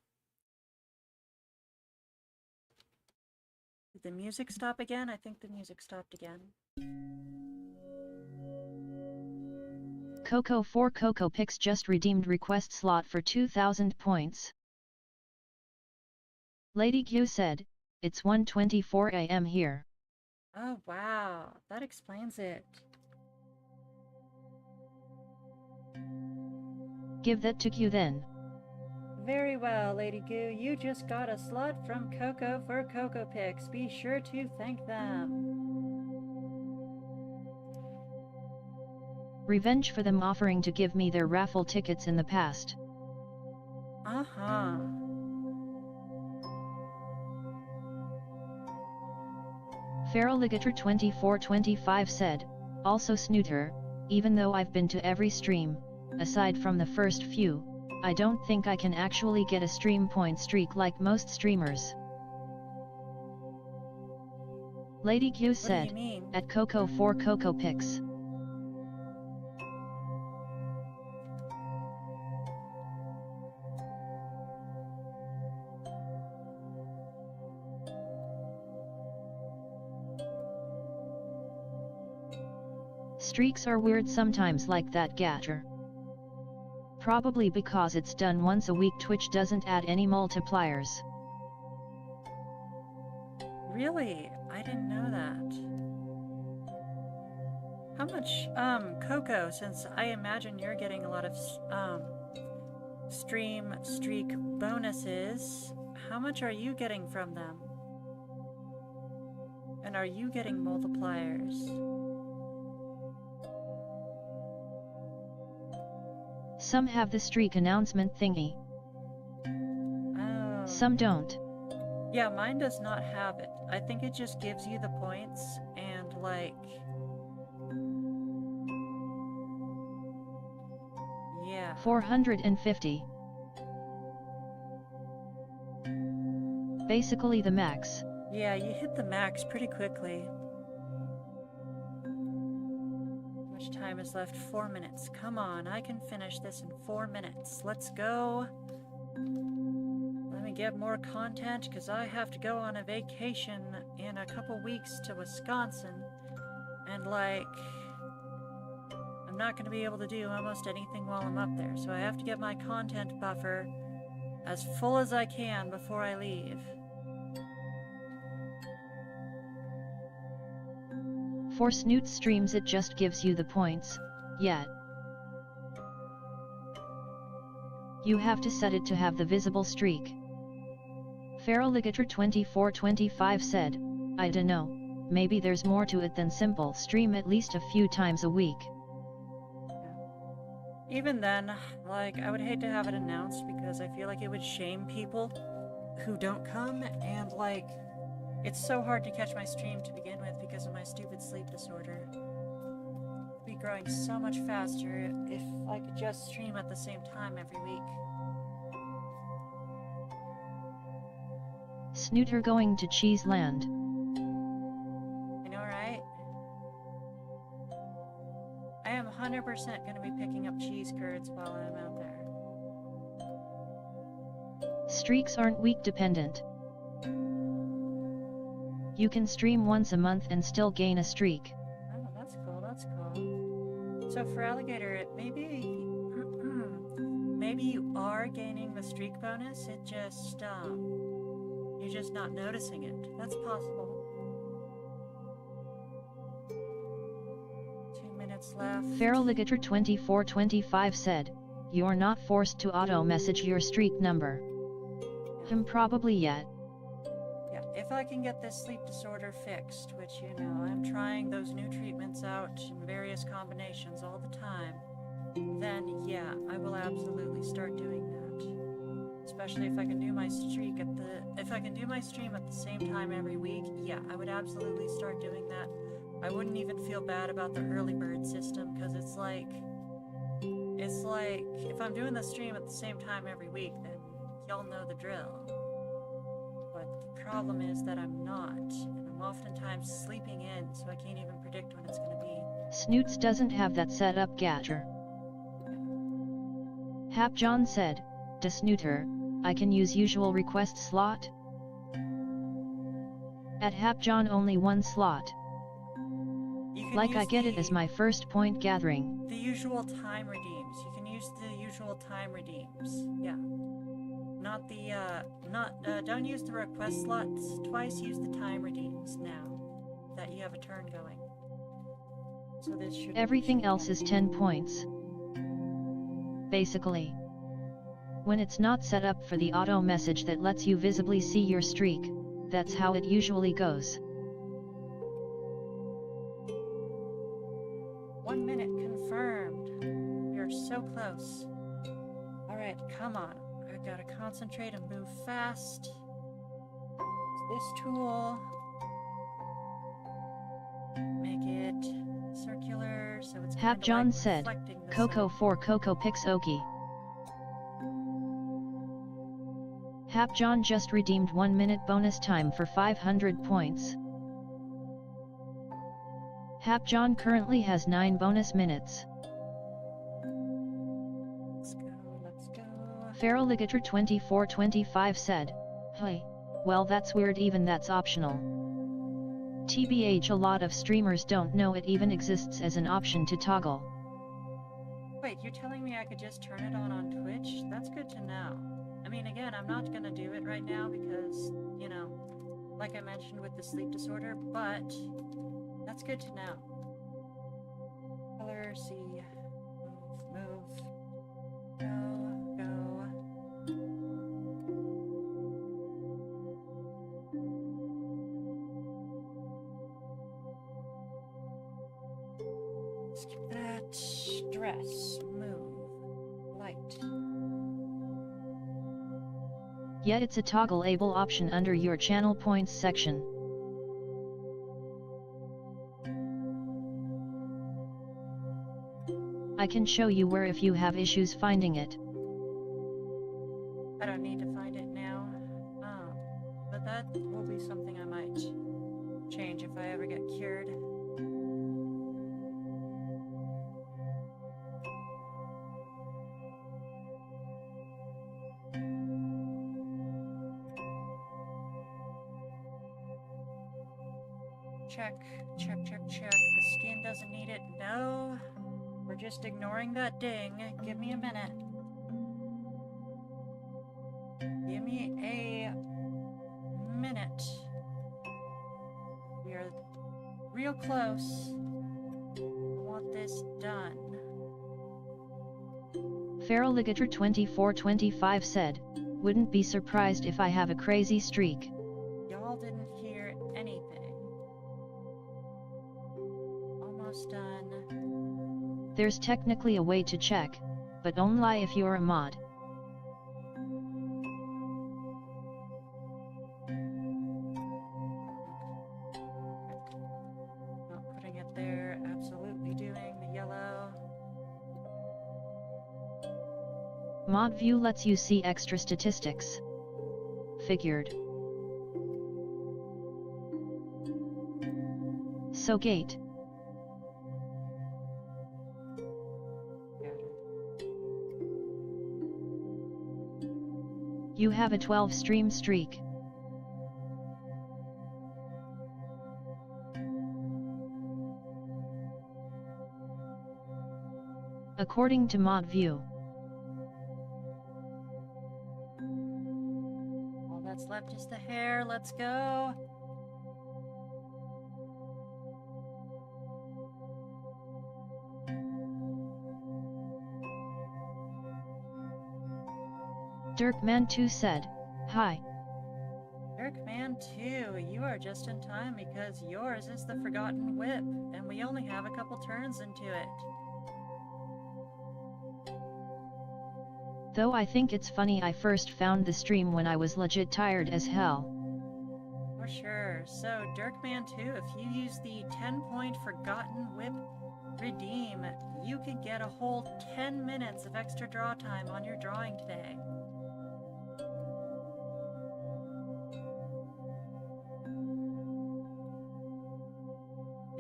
Did the music stop again? I think the music stopped again. Coco 4 Coco Pix just redeemed request slot for 2,000 points. Lady Q said, it's 1:24 a.m. here. Oh wow, that explains it. Give that to Q then. Very well, Lady Goo. You just got a slot from Coco for Coco Pix. Be sure to thank them. Revenge for them offering to give me their raffle tickets in the past. Uh-huh. Feraligator 2425 said, also Snooter, even though I've been to every stream, aside from the first few, I don't think I can actually get a stream point streak like most streamers. Lady Q said, at Coco 4 Coco Pix. Streaks are weird sometimes like that Gator. Probably because it's done once a week. Twitch doesn't add any multipliers. Really? I didn't know that. How much, Coco, since I imagine you're getting a lot of, stream streak bonuses, how much are you getting from them? And are you getting multipliers? Some have the streak announcement thingy. Oh. Some don't. Yeah, mine does not have it. I think it just gives you the points and, like... yeah. 450. Basically the max. Yeah, you hit the max pretty quickly. How much time is left? 4 minutes. Come on, I can finish this in 4 minutes. Let's go. Let me get more content, because I have to go on a vacation in a couple weeks to Wisconsin. And, like, I'm not going to be able to do almost anything while I'm up there. So I have to get my content buffer as full as I can before I leave. For Snoot streams it just gives you the points, yet you have to set it to have the visible streak. Feraligator 2425 said, I dunno, maybe there's more to it than simple stream at least a few times a week. Even then, like, I would hate to have it announced because I feel like it would shame people who don't come, and, like, it's so hard to catch my stream to begin with because of my stupid sleep disorder. It'd be growing so much faster if I could just stream at the same time every week. Snooter going to Cheeseland. I know, right? I am 100% going to be picking up cheese curds while I'm out there. Streaks aren't week dependent. You can stream once a month and still gain a streak. Oh, that's cool, that's cool. So for Alligator, maybe you are gaining the streak bonus, it just, you're just not noticing it. That's possible. 2 minutes left. Feraligator 2425 said, you're not forced to auto-message your streak number. Probably yet. Yeah, if I can get this sleep disorder fixed, which, you know, I'm trying those new treatments out in various combinations all the time, then yeah, I will absolutely start doing that. Especially if I can do my stream at the same time every week, yeah, I would absolutely start doing that. I wouldn't even feel bad about the early bird system, because it's like, if I'm doing the stream at the same time every week, then y'all know the drill. But the problem is that I'm not, and I'm oftentimes sleeping in, so I can't even predict when it's going to be. Snoots doesn't have that set up, Gatter. Hapjohn said, to Snooter, I can use usual request slot? At Hapjohn only one slot. Like I get it as my first point gathering. The usual time redeems. You can use the usual time redeems. Yeah. Not the, don't use the request slots twice, use the time redeems now that you have a turn going. So this should... Everything else is 10 points. Basically. When it's not set up for the auto message that lets you visibly see your streak, that's how it usually goes. 1 minute confirmed. You're so close. Alright, come on. I gotta concentrate and move fast. This tool. Make it circular so it's Hapjohn like said, reflecting the Coco sun. for Coco Pix Oki. Hapjohn just redeemed 1 minute bonus time for 500 points. Hapjohn currently has 9 bonus minutes. Let's go. Feraligator 2425 said, hey, well that's weird, even that's optional. TBH, a lot of streamers don't know it even exists as an option to toggle. Wait, you're telling me I could just turn it on Twitch? That's good to know. I mean, again, I'm not gonna do it right now because, you know, like I mentioned with the sleep disorder, but that's good to know. Color, see, move, go. Skip that. Dress, move, light. Yet it's a toggle-able option under your channel points section. I can show you where if you have issues finding it. I don't need to find it now. But that will be something I might change if I ever get cured. Check. The skin doesn't need it. No. We're just ignoring that ding. Give me a minute. Give me a minute. We are real close. I want this done. Feraligator 2425 said, wouldn't be surprised if I have a crazy streak. Y'all didn't hear anything. Almost done. There's technically a way to check, but only if you're a mod. Not putting it there, absolutely doing the yellow. Mod view lets you see extra statistics. Figured. So gate. You have a 12 stream streak. According to Mod View. All that's left is the hair. Let's go. Dirkman2 said, hi. Dirkman2, you are just in time because yours is the Forgotten Whip, and we only have a couple turns into it. Though I think it's funny I first found the stream when I was legit tired as hell. For sure. So, Dirkman2, if you use the 10-point Forgotten Whip redeem, you could get a whole 10 minutes of extra draw time on your drawing today.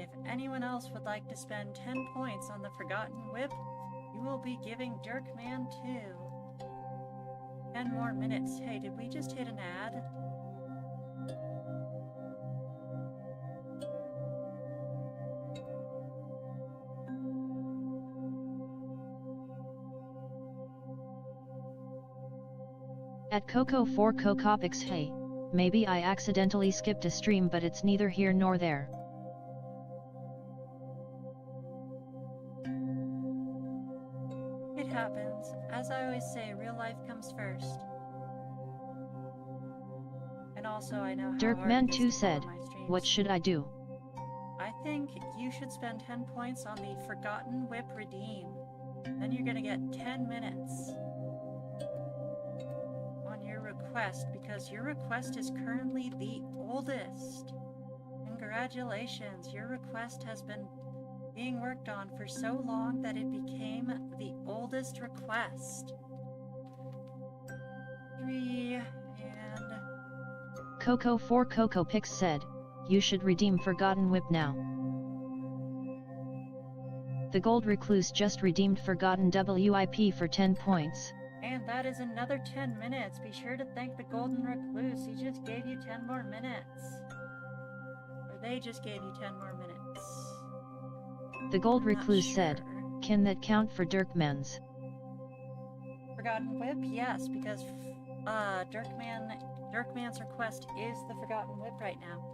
If anyone else would like to spend 10 points on the Forgotten Whip, you will be giving Dirkman 2 10 more minutes. Hey, did we just hit an ad? At Coco4 Cocopics, hey, maybe I accidentally skipped a stream, but it's neither here nor there. It happens. As I always say, real life comes first. And also, I know how hard it is Dirkman2 to said, follow my streams. what should I do? I think you should spend 10 points on the Forgotten Whip Redeem. Then you're gonna get 10 minutes on your request, because your request is currently the oldest. Congratulations, your request has been being worked on for so long that it became the oldest request. 3 and... Coco4 Cocopics said, you should redeem Forgotten Whip now. The Gold Recluse just redeemed Forgotten WIP for 10 points. And that is another 10 minutes. Be sure to thank the Golden Recluse. He just gave you 10 more minutes. Or they just gave you 10 more minutes. The Gold Recluse Sure. said, can that count for Dirkman's? Forgotten Whip? Yes, because Dirkman's request is the Forgotten Whip right now.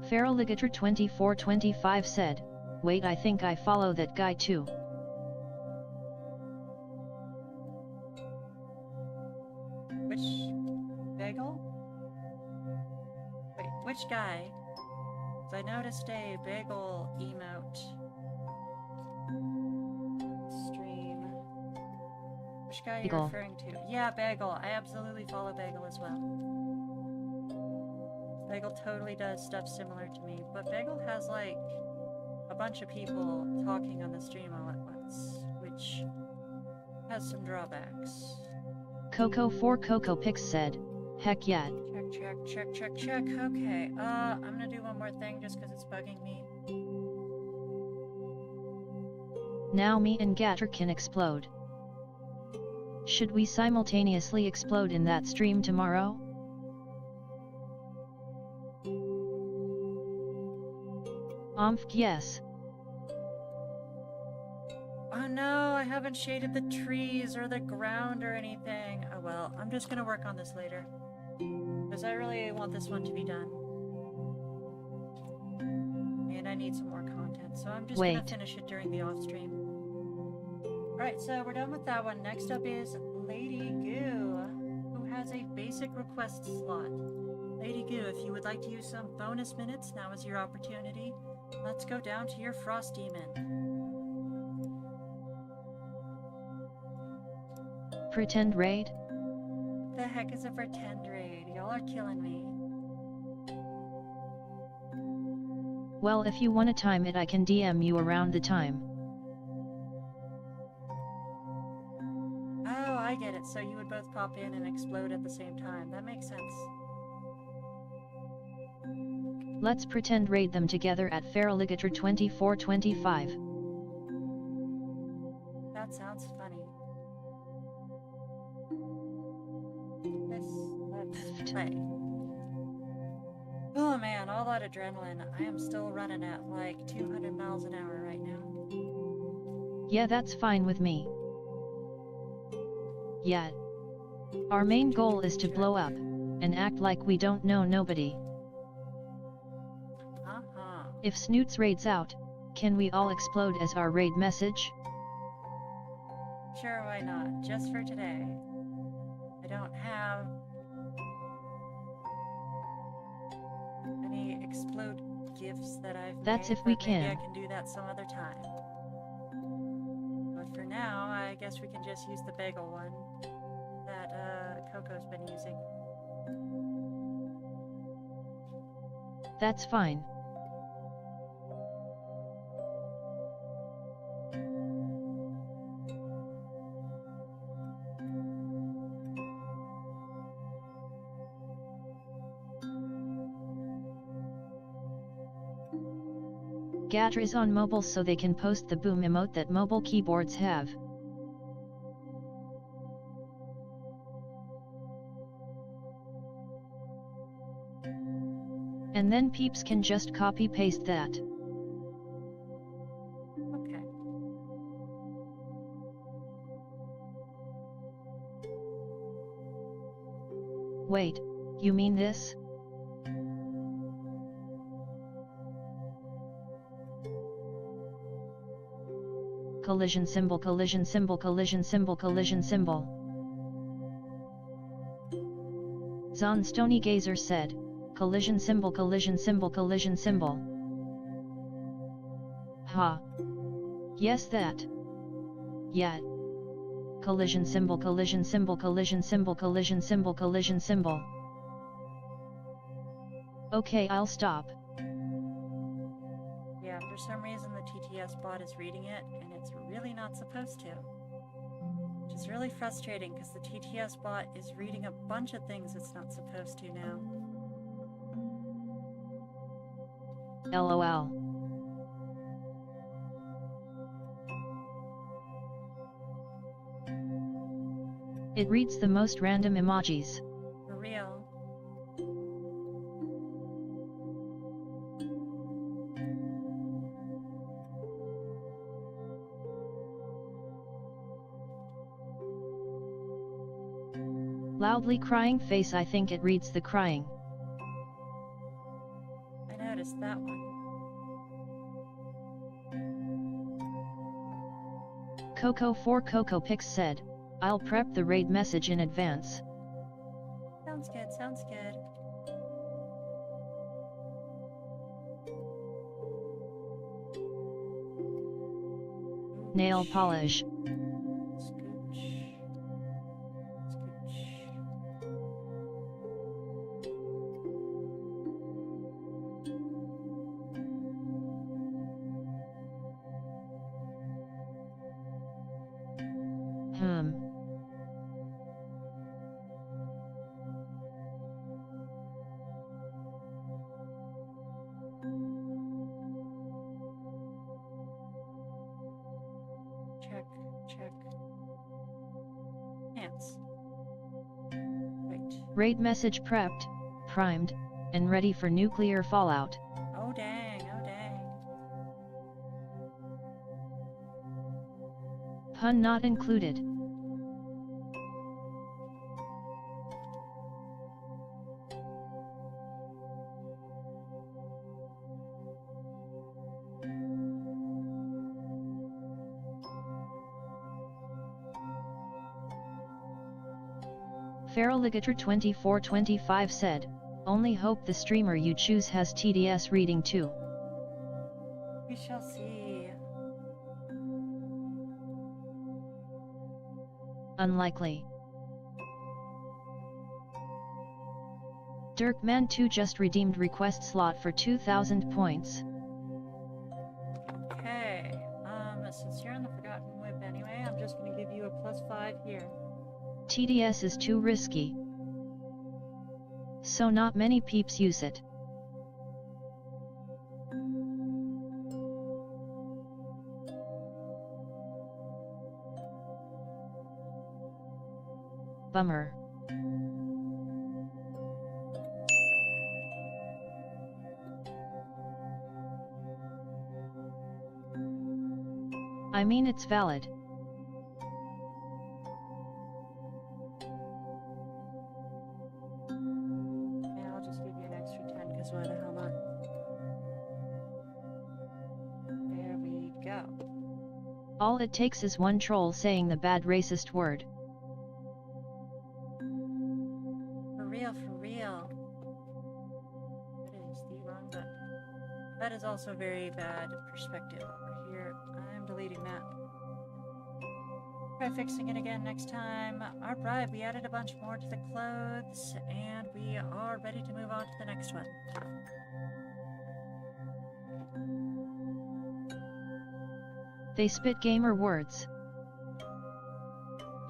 Feraligator2425 said, wait, I think I follow that guy too. Which bagel? Wait, which guy? 'Cause I noticed a bagel emote stream. Which guy are you Bagel. referring to? Yeah, Bagel. I absolutely follow Bagel as well. Bagel totally does stuff similar to me, but Bagel has like a bunch of people talking on the stream all at once, which has some drawbacks. Coco4 Cocopics said, heck yeah. Check. Okay, I'm gonna do one more thing just because it's bugging me. Now me and Gator can explode. Should we simultaneously explode in that stream tomorrow? Yes. Oh no, I haven't shaded the trees or the ground or anything. Oh well, I'm just gonna work on this later. Because I really want this one to be done. And I need some more content, so I'm just gonna finish it during the off stream. Alright, so we're done with that one. Next up is Lady Goo, who has a basic request slot. Lady Goo, if you would like to use some bonus minutes, now is your opportunity. Let's go down to your Frost Demon. Pretend raid? What the heck is a pretend raid? Y'all are killing me. Well, if you wanna time it, I can DM you around the time. Oh, I get it. So you would both pop in and explode at the same time. That makes sense. Let's pretend raid them together at Feraligator2425. That sounds funny. Let's play. Oh man, all that adrenaline. I am still running at like 200 miles an hour right now. Yeah, that's fine with me. Yeah. Our main goal is to blow up, and act like we don't know nobody. If Snoots raids out, can we all explode as our raid message? Sure, why not? Just for today. I don't have any explode gifts that I've That's made, if we but maybe can. I can do that some other time. But for now, I guess we can just use the bagel one that Coco's been using. That's fine. Gatr is on mobile so they can post the boom emote that mobile keyboards have. And then peeps can just copy-paste that. Okay. Wait, you mean this? Collision symbol, collision symbol, collision symbol, collision symbol. Zon Stony Gazer said, collision symbol, collision symbol, collision symbol. Ha. Yes that. Yeah. Collision symbol, collision symbol, collision symbol, collision symbol, collision symbol. Okay, I'll stop. Yeah, for some reason the TTS bot is reading it, and it's really not supposed to. Which is really frustrating, because the TTS bot is reading a bunch of things it's not supposed to now. LOL. It reads the most random emojis. For real. Loudly crying face, I think it reads the crying. I noticed that one. Coco4CocoPix said, I'll prep the raid message in advance. Sounds good, sounds good. Nail polish. Scooch. Scooch. Check, check. Pants. Right. Raid message prepped, primed, and ready for nuclear fallout. Oh dang, oh dang. Pun not included. Feraligator2425 said, only hope the streamer you choose has TDS reading too. We shall see. Unlikely. Dirkman2 just redeemed request slot for 2,000 points. Okay, since you're in the Forgotten Whip anyway, I'm just gonna give you a +5 here. TDS is too risky. So not many peeps use it. Bummer. I mean, it's valid. Yeah, I'll just give you an extra 10, because why the hell not? There we go. All it takes is one troll saying the bad racist word. For real, for real. That is the wrong button. That is also very bad perspective over here. I'm deleting that. Try fixing it again next time. Alright, we added a bunch more to the clothes, and we are ready to move on to the next one. They spit gamer words.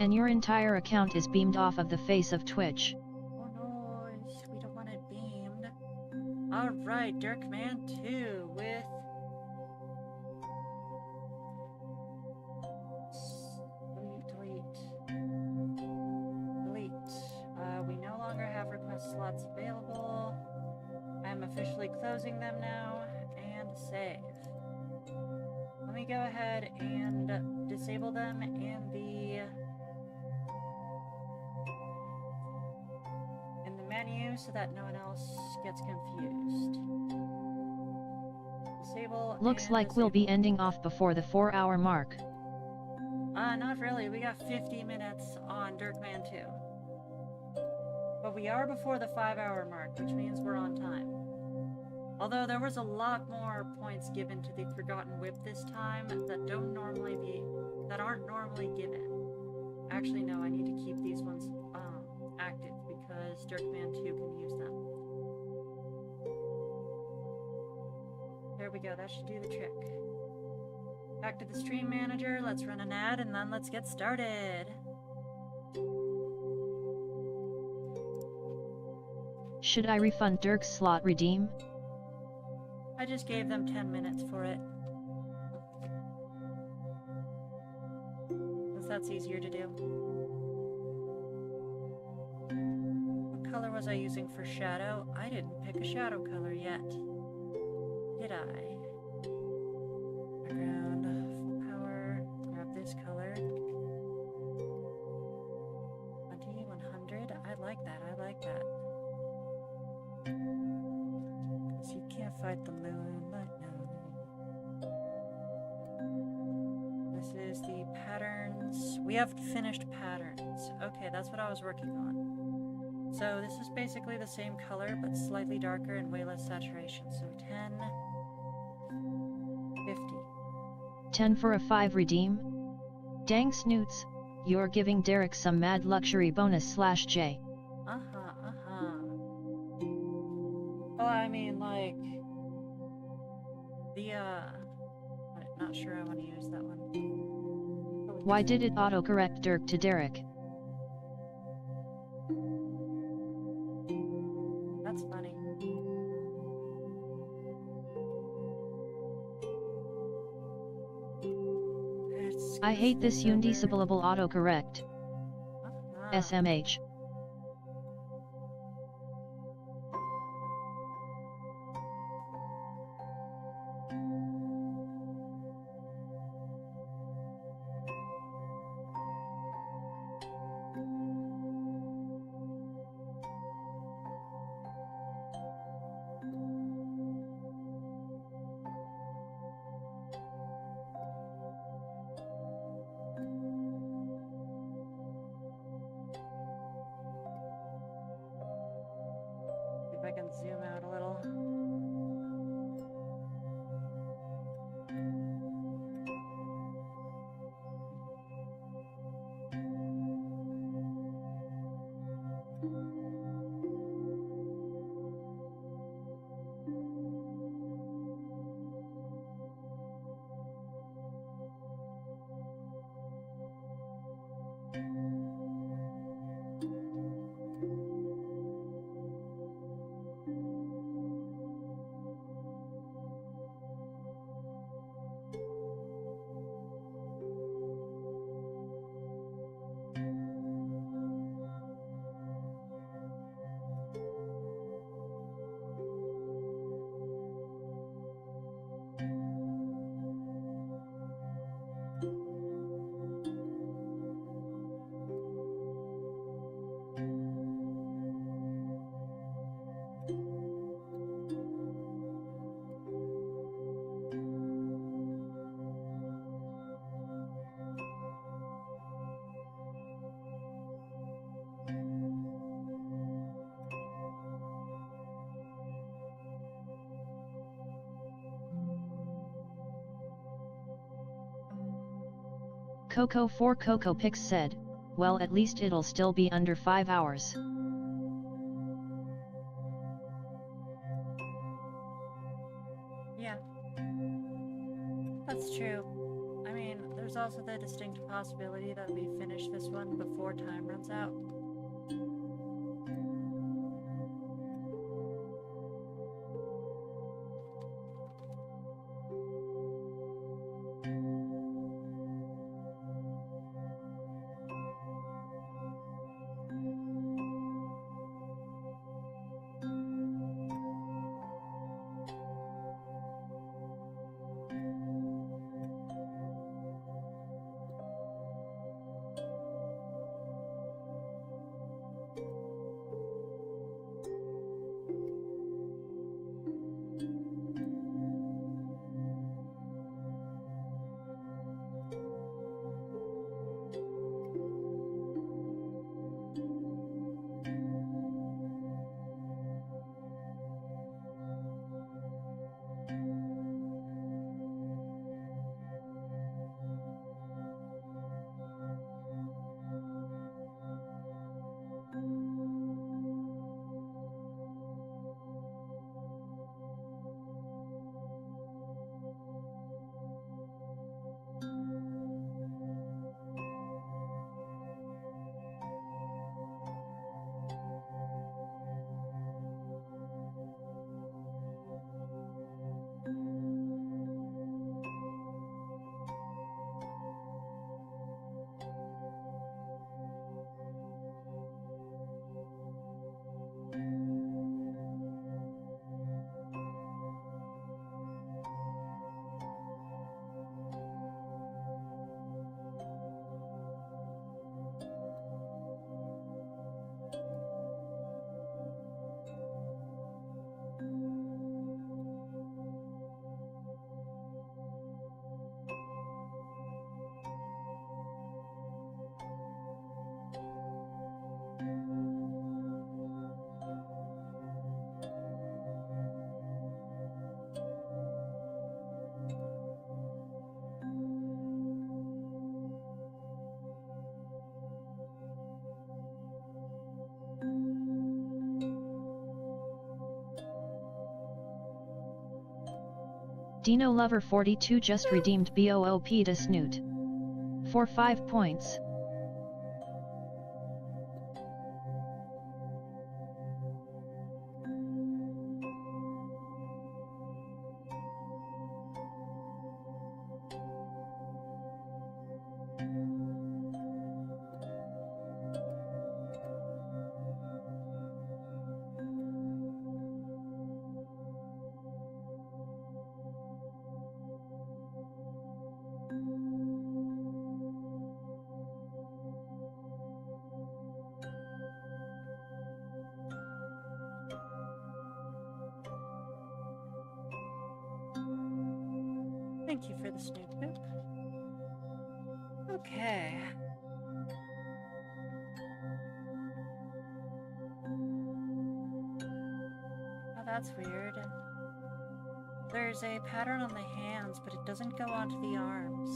And your entire account is beamed off of the face of Twitch. Oh no, we don't want it beamed. Alright, Dirkman 2 with closing them now and save. Let me go ahead and disable them in the menu so that no one else gets confused. Disable. Looks and like disable. we'll be ending off before the 4-hour mark. Not really. We got 50 minutes on Dirkman 2. But we are before the 5-hour mark, which means we're on time. Although there was a lot more points given to the Forgotten Whip this time that aren't normally given. Actually, no, I need to keep these ones active because Dirkman 2 can use them. There we go, that should do the trick. Back to the stream manager, let's run an ad and then let's get started. Should I refund Dirk's slot redeem? I just gave them 10 minutes for it. Since that's easier to do. What color was I using for shadow? I didn't pick a shadow color yet. Did I? Background, full power, grab this color. 20, 100, I like that, I like that. Cause you can't fight the moonlight now. This is the patterns. We have finished patterns. Okay, that's what I was working on. So this is basically the same color, but slightly darker and way less saturation. So 10, 50. 10 for a 5 redeem? Dang snoots, you're giving Derek some mad luxury bonus /J. Well, I mean, like, the, I'm not sure I want to use that one. Why did it autocorrect Dirk to Derek? That's funny. I hate this undecibleable autocorrect. SMH. If I can zoom out a little. Coco4 Coco Pix said, well, at least it'll still be under 5 hours. Yeah. That's true. I mean, there's also the distinct possibility that we finish this one before time runs out. Dino Lover 42 just redeemed BOOP to Snoot. For 5 points. Thank you for the snoop boop. Okay. Oh, that's weird. There's a pattern on the hands, but it doesn't go onto the arms.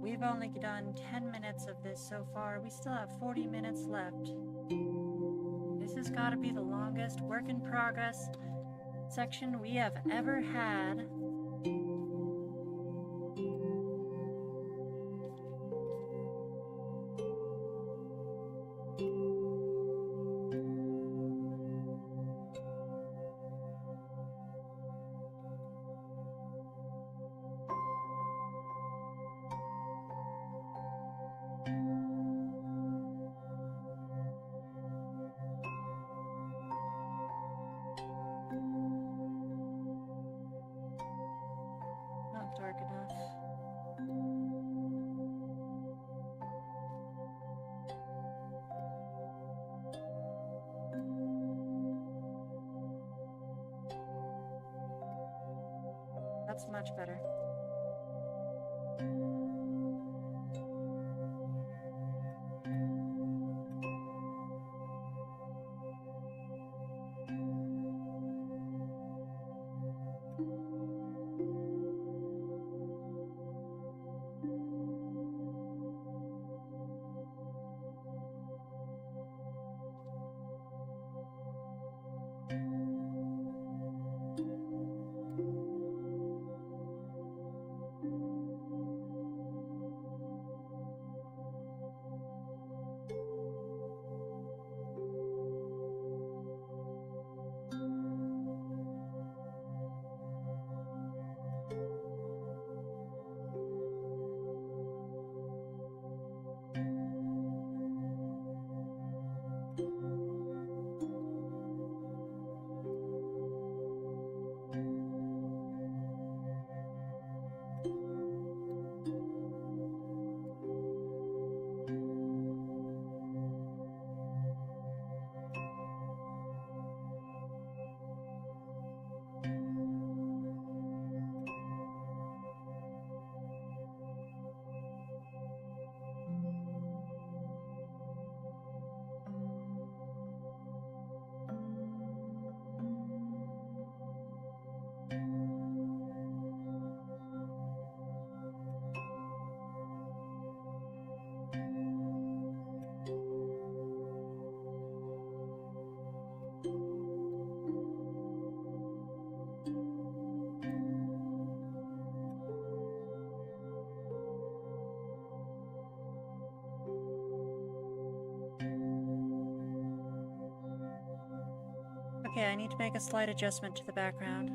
We've only done 10 minutes of this so far. We still have 40 minutes left. This has got to be the longest work in progress section we have ever had. Not dark enough. That's much better. Okay, I need to make a slight adjustment to the background.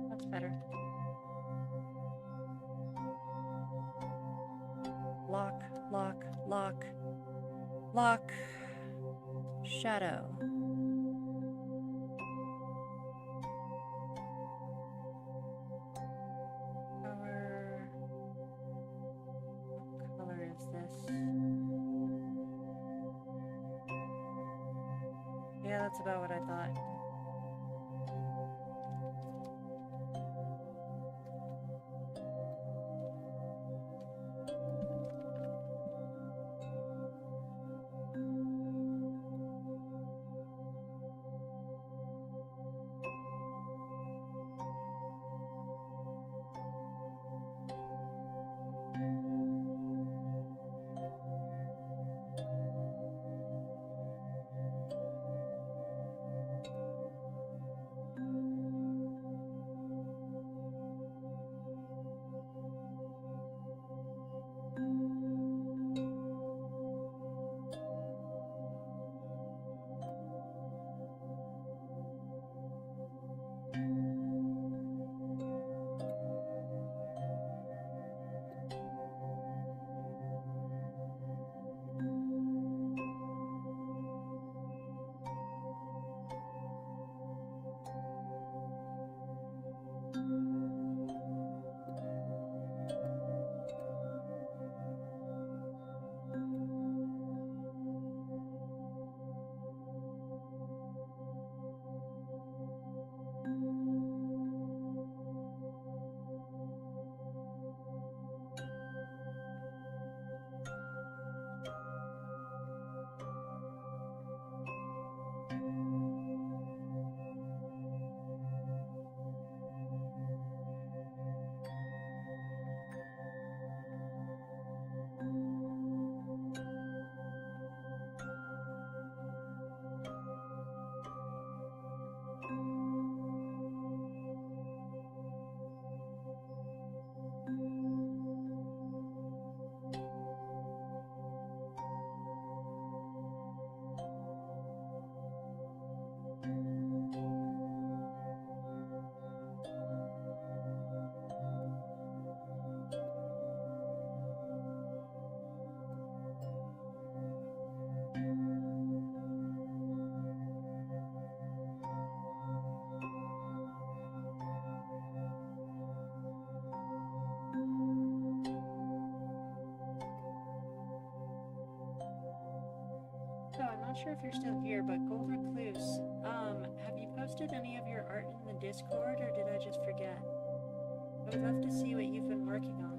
That's better. Lock, lock, lock, lock, shadow. Color. What color is this? Yeah, that's about what I thought. So I'm not sure if you're still here, but Gold Recluse, have you posted any of your art in the Discord, or did I just forget? I would love to see what you've been working on.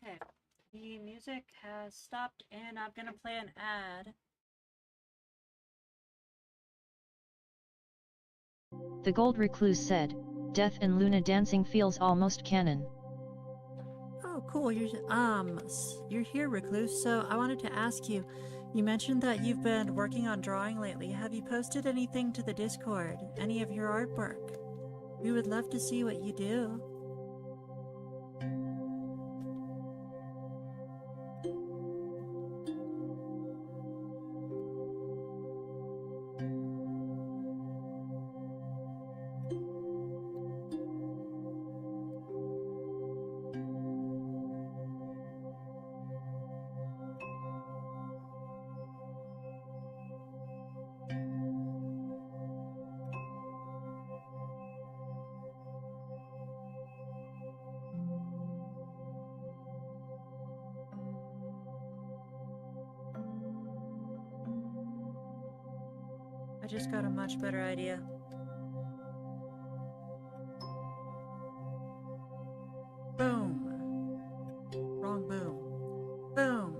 Okay, the music has stopped and I'm gonna play an ad. The Gold Recluse said, Death and Luna dancing feels almost canon. Oh, cool. You're here, Recluse. So I wanted to ask you, you mentioned that you've been working on drawing lately. Have you posted anything to the Discord? Any of your artwork? We would love to see what you do. I just got a much better idea. Boom. Wrong boom. Boom.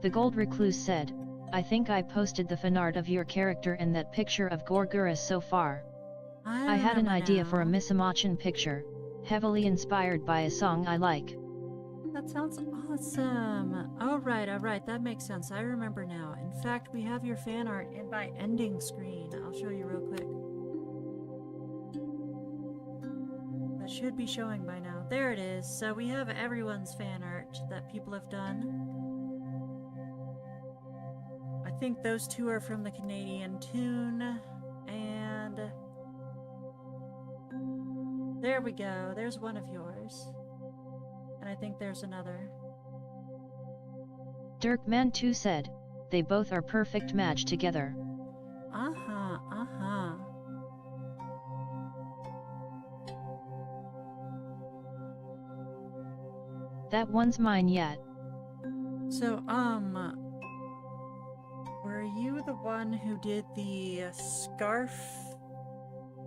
The Gold Recluse said, I think I posted the fan art of your character and that picture of Gorguras so far. I had an idea for a Missamachan picture, heavily inspired by a song I like. That sounds awesome. Alright, that makes sense. I remember now. In fact, we have your fan art in my ending screen. I'll show you real quick. That should be showing by now. There it is. So we have everyone's fan art that people have done. I think those two are from the Canadian tune. And there we go. There's one of yours. And I think there's another. Dirkman2 said, they both are perfect match together. Uh-huh. That one's mine yet. So, were you the one who did the scarf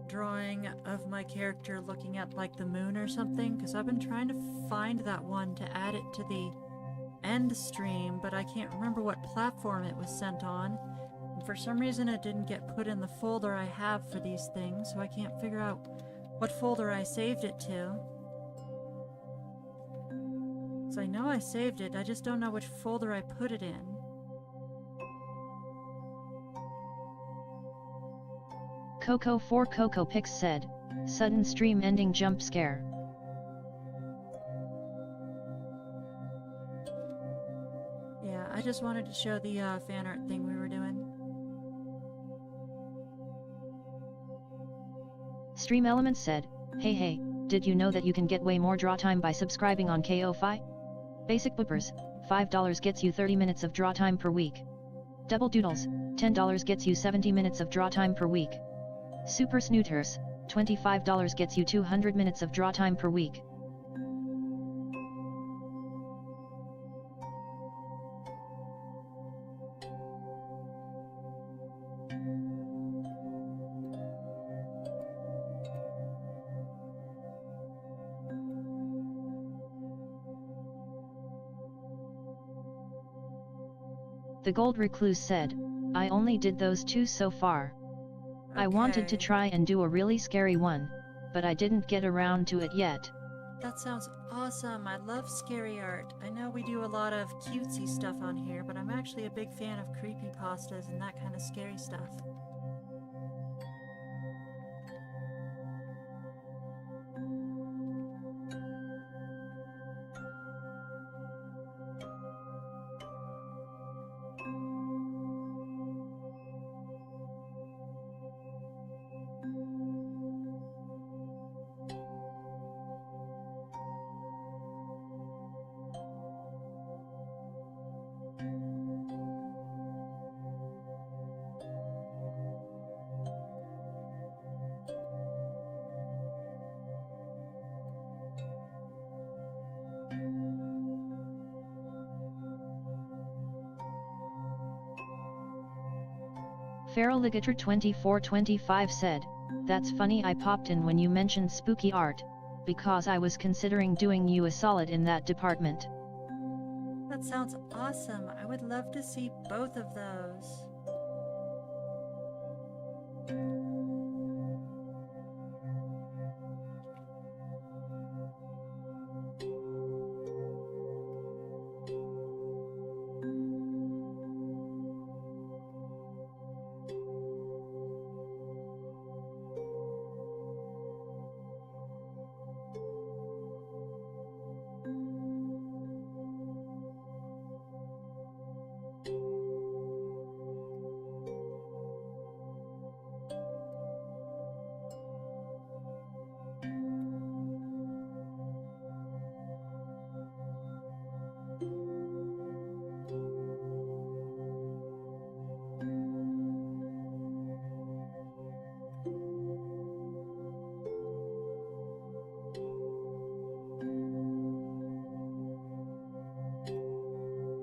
drawing of my character looking at like the moon or something? Because I've been trying to find that one to add it to the end stream, but I can't remember what platform it was sent on. And for some reason it didn't get put in the folder I have for these things, so I can't figure out what folder I saved it to. So I know I saved it, I just don't know which folder I put it in. Coco4 Coco Pix said, sudden stream ending jump scare. Yeah, I just wanted to show the fan art thing we were doing. Stream Elements said, hey, did you know that you can get way more draw time by subscribing on KO-Fi? Basic Boopers, $5 gets you 30 minutes of draw time per week. Double Doodles, $10 gets you 70 minutes of draw time per week. Super Snooters, $25 gets you 200 minutes of draw time per week. The Gold Recluse said, I only did those two so far. Okay. I wanted to try and do a really scary one, but I didn't get around to it yet. That sounds awesome. I love scary art. I know we do a lot of cutesy stuff on here, but I'm actually a big fan of creepypastas and that kind of scary stuff. Feraligator2425 said, "That's funny, I popped in when you mentioned spooky art, because I was considering doing you a solid in that department." That sounds awesome. I would love to see both of those.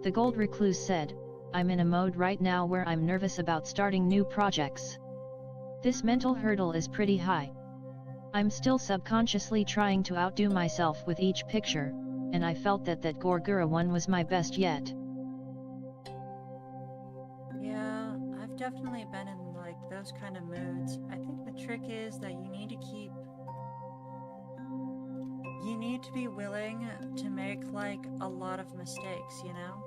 The Gold Recluse said, "I'm in a mode right now where I'm nervous about starting new projects. This mental hurdle is pretty high. I'm still subconsciously trying to outdo myself with each picture, and I felt that Gorgura one was my best yet." Yeah, I've definitely been in like those kind of moods. I think the trick is that you need to be willing to make like a lot of mistakes, you know?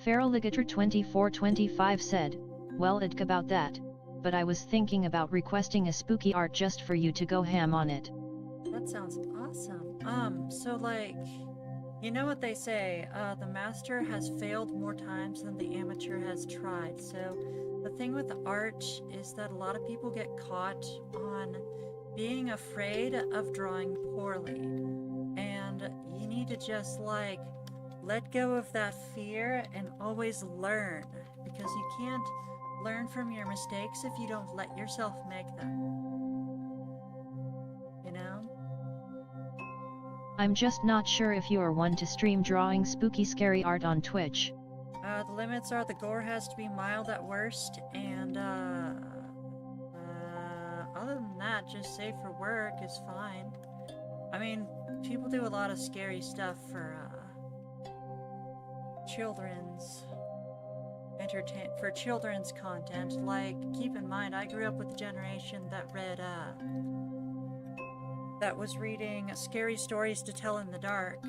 Feraligator2425 said, "Well, it's about that, but I was thinking about requesting a spooky art just for you to go ham on it." That sounds awesome. So like, you know what they say, the master has failed more times than the amateur has tried. So the thing with the art is that a lot of people get caught on being afraid of drawing poorly. And you need to just like let go of that fear and always learn, because you can't learn from your mistakes if you don't let yourself make them. You know? I'm just not sure if you are one to stream drawing spooky scary art on Twitch. The limits are the gore has to be mild at worst, and other than that, just safe for work is fine. I mean, people do a lot of scary stuff for children's content. Like, keep in mind, I grew up with the generation that was reading scary stories to tell in the dark.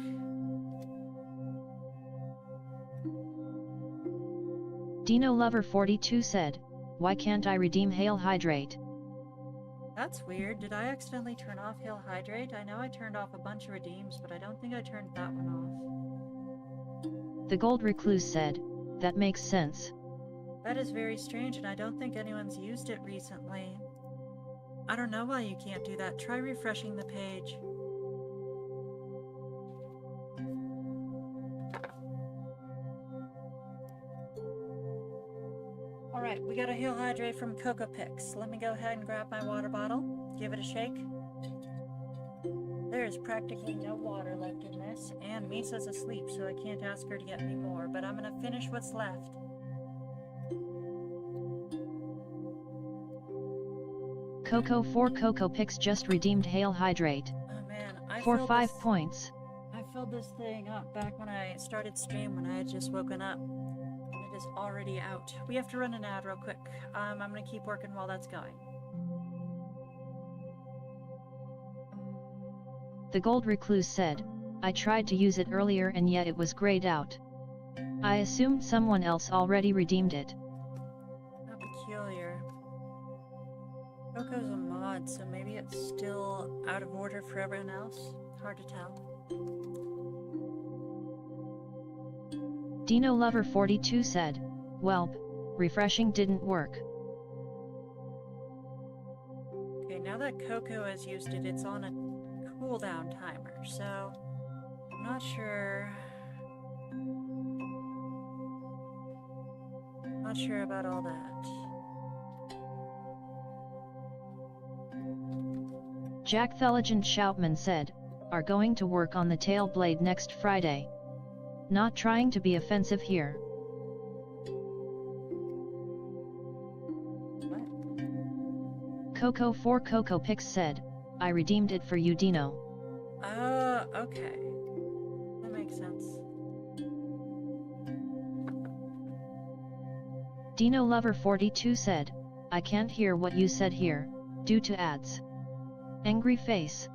Dino Lover 42 said, "Why can't I redeem Hail Hydrate?" That's weird. Did I accidentally turn off Hail Hydrate? I know I turned off a bunch of redeems, but I don't think I turned that one off. The Gold Recluse said, "That makes sense." That is very strange, and I don't think anyone's used it recently. I don't know why you can't do that. Try refreshing the page. Alright, we got a Hail Hydrate from Cocoa Pix. Let me go ahead and grab my water bottle, give it a shake. There is practically no water left in this, and Misa's asleep, so I can't ask her to get me more, but I'm gonna finish what's left. Coco 4 Cocoa Pix just redeemed Hail Hydrate. Oh man, for 5 points. I filled this thing up back when I started stream when I had just woken up. It is already out. We have to run an ad real quick. I'm gonna keep working while that's going. The Gold Recluse said, "I tried to use it earlier and yet it was grayed out. I assumed someone else already redeemed it." How peculiar. Coco's a mod, so maybe it's still out of order for everyone else. Hard to tell. Dino Lover 42 said, "Welp, refreshing didn't work." Okay, now that Coco has used it, it's on a cooldown timer, so I'm not sure. Not sure about all that. Jack the Legend Shoutman said, "Are going to work on the tail blade next Friday. Not trying to be offensive here. Coco 4 Coco Pix said, I redeemed it for you, Dino. Okay. That makes sense. Dino Lover 42 said, I can't hear what you said here, due to ads. Angry face.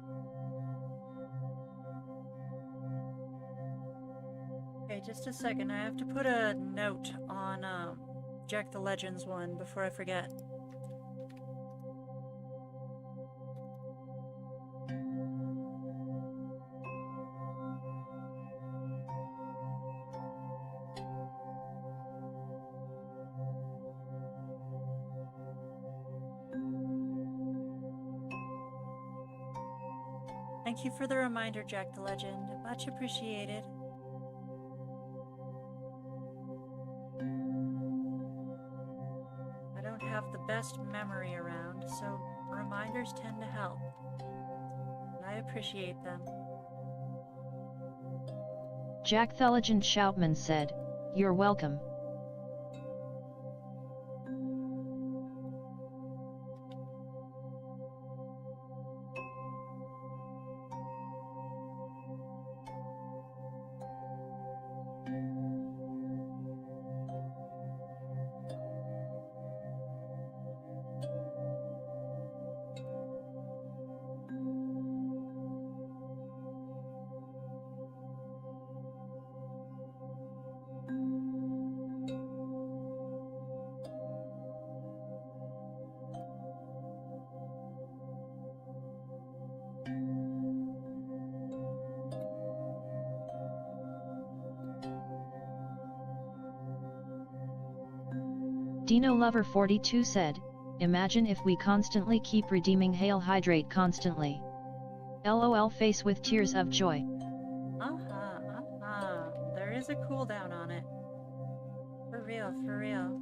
Okay, just a second. I have to put a note on Jack the Legends one before I forget. Thank you for the reminder, Jack the Legend. Much appreciated. I don't have the best memory around, so reminders tend to help. And I appreciate them. Jack the Legend Shoutman said, you're welcome. Dino Lover 42 said, imagine if we constantly keep redeeming Hail Hydrate constantly. LOL face with tears of joy. There is a cooldown on it. For real, for real.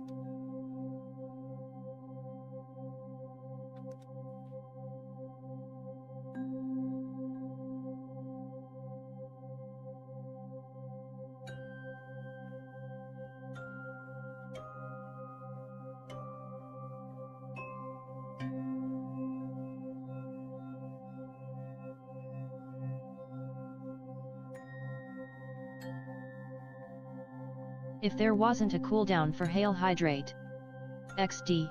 If there wasn't a cooldown for Hail Hydrate. XD.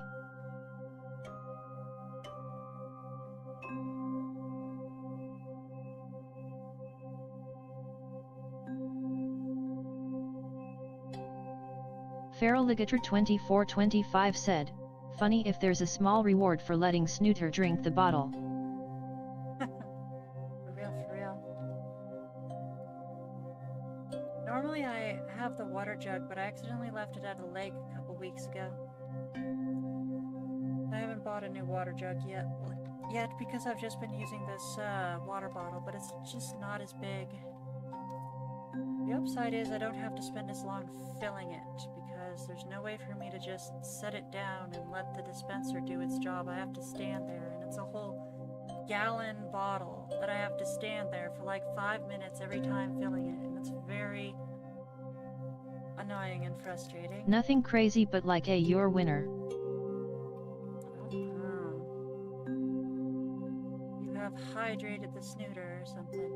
Feraligator 2425 said, funny if there's a small reward for letting Snooter drink the bottle. For real. Normally I have the water jug, but I accidentally left it at a lake a couple weeks ago. I haven't bought a new water jug yet because I've just been using this water bottle, but it's just not as big. The upside is I don't have to spend as long filling it, because there's no way for me to just set it down and let the dispenser do its job. I have to stand there, and it's a whole gallon bottle that I have to stand there for like 5 minutes every time filling it, and it's very annoying and frustrating. Nothing crazy, but like a your winner. You have hydrated the snooter or something.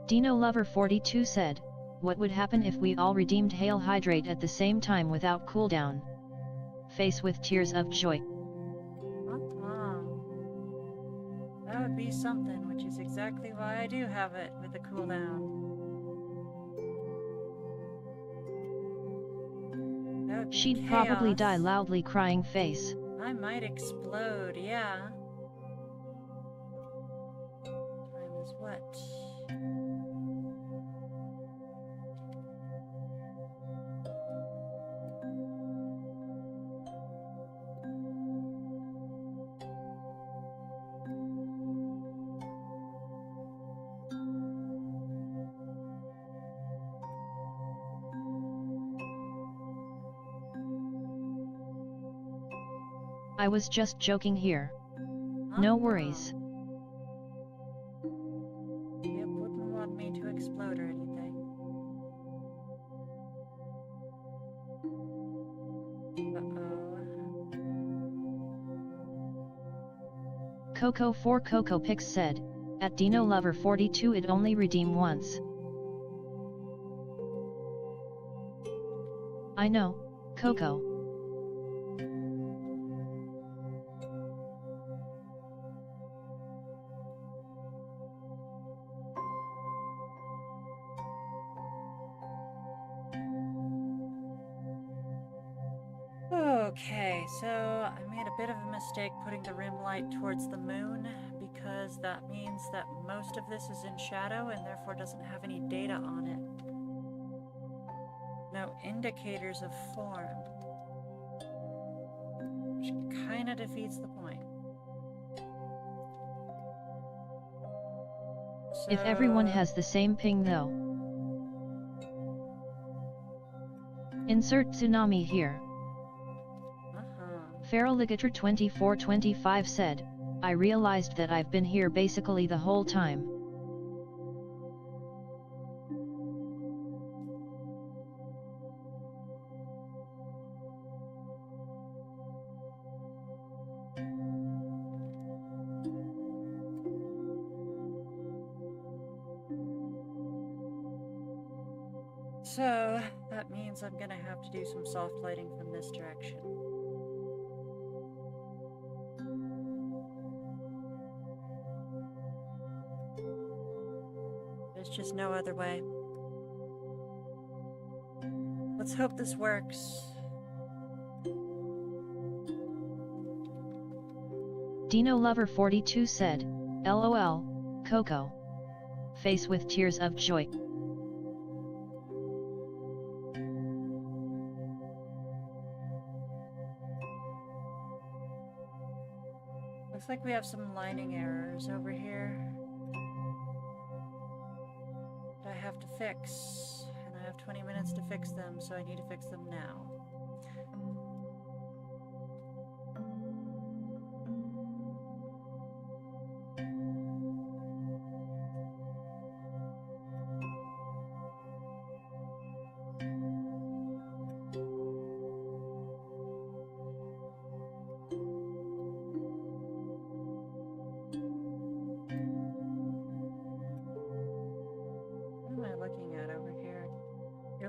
Dino Lover 42 said, what would happen if we all redeemed Hail Hydrate at the same time without cooldown? Face with tears of joy. That would be something, which is exactly why I do have it with a cooldown. She'd probably die loudly crying face. I might explode, yeah. Time is what? I was just joking here. No worries. Yep, wouldn't want me to explode or anything. Coco 4 Coco Pix said, at Dino Lover 42 it only redeem once. I know, Coco. Okay, so I made a bit of a mistake putting the rim light towards the moon because that means that most of this is in shadow and therefore doesn't have any data on it. No indicators of form. Which kind of defeats the point. If everyone has the same ping though. Insert tsunami here. Feraligator 2425 said, I realized that I've been here basically the whole time. So, that means I'm gonna have to do some soft lighting from this direction. There's just no other way. Let's hope this works. Dino Lover 42 said, LOL, Coco. Face with tears of joy. Looks like we have some lining errors over here. I have to fix, and I have 20 minutes to fix them, so I need to fix them now.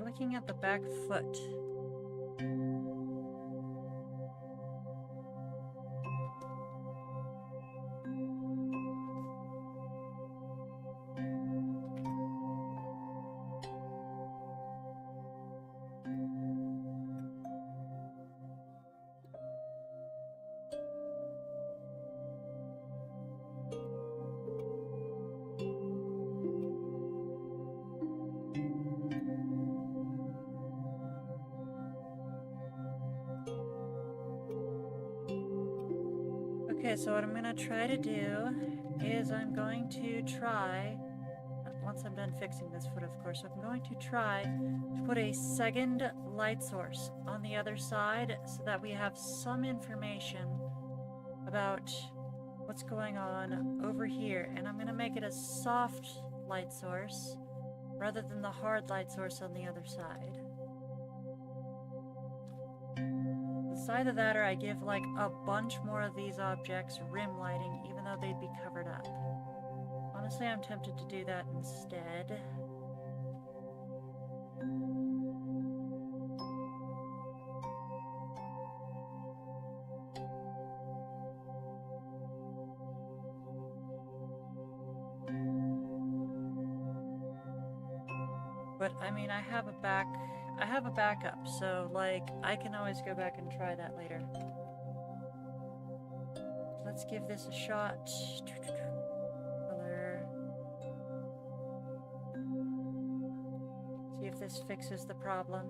Looking at the back foot. Okay, so what I'm going to try to do is I'm going to try, once I'm done fixing this foot of course, I'm going to try to put a second light source on the other side so that we have some information about what's going on over here. And I'm going to make it a soft light source rather than the hard light source on the other side. Either that or I give like a bunch more of these objects rim lighting even though they'd be covered up. Honestly, I'm tempted to do that instead. But I mean, I have a backup, so like I can always go back and try that later. Let's give this a shot. Color. See if this fixes the problem.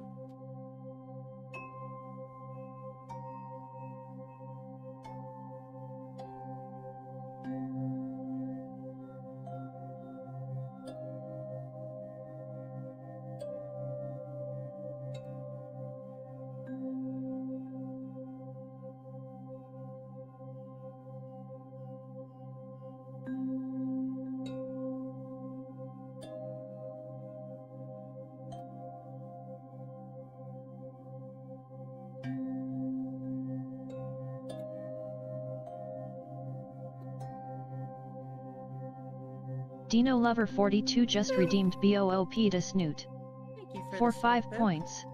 Dino Lover 42 just redeemed BOOP to Snoot. Thank you For the 5 snoot, Boo. points.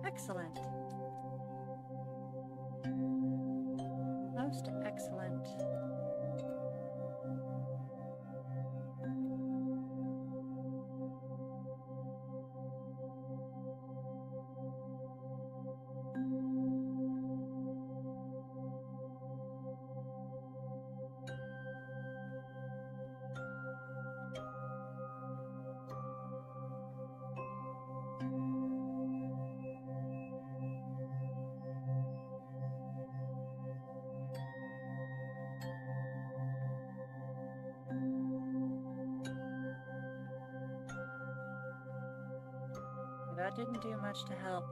Excellent. Most excellent. That didn't do much to help.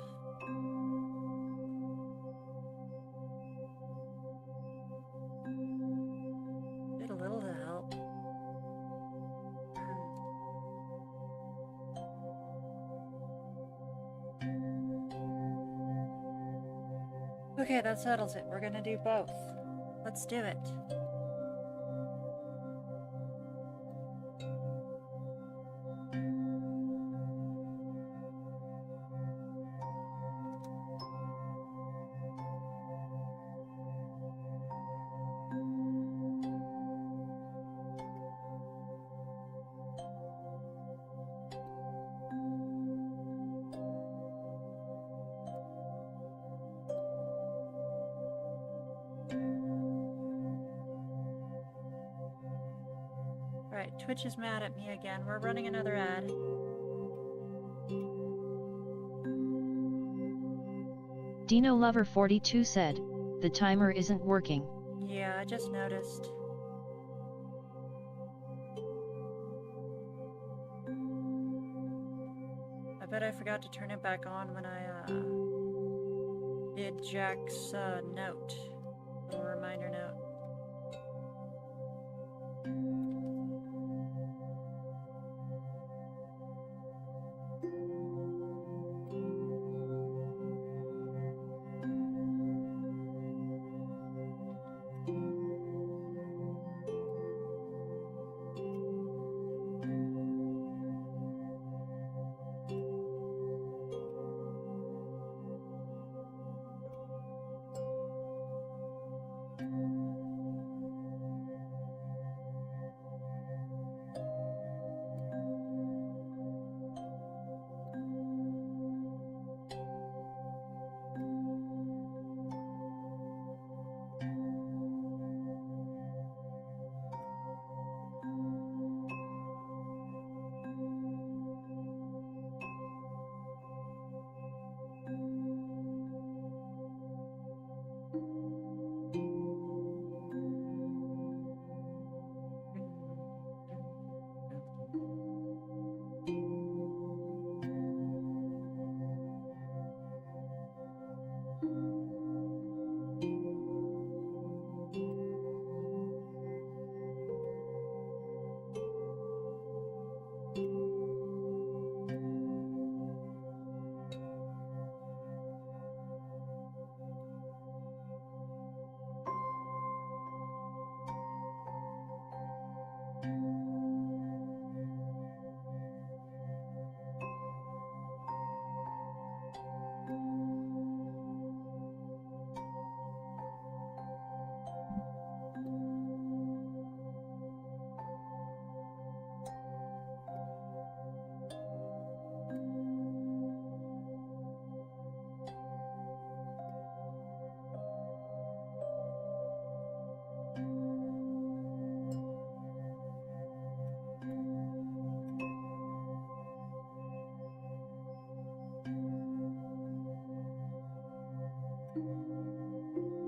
Did a little to help. Okay, that settles it. We're gonna do both. Let's do it. Alright, Twitch is mad at me again. We're running another ad. Dino Lover 42 said, the timer isn't working. Yeah, I just noticed. I bet I forgot to turn it back on when I did Jack's note. Little reminder note.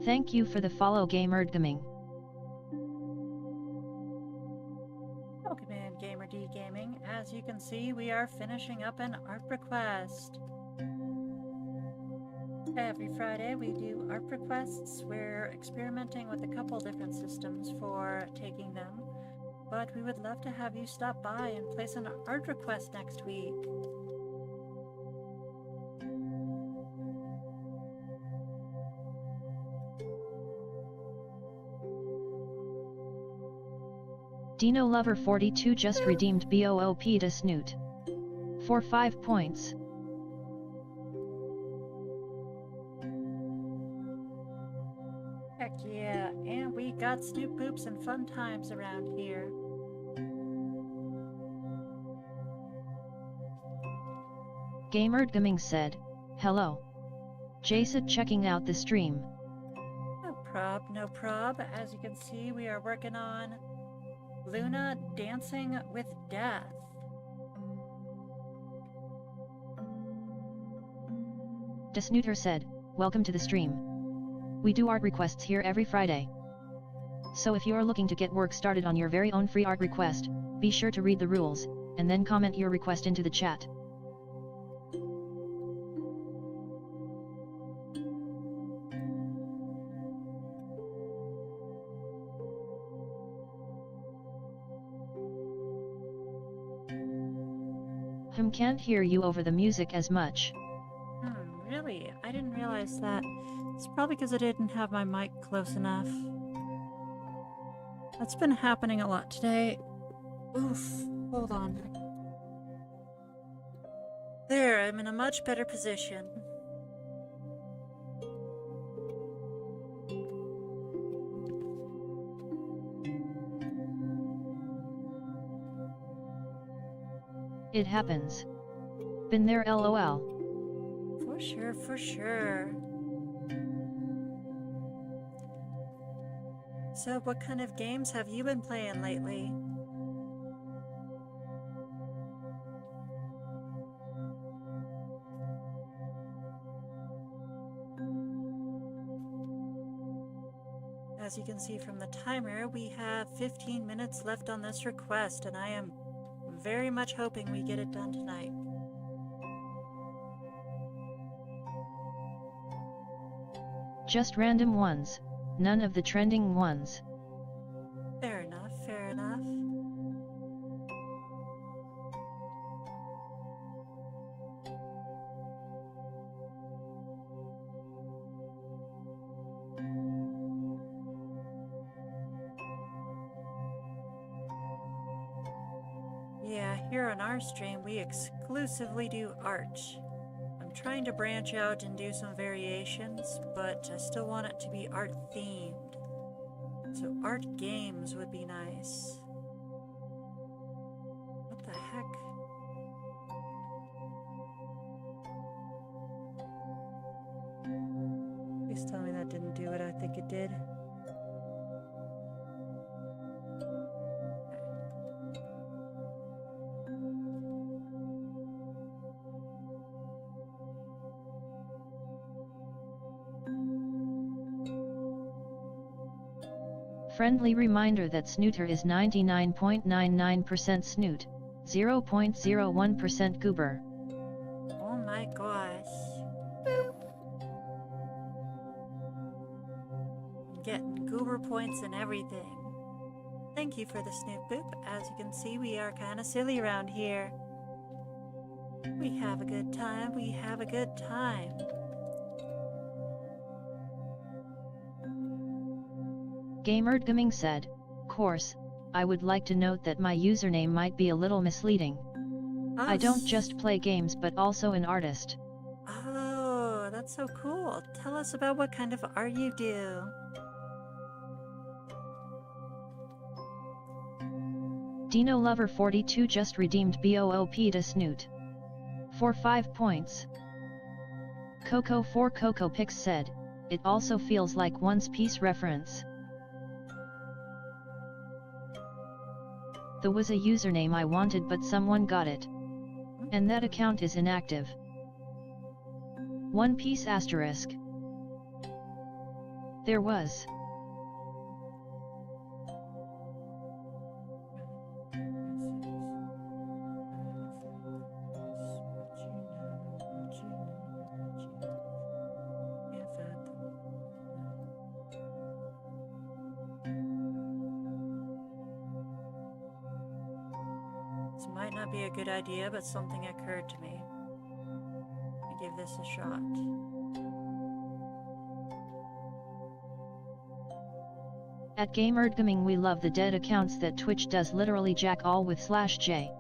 Thank you for the follow, Gamer Gaming. Welcome in, Gamer D Gaming. As you can see, we are finishing up an art request. Every Friday we do art requests. We're experimenting with a couple different systems for taking them, but we would love to have you stop by and place an art request next week. Dino Lover 42 just redeemed BOOP to Snoot. For 5 points. Heck yeah, and we got Snoop Boops and fun times around here. Gamered Gaming said, hello. Jason checking out the stream. No prob, no prob. As you can see, we are working on Luna Dancing with Death. Snooter said, welcome to the stream. We do art requests here every Friday. So if you're looking to get work started on your very own free art request, be sure to read the rules, and then comment your request into the chat. Can't hear you over the music as much. Really? I didn't realize that. It's probably because I didn't have my mic close enough. That's been happening a lot today. Oof. Hold on. There, I'm in a much better position. It happens. Been there, LOL. For sure, for sure. So, what kind of games have you been playing lately? As you can see from the timer, we have 15 minutes left on this request, and I am very much hoping we get it done tonight. Just random ones, none of the trending ones. Fair enough, fair enough. Yeah, here on our stream, we exclusively do art. I'm trying to branch out and do some variations, but I still want it to be art themed. So art games would be nice. What the heck? Please tell me that didn't do what I think it did. Friendly reminder that Snooter is 99.99% Snoot, 0.01% Goober. Oh my gosh. I'm getting goober points and everything. Thank you for the Snoop Boop. As you can see, we are kind of silly around here. We have a good time, we have a good time. Gamered Gaming said, course, I would like to note that my username might be a little misleading. I don't just play games but also an artist. Oh, that's so cool. Tell us about what kind of art you do. Dino Lover 42 just redeemed BOOP to Snoot. For 5 points. Coco 4 Coco Pix said, it also feels like One Piece reference. There was a username I wanted but someone got it. And that account is inactive. One Piece asterisk. There was. This might not be a good idea, but something occurred to me. I give this a shot. At GameErdGaming we love the dead accounts that Twitch does literally jack all with /J.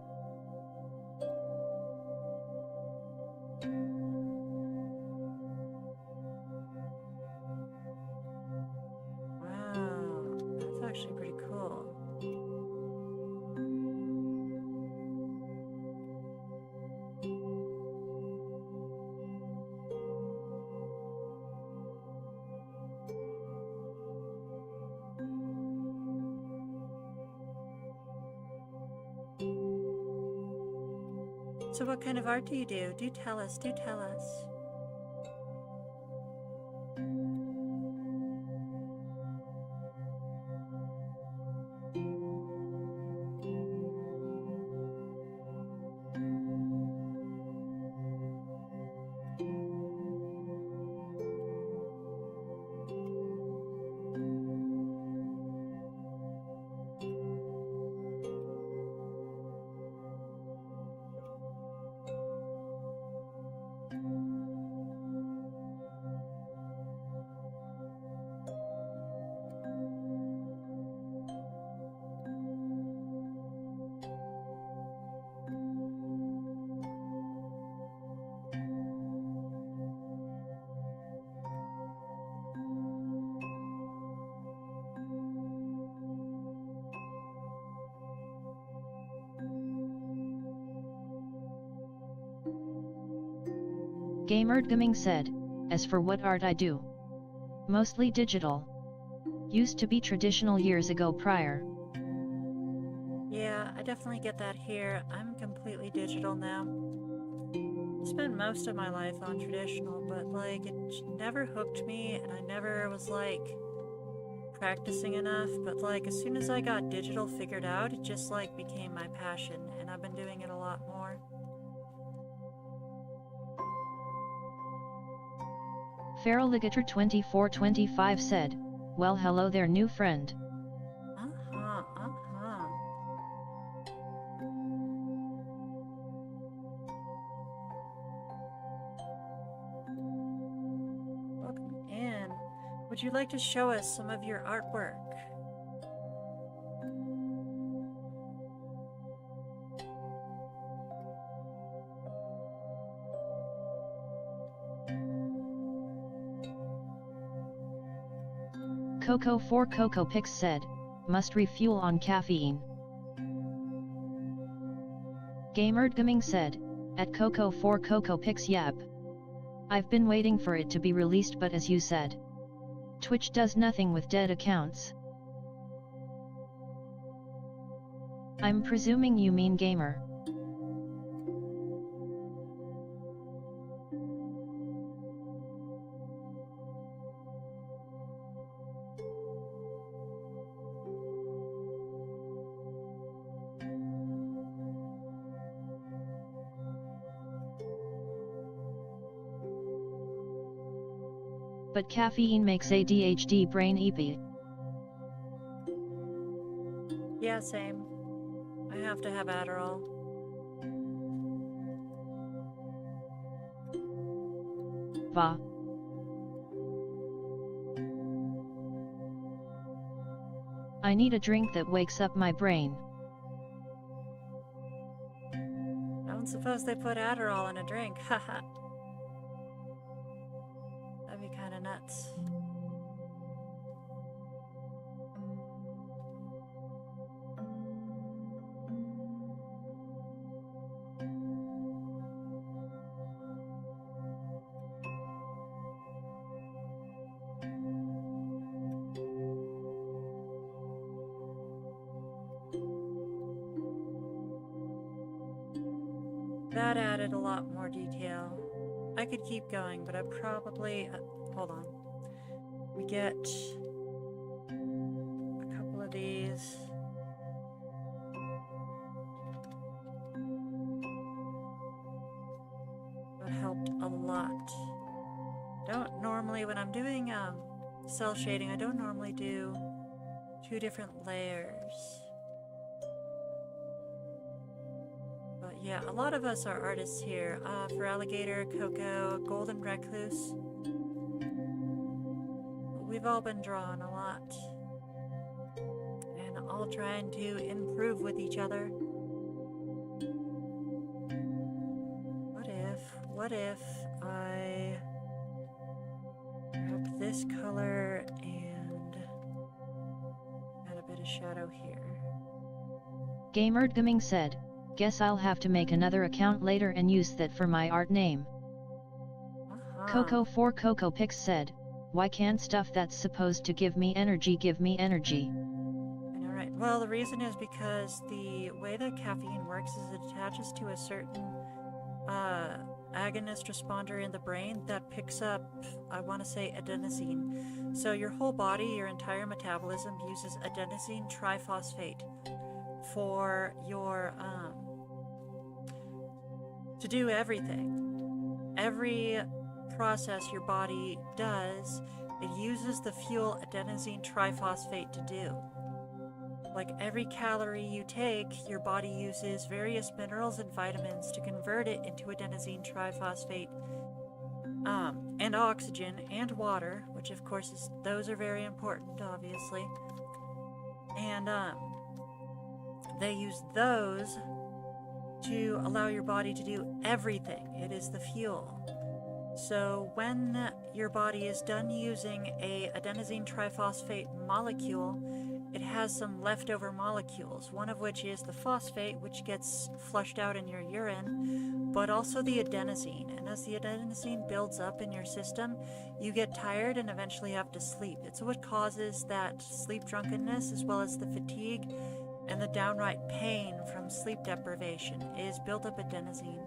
Wow, that's actually pretty cool. So what kind of art do you do? Do tell us, do tell us. GameErdGaming said, as for what art I do. Mostly digital. Used to be traditional years ago prior. Yeah, I definitely get that here. I'm completely digital now. I spent most of my life on traditional, but like it never hooked me and I never was like practicing enough, but like as soon as I got digital figured out, it just like became my passion and I've been doing it a lot more. Feraligator2425 said, well hello there new friend. Welcome in. Would you like to show us some of your artwork? Coco4CocoPix said, must refuel on caffeine. GameErdGaming said, at Coco4CocoPix yep. I've been waiting for it to be released but as you said. Twitch does nothing with dead accounts. I'm presuming you mean gamer. But caffeine makes ADHD brain eepy. Yeah, same. I have to have Adderall. Va. I need a drink that wakes up my brain. I don't suppose they put Adderall in a drink, haha. That'd be kinda nuts. That added a lot more detail. I could keep going, but I probably... hold on. We get a couple of these. That helped a lot. Don't normally, when I'm doing cell shading, I don't normally do 2 different layers. Yeah, a lot of us are artists here. For Alligator, Coco, Golden Recluse. We've all been drawn a lot. all trying to improve with each other. What if I grab this color and add a bit of shadow here? Gamerdgaming said, guess I'll have to make another account later and use that for my art name. Coco4CocoPix said, why can't stuff that's supposed to give me energy give me energy? Alright, well the reason is because the way that caffeine works is it attaches to a certain agonist responder in the brain that picks up, I want to say, adenosine. So your whole body, your entire metabolism uses adenosine triphosphate for your, to do everything. Every process your body does, it uses the fuel adenosine triphosphate to do. Like every calorie you take, your body uses various minerals and vitamins to convert it into adenosine triphosphate, and oxygen and water, which of course is, those are very important, obviously. And they use those to allow your body to do everything. It is the fuel. So when your body is done using a adenosine triphosphate molecule, it has some leftover molecules, one of which is the phosphate, which gets flushed out in your urine, but also the adenosine. And as the adenosine builds up in your system, you get tired and eventually have to sleep. It's what causes that sleep drunkenness, as well as the fatigue and the downright pain from sleep deprivation, is built up adenosine.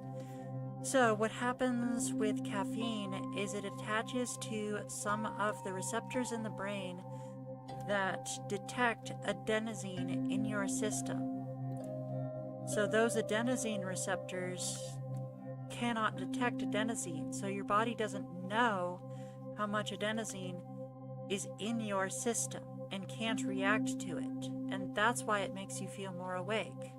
So what happens with caffeine is it attaches to some of the receptors in the brain that detect adenosine in your system. So those adenosine receptors cannot detect adenosine, so your body doesn't know how much adenosine is in your system and can't react to it, and that's why it makes you feel more awake.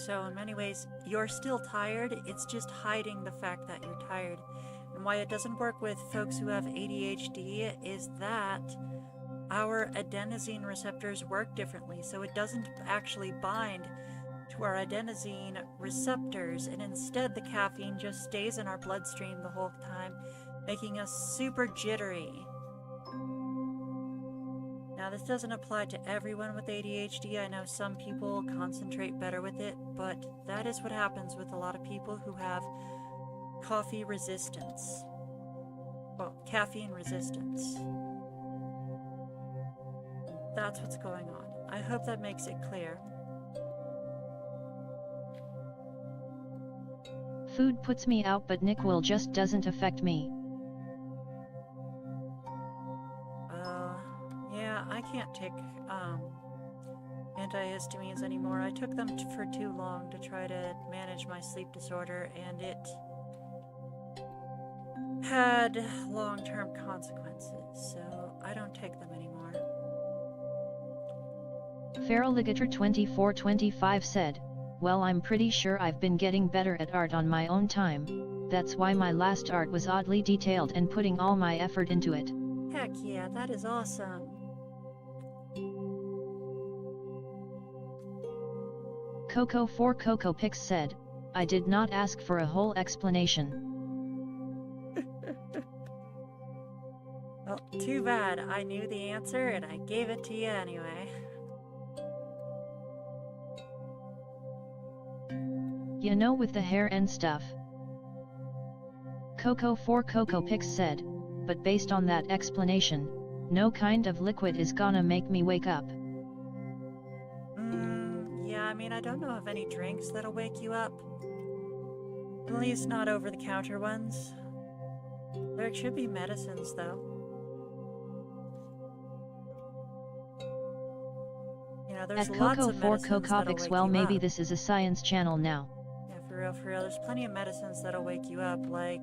So in many ways, you're still tired, it's just hiding the fact that you're tired. And why it doesn't work with folks who have ADHD is that our adenosine receptors work differently, so it doesn't actually bind to our adenosine receptors, and instead the caffeine just stays in our bloodstream the whole time, making us super jittery. Now this doesn't apply to everyone with ADHD. I know some people concentrate better with it, but that is what happens with a lot of people who have coffee resistance. Well, caffeine resistance. That's what's going on. I hope that makes it clear. Food puts me out, but NyQuil just doesn't affect me. Yeah, I can't take antihistamines anymore. I took them for too long to try to manage my sleep disorder, and it had long-term consequences, so I don't take them anymore. Feraligator2425 said, well, I'm pretty sure I've been getting better at art on my own time. That's why my last art was oddly detailed and putting all my effort into it. Heck yeah, that is awesome. Coco4CocoPix said, I did not ask for a whole explanation. Well, too bad. I knew the answer and I gave it to you anyway. You know, with the hair and stuff. Coco4CocoPix said, but based on that explanation, no kind of liquid is gonna make me wake up. Yeah, I mean, I don't know of any drinks that'll wake you up. At least not over-the-counter ones. There should be medicines, though. You know, there's lots of medicines that'll wake well, you maybe up. this is a science channel now. Yeah, for real. There's plenty of medicines that'll wake you up, like,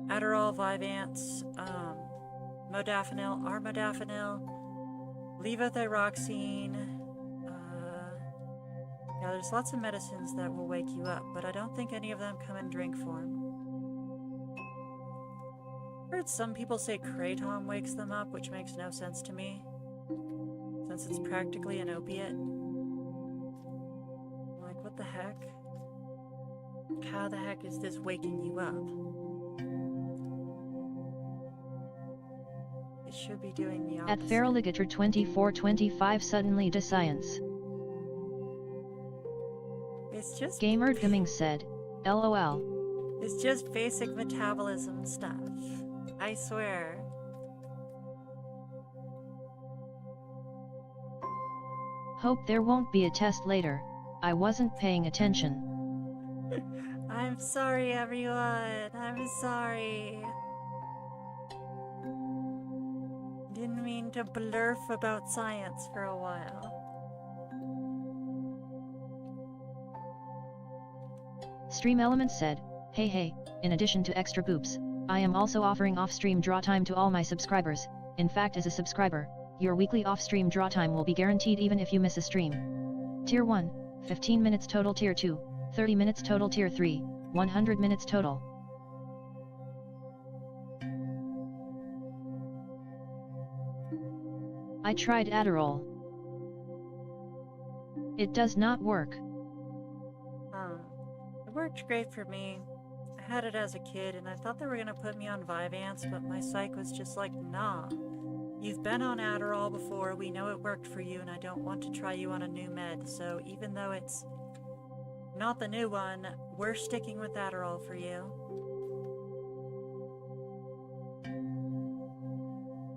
Adderall, Vyvanse, modafinil, armodafinil, levothyroxine. Yeah, there's lots of medicines that will wake you up, but I don't think any of them come in drink form. I've heard some people say kratom wakes them up, which makes no sense to me. since it's practically an opiate. Like, what the heck? How the heck is this waking you up? It should be doing the opposite. At Feraligator 2425 suddenly to science. It's just Gamer Gaming said, LOL. It's just basic metabolism stuff. I swear. Hope there won't be a test later. I wasn't paying attention. I'm sorry, everyone. I'm sorry. Didn't mean to blurf about science for a while. Stream Element said, hey, in addition to extra boops, I am also offering off-stream draw time to all my subscribers. In fact, as a subscriber, your weekly off-stream draw time will be guaranteed even if you miss a stream. Tier 1, 15 minutes total. Tier 2, 30 minutes total. Tier 3, 100 minutes total. I tried Adderall. It does not work. It worked great for me. I had it as a kid and I thought they were gonna put me on Vyvanse, but my psych was just like, nah. You've been on Adderall before, we know it worked for you, and I don't want to try you on a new med, so even though it's not the new one, we're sticking with Adderall for you.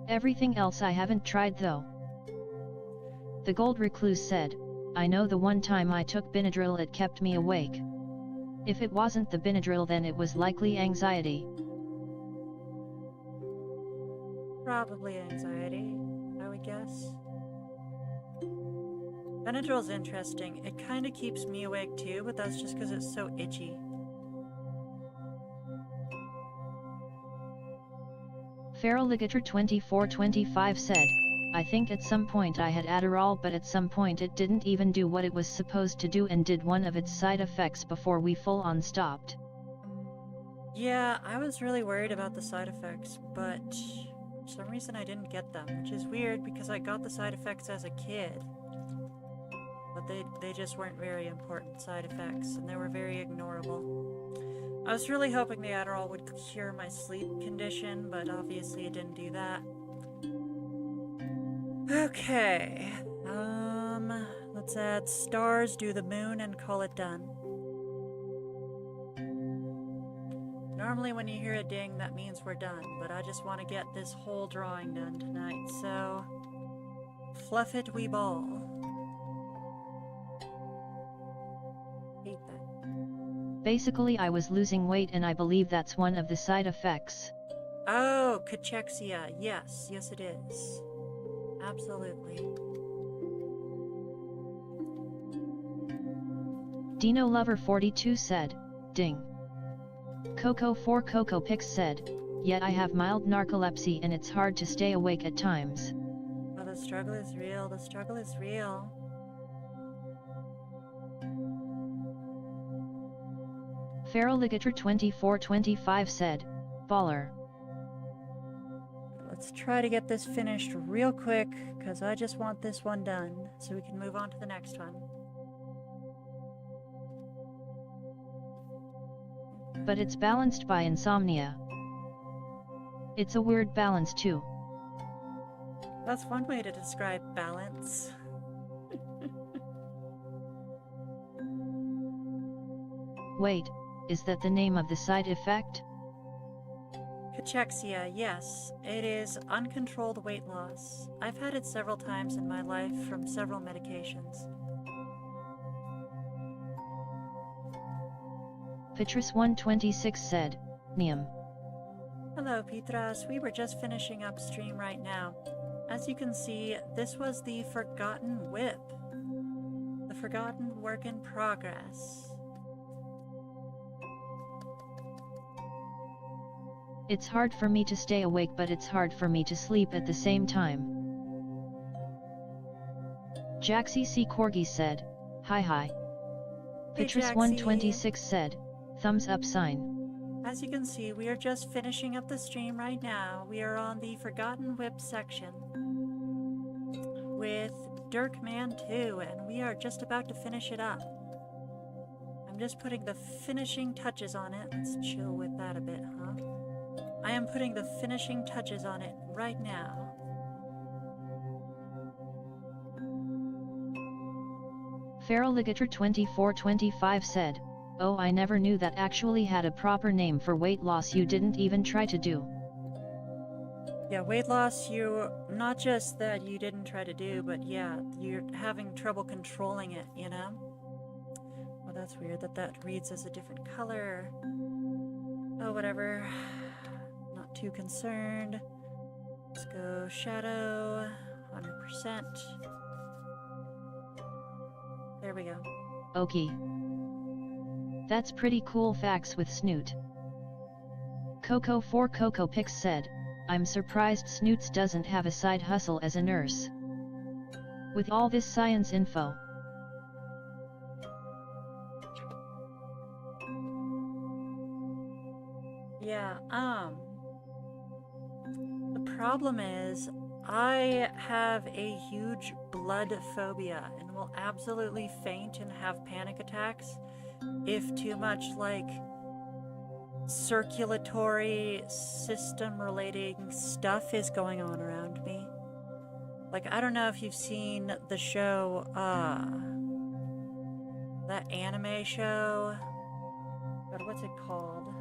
Everything else I haven't tried though. The Gold Recluse said, I know the one time I took Benadryl it kept me awake. If it wasn't the Benadryl then it was likely anxiety. Probably anxiety, I would guess. Benadryl's interesting. It kinda keeps me awake too, but that's just because it's so itchy. Feraligator 2425 said, I think at some point I had Adderall, but at some point it didn't even do what it was supposed to do and did one of its side effects before we full on stopped. Yeah, I was really worried about the side effects, but for some reason I didn't get them, which is weird because I got the side effects as a kid. But they just weren't very important side effects, and they were very ignorable. I was really hoping the Adderall would cure my sleep condition, but obviously it didn't do that. Okay, let's add stars, do the moon, and call it done. Normally when you hear a ding, that means we're done, but I just want to get this whole drawing done tonight, so fluff it we ball. Hate that. Basically I was losing weight and I believe that's one of the side effects. Oh, cachexia. Yes, it is. Absolutely. Dino Lover 42 said, ding. Coco 4 Coco Pix said, yet I have mild narcolepsy and it's hard to stay awake at times. Oh, the struggle is real. The struggle is real. Feraligator 2425 said, baller. Let's try to get this finished real quick, because I just want this one done, so we can move on to the next one. But it's balanced by insomnia. It's a weird balance too. That's one way to describe balance. Wait, is that the name of the side effect? Cachexia, yes. It is uncontrolled weight loss. I've had it several times in my life from several medications. Petrus 126 said, Niam. Hello, Petras. We were just finishing up stream right now. As you can see, this was the Forgotten Whip. The Forgotten Work in Progress. It's hard for me to stay awake, but it's hard for me to sleep at the same time. Jaxie C. Corgi said, hi. Hey, Petrus Jaxie. 126 said, thumbs up sign. As you can see, we are just finishing up the stream right now. We are on the Forgotten Whip section with Dirkman 2, and we are just about to finish it up. I'm just putting the finishing touches on it. Let's chill with that a bit, huh? I am putting the finishing touches on it right now. Feraligator2425 said, "Oh, I never knew that actually had a proper name for weight loss you didn't even try to do." Yeah, weight loss, not just that you didn't try to do, but yeah, you're having trouble controlling it, you know? Well, that's weird that reads as a different color. Oh, whatever. Not too concerned. Let's go shadow, 100%. There we go. Okay. That's pretty cool facts with Snoot. Coco4CocoPix said, "I'm surprised Snoots doesn't have a side hustle as a nurse. With all this science info." Yeah, the problem is, I have a huge blood phobia and will absolutely faint and have panic attacks if too much, like, circulatory system relating stuff is going on around me. Like, I don't know if you've seen the show, that anime show. God, what's it called?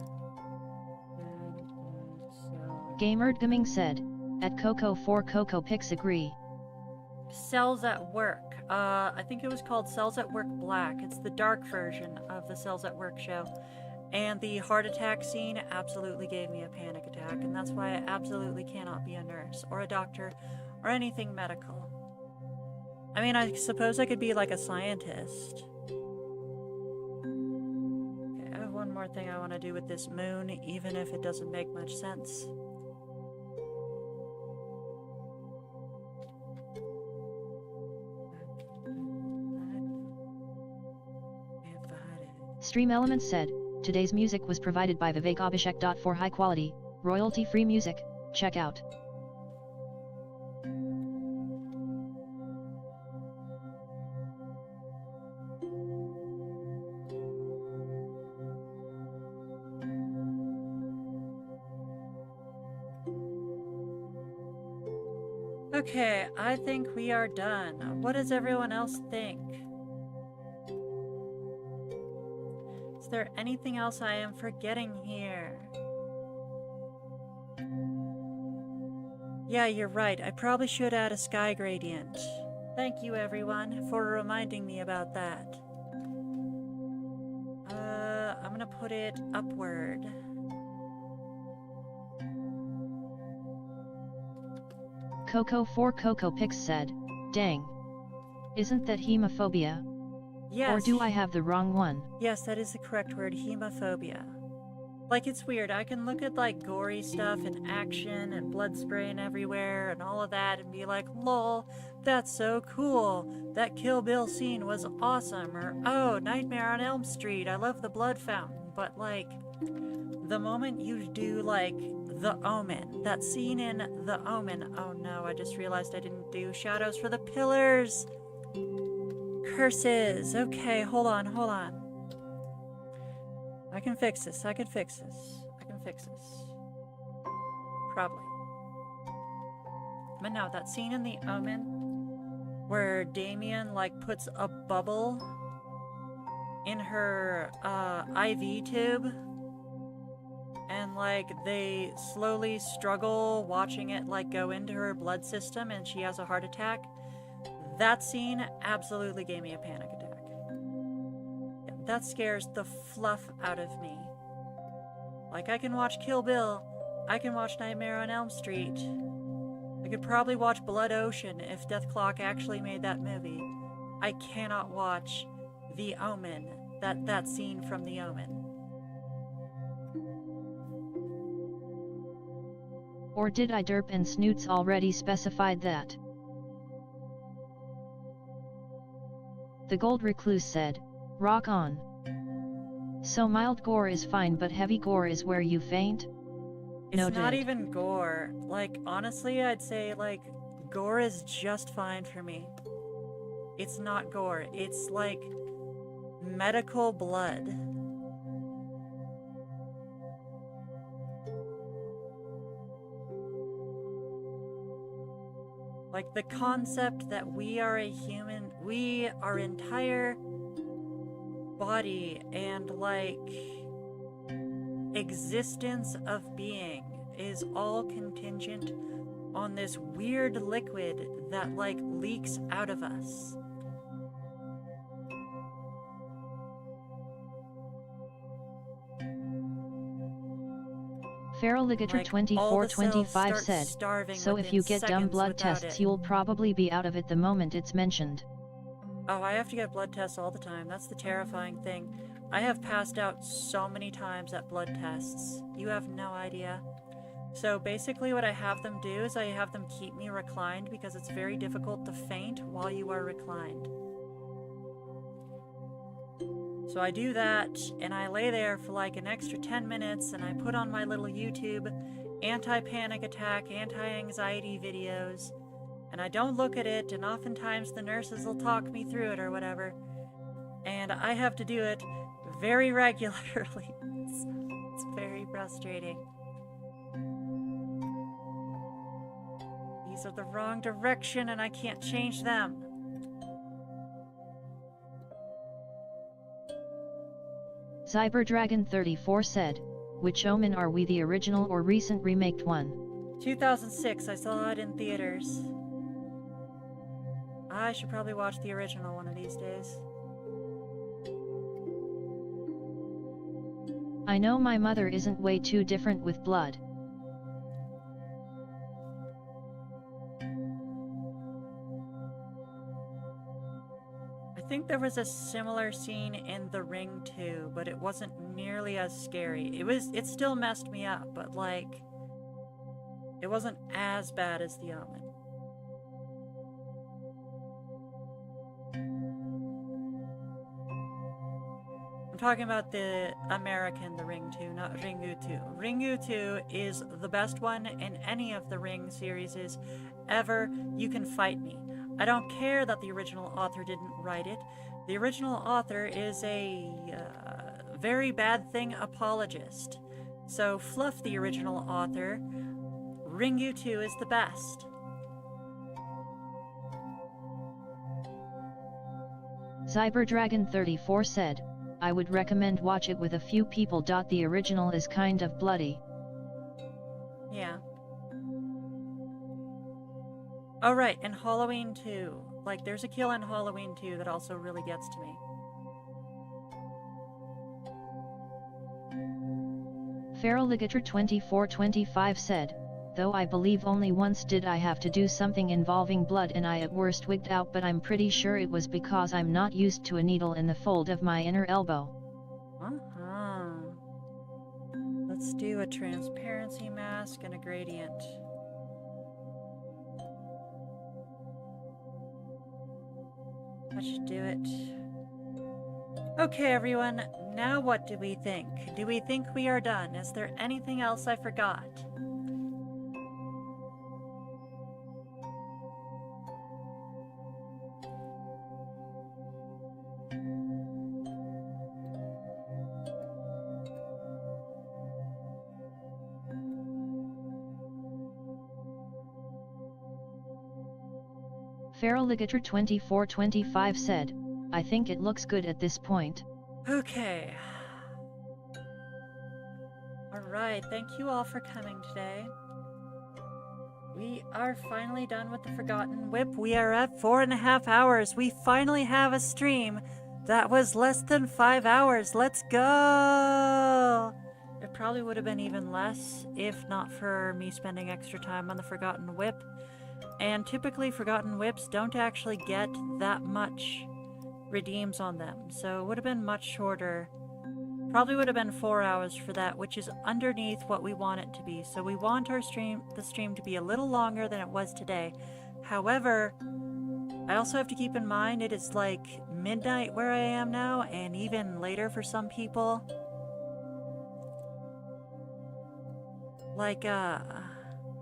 Gamerdgaming said, "At Coco4CocoPix agree." Cells at Work. I think it was called Cells at Work Black. It's the dark version of the Cells at Work show. And the heart attack scene absolutely gave me a panic attack, and that's why I absolutely cannot be a nurse or a doctor or anything medical. I mean, I suppose I could be like a scientist. Okay, I have one more thing I want to do with this moon, even if it doesn't make much sense. Stream Elements said, "Today's music was provided by Vivek Abhishek. For high quality, royalty-free music, check out." Okay, I think we are done. What does everyone else think? Is there anything else I am forgetting here? Yeah, you're right. I probably should add a sky gradient. Thank you, everyone, for reminding me about that. I'm gonna put it upward. Coco4CocoPix said, "Dang. Isn't that hemophobia? Yes. Or do I have the wrong one?" Yes, that is the correct word, hemophobia. Like, it's weird. I can look at, like, gory stuff and action and blood spraying everywhere and all of that and be like, lol, that's so cool. That Kill Bill scene was awesome. Or, oh, Nightmare on Elm Street. I love the blood fountain. But, like, the moment you do, like, The Omen, that scene in The Omen, oh no, I just realized I didn't do shadows for the pillars. Curses. Okay, hold on. I can fix this. I can fix this. Probably. But no, that scene in The Omen where Damien, like, puts a bubble in her IV tube and, like, they slowly struggle watching it, like, go into her blood system and she has a heart attack. That scene absolutely gave me a panic attack. Yeah, that scares the fluff out of me. Like, I can watch Kill Bill, I can watch Nightmare on Elm Street, I could probably watch Blood Ocean if Death Clock actually made that movie. I cannot watch The Omen, that scene from The Omen. Or did I derp and Snoots already specified that? The Gold Recluse said, "Rock on. So mild gore is fine but heavy gore is where you faint?" It's not even gore. Like, honestly, I'd say, like, gore is just fine for me. It's not gore. It's like medical blood. Like the concept that we are a human, our entire body and like existence of being is all contingent on this weird liquid that like leaks out of us. Feral Ligator Like, 2425 said, so if you get dumb blood without tests it. you'll probably be out of it the moment it's mentioned. Oh, I have to get blood tests all the time. That's the terrifying thing. I have passed out so many times at blood tests. You have no idea. So basically what I have them do is I have them keep me reclined because it's very difficult to faint while you are reclined. So I do that, and I lay there for like an extra 10 minutes, and I put on my little YouTube anti-panic attack, anti-anxiety videos, and I don't look at it, and oftentimes the nurses will talk me through it or whatever, and I have to do it very regularly. It's very frustrating. These are the wrong direction, and I can't change them. Cyberdragon34 said, which Omen are we, the original or recent remaked one? 2006, I saw it in theaters. I should probably watch the original one of these days. I know my mother isn't way too different with blood. I think there was a similar scene in The Ring 2, but it wasn't nearly as scary. It still messed me up, but like, it wasn't as bad as The Omen. I'm talking about the American The Ring 2, not Ringu 2. Ringu 2 is the best one in any of the Ring series ever. You can fight me. I don't care that the original author didn't write it. The original author is a very bad thing apologist. So fluff the original author. Ringu 2 is the best. Cyberdragon34 said, I would recommend watch it with a few people. The original is kind of bloody. Yeah. Oh right, and Halloween 2. Like, there's a kill in Halloween 2 that also really gets to me. Feral Ligator 2425 said, though I believe only once did I have to do something involving blood and I at worst wigged out, but I'm pretty sure it was because I'm not used to a needle in the fold of my inner elbow. Let's do a transparency mask and a gradient. That should do it. Okay, everyone, now what do we think? Do we think we are done? Is there anything else I forgot? Feral Ligator 2425 said, I think it looks good at this point. Okay. Alright, thank you all for coming today. We are finally done with the Forgotten Whip. We are at 4.5 hours. We finally have a stream that was less than 5 hours. Let's go! It probably would have been even less if not for me spending extra time on the Forgotten Whip. And typically Forgotten Whips don't actually get that much redeems on them, so it would have been much shorter. Probably would have been 4 hours for that, which is underneath what we want it to be. So we want the stream to be a little longer than it was today. However, I also have to keep in mind it is like midnight where I am now, and even later for some people.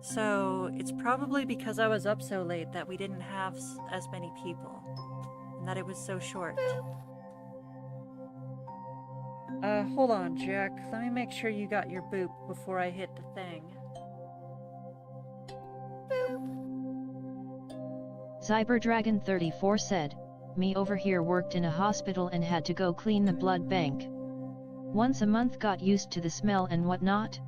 So it's probably because I was up so late that we didn't have as many people. that it was so short. Hold on, Jack. Let me make sure you got your boop before I hit the thing. Cyberdragon34 said, me over here worked in a hospital and had to go clean the blood bank. Once a month, got used to the smell and whatnot.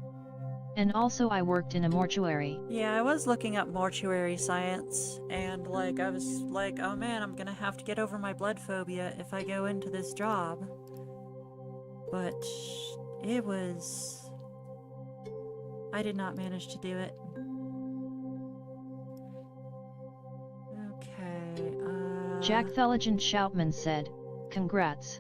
And also I worked in a mortuary. Yeah, I was looking up mortuary science, and like, I was like, oh man, I'm gonna have to get over my blood phobia if I go into this job. But it was... I did not manage to do it. Okay, Jack Thulligent Shoutman said, congrats.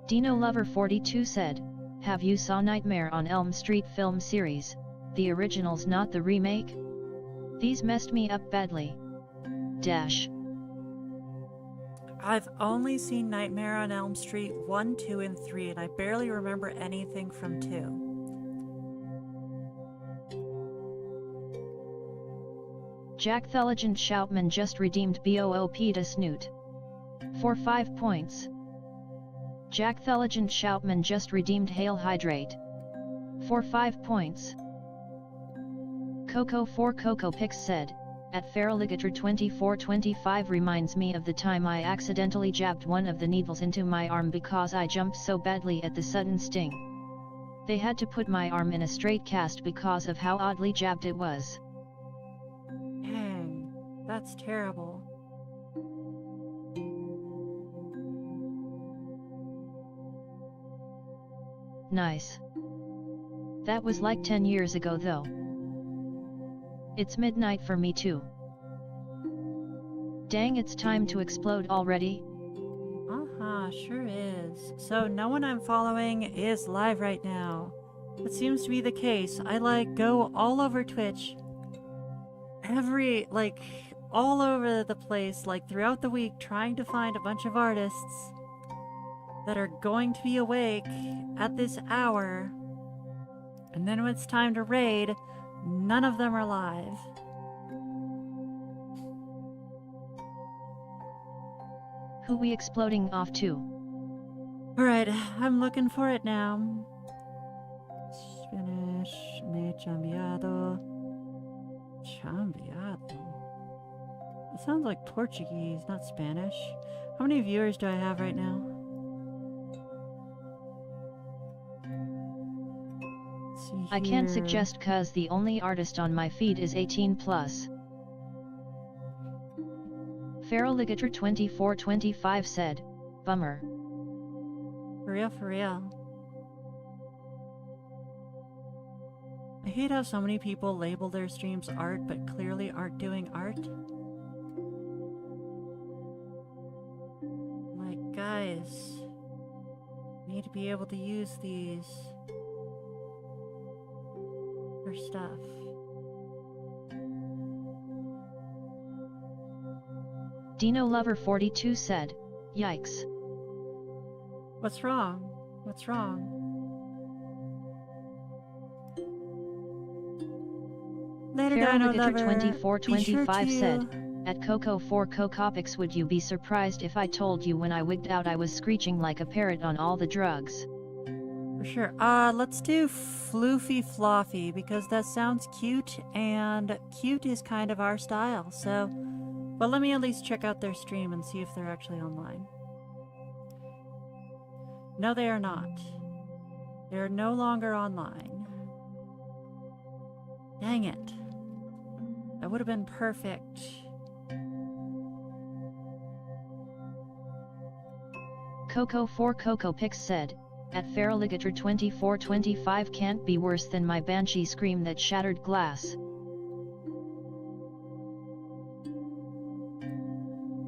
Dino Lover 42 said, have you saw Nightmare on Elm Street film series, the originals not the remake? These messed me up badly. Dash. I've only seen Nightmare on Elm Street 1, 2, and 3, and I barely remember anything from 2. Jack Thulligent Shoutman just redeemed BOOP to Snoot. For 5 points. Jack Thulligent Shoutman just redeemed Hail Hydrate. For 5 points. Coco4CocoPix said, at Feraligator 2425 reminds me of the time I accidentally jabbed one of the needles into my arm because I jumped so badly at the sudden sting. They had to put my arm in a straight cast because of how oddly jabbed it was. Dang, that's terrible. Nice. That was like 10 years ago though. It's midnight for me too. Dang, it's time to explode already? Sure is. So no one I'm following is live right now. That seems to be the case. I go all over Twitch. All over the place, throughout the week, trying to find a bunch of artists that are going to be awake at this hour. And then when it's time to raid, none of them are live. Who we exploding off to? Alright, I'm looking for it now. Spanish, me cambiado. Cambiado? It sounds like Portuguese, not Spanish. How many viewers do I have right now? I can't suggest cause the only artist on my feed is 18 plus. Feraligator 2425 said, bummer. For real, for real. I hate how so many people label their streams art but clearly aren't doing art. Like, guys, I need to be able to use these for stuff. Dino Lover 42 said, yikes. What's wrong? What's wrong? Later, Dino Lover. 2425 said, at Coco4CocoPix, would you be surprised if I told you when I wigged out I was screeching like a parrot on all the drugs? For sure. Let's do Floofy Floffy because that sounds cute, and cute is kind of our style, so... But let me at least check out their stream and see if they're actually online. No, they are not. They are no longer online. Dang it. That would have been perfect. Coco4CocoPix said, at Feraligator 2425 can't be worse than my banshee scream that shattered glass.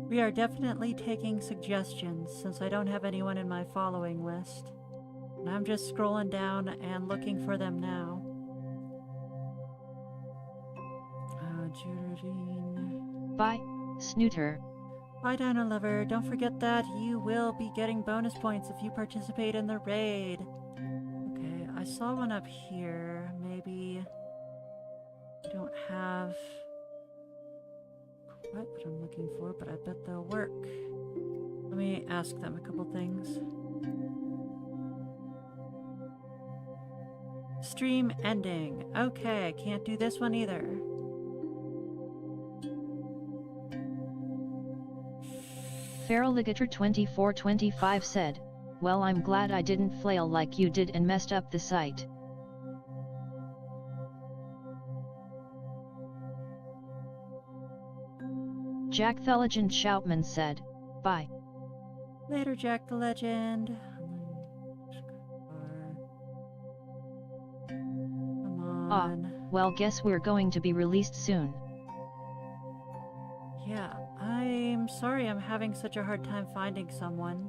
We are definitely taking suggestions since I don't have anyone in my following list. And I'm just scrolling down and looking for them now. Bye, Snooter. Bye, Dino Lover. Don't forget that you will be getting bonus points if you participate in the raid. Okay, I saw one up here. Maybe I don't have quite what I'm looking for, but I bet they'll work. Let me ask them a couple things. Stream ending. Okay, can't do this one either. Feraligator2425 said, well, I'm glad I didn't flail like you did and messed up the site. Jack the Legend Shoutman said, bye. Later, Jack the Legend. Come on. Well, guess we're going to be released soon. Yeah, I'm sorry I'm having such a hard time finding someone.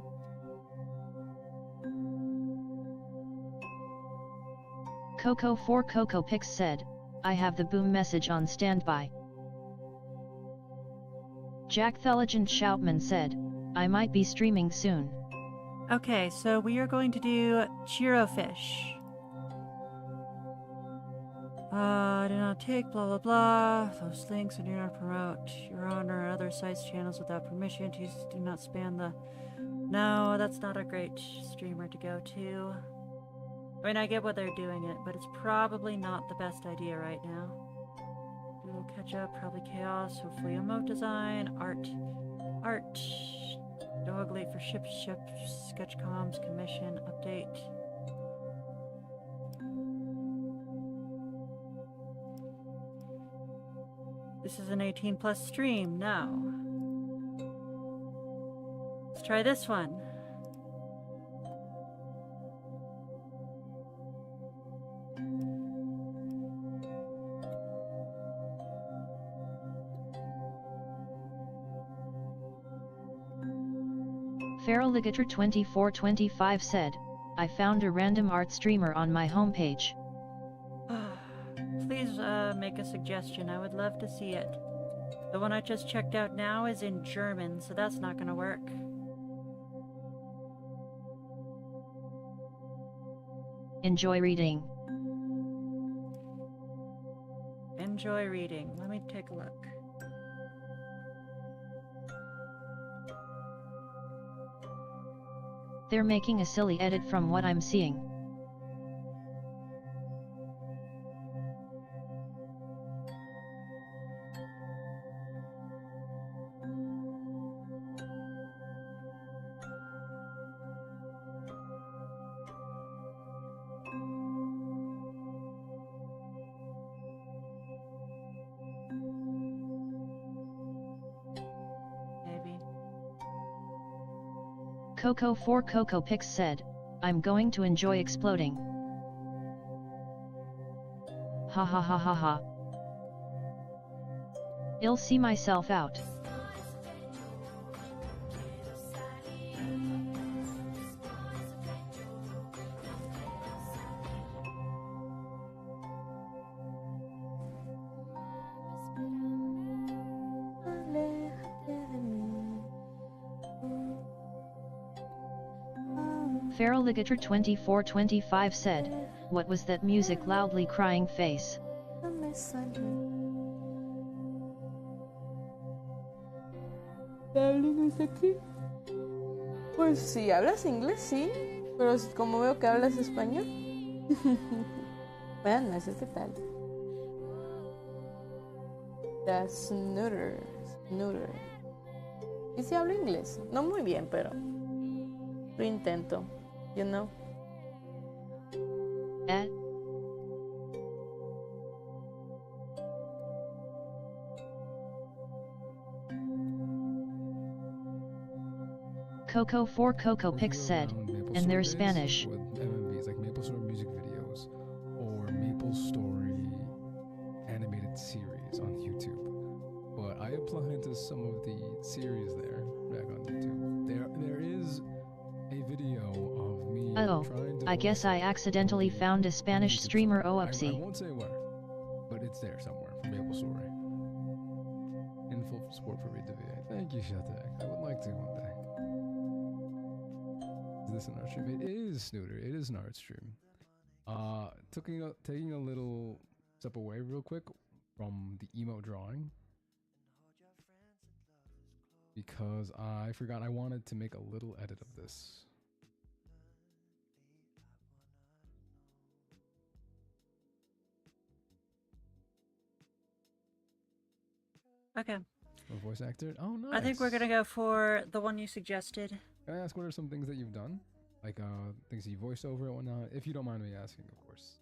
Coco4CocoPix said, I have the boom message on standby. Jack the Legend Shoutman said, I might be streaming soon. Okay, so we are going to do Chiro Fish. Do not take blah blah blah. Those links and do not promote your own or other sites' channels without permission. Do not spam the... No, that's not a great streamer to go to. I mean, I get what they're doing it, but it's probably not the best idea right now. We'll catch up, probably chaos, hopefully emote design, art, dog late for ship, sketch comms, commission, update. This is an 18+ stream, no. Let's try this one. Feraligator2425 said, I found a random art streamer on my homepage. Please make a suggestion. I would love to see it. The one I just checked out now is in German, so that's not going to work. Enjoy reading. Enjoy reading. Let me take a look. They're making a silly edit from what I'm seeing. Coco4CocoPix said, I'm going to enjoy exploding. Ha ha ha ha ha. I'll see myself out. Feraligator2425 said, what was that music loudly crying face? ¿Hablas aquí? Pues si hablas inglés, sí. Pero como veo que hablas español. Buenas noches, ¿qué tal? The Snooter. ¿Y si hablo inglés? No muy bien, pero lo intento. You know? Coco4CocoPix said, and they're Spanish. With MMVs like Maple Story music videos or Maple Story animated series on YouTube. But I applied to some of the series there back on YouTube. There is a video of me trying to... I guess I accidentally found a Spanish streamer. I Oopsie. won't say where, but it's there somewhere for Maple Story. In full support for Read the VA. Thank you, Shatak. I would like to one day. Is this an art stream? It is, Snooter. It is an art stream. Taking a little step away real quick from the emote drawing. because I forgot I wanted to make a little edit of this. Okay. A voice actor? Oh, nice. I think we're gonna go for the one you suggested. Can I ask what are some things that you've done? Like, things you voiced over and whatnot? If you don't mind me asking, of course.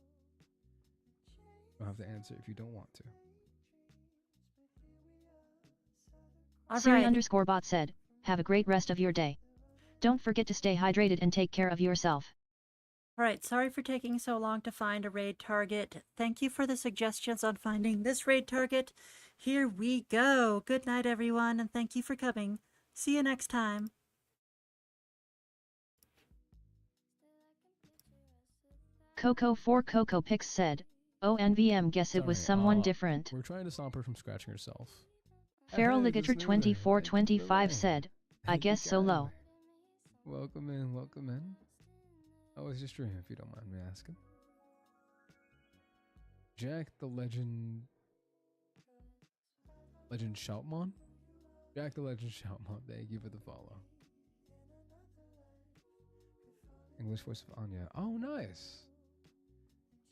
You don't have to answer if you don't want to. Siri underscore bot said, have a great rest of your day. Don't forget to stay hydrated and take care of yourself. Alright, sorry for taking so long to find a raid target. Thank you for the suggestions on finding this raid target. Here we go. Good night, everyone, and thank you for coming. See you next time. Coco4 Pix said, oh NVM guess it was someone different. We're trying to stop her from scratching herself. Feral Hey, Ligator this is 2425 said, I Thank you guess so kindly. low. Welcome in, welcome in. How was your stream, if you don't mind me asking? Jack the Legend Shoutmon? Jack the Legend Shoutmon, thank you for the follow. English voice of Anya. Oh, nice.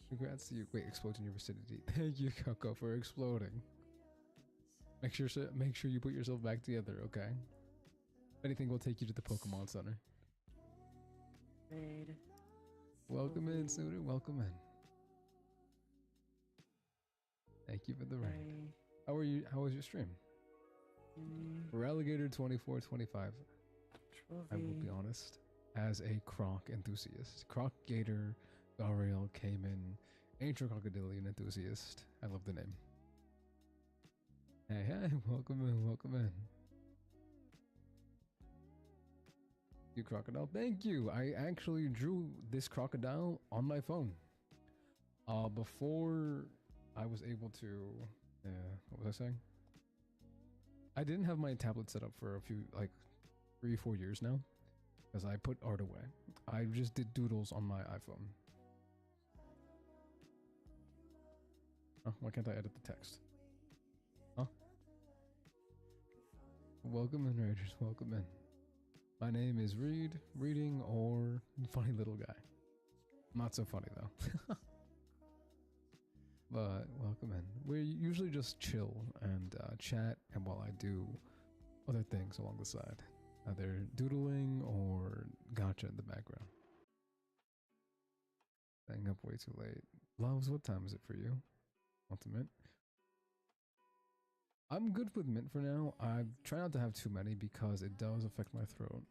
Congrats to you. Wait, explodes in your vicinity. Thank you, Coco, for exploding. Make sure you put yourself back together, okay? If anything, we'll take you to the Pokemon Center. Raid. Welcome in, Snooter. Welcome in. Thank you for the raid. How are you? How was your stream? Alligator 2425. I will be honest. As a croc enthusiast, croc gator, Gariel, Cayman, ancient crocodilian enthusiast. I love the name. Hey, hey, welcome in, welcome in. You crocodile, thank you. I actually drew this crocodile on my phone. Before I was able to, what was I saying? I didn't have my tablet set up for a few, like 3-4 years now, because I put art away. I just did doodles on my iPhone. Oh, why can't I edit the text? Huh? Welcome in, Raiders. Welcome in. My name is Reading, or Funny Little Guy. Not so funny, though. But welcome in. We usually just chill and chat, and while I do other things along the side. Either doodling or gotcha in the background. Staying up way too late. Loves, what time is it for you? Want the mint? I'm good with mint for now. I try not to have too many because it does affect my throat.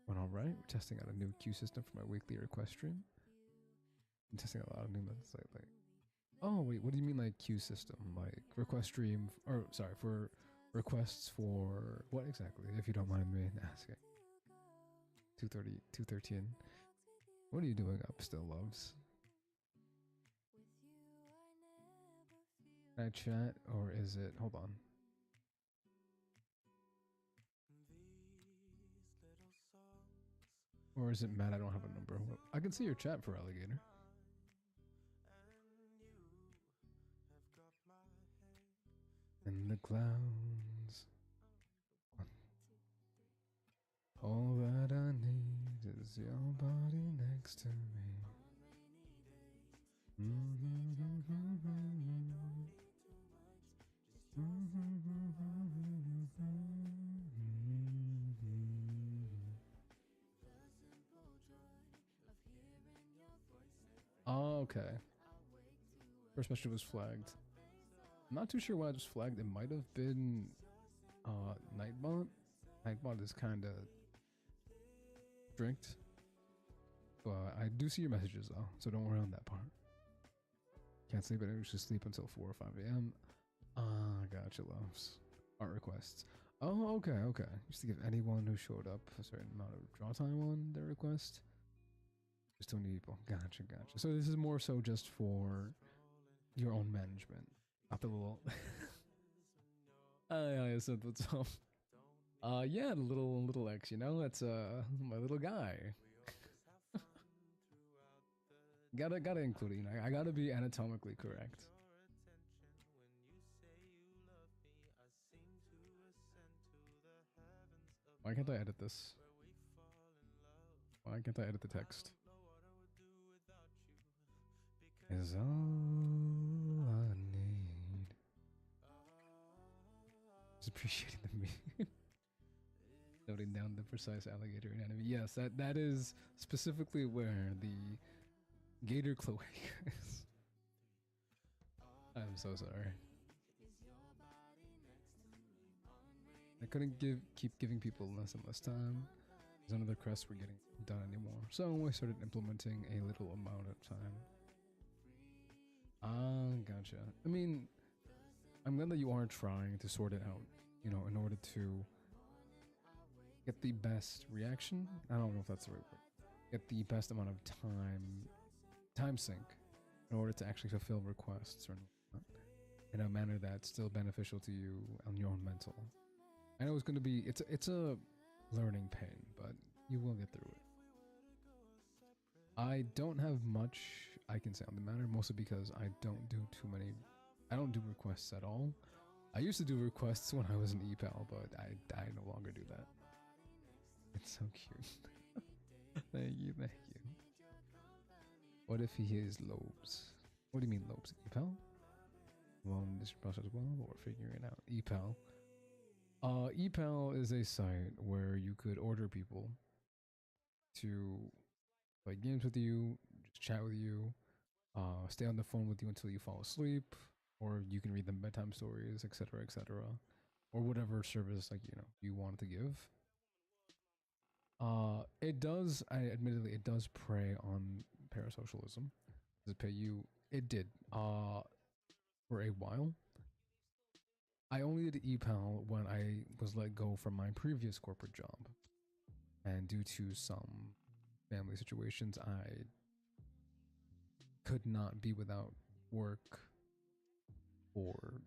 But alright, we're testing out a new queue system for my weekly request stream. I'm testing a lot of new methods lately. Oh wait, what do you mean like queue system? Like request stream, or sorry, for requests for what exactly, if you don't mind me asking? 213. What are you doing up still, loves? Can I chat, or is it, hold on. Or is it mad I don't have a number? I can see your chat for Alligator. In the clouds. All that I need is your body next to me. Oh, okay. First message was flagged. I'm not too sure why it was flagged. It might have been Nightbot. Nightbot is kind of strict. But I do see your messages though, so don't worry on that part. Can't sleep, but I usually sleep until 4 or 5 a.m. Gotcha, loves. Art requests. Oh, okay, okay. Just to give anyone who showed up a certain amount of draw time on their request. Just 20 people. Gotcha, gotcha. So this is more so just for your own management. Not the little... I said what's up. Yeah, the little X, you know? That's, my little guy. Gotta include it, you know? I gotta be anatomically correct. Why can't I edit this? Why can't I edit the text? Is all I need. Just appreciating the meme. Noting down the precise alligator anatomy. Yes, that is specifically where the gator cloaca is. I'm so sorry. I couldn't keep giving people less and less time. None of the quests were getting done anymore, so I started implementing a little amount of time. Ah, gotcha. I mean, I'm glad that you are trying to sort it out, you know, in order to get the best reaction. I don't know if that's the right word. Get the best amount of time sync in order to actually fulfill requests or not, in a manner that's still beneficial to you on your own mental. I know it's going to be, it's a learning pain, but you will get through it. I don't have much I can say on the matter, mostly because I don't do requests at all. I used to do requests when I was an EPAL, but I no longer do that. It's so cute. Thank you. What if he is lobes? What do you mean lobes? EPAL? Well, in this process as well, but we're figuring it out. EPAL. EPAL is a site where you could order people to play games with you, just chat with you, stay on the phone with you until you fall asleep, or you can read them bedtime stories, etc., etc., or whatever service you want to give. Admittedly, it does prey on parasocialism. Does it pay you? It did. For a while. I only did EPAL when I was let go from my previous corporate job. And due to some family situations, I could not be without work for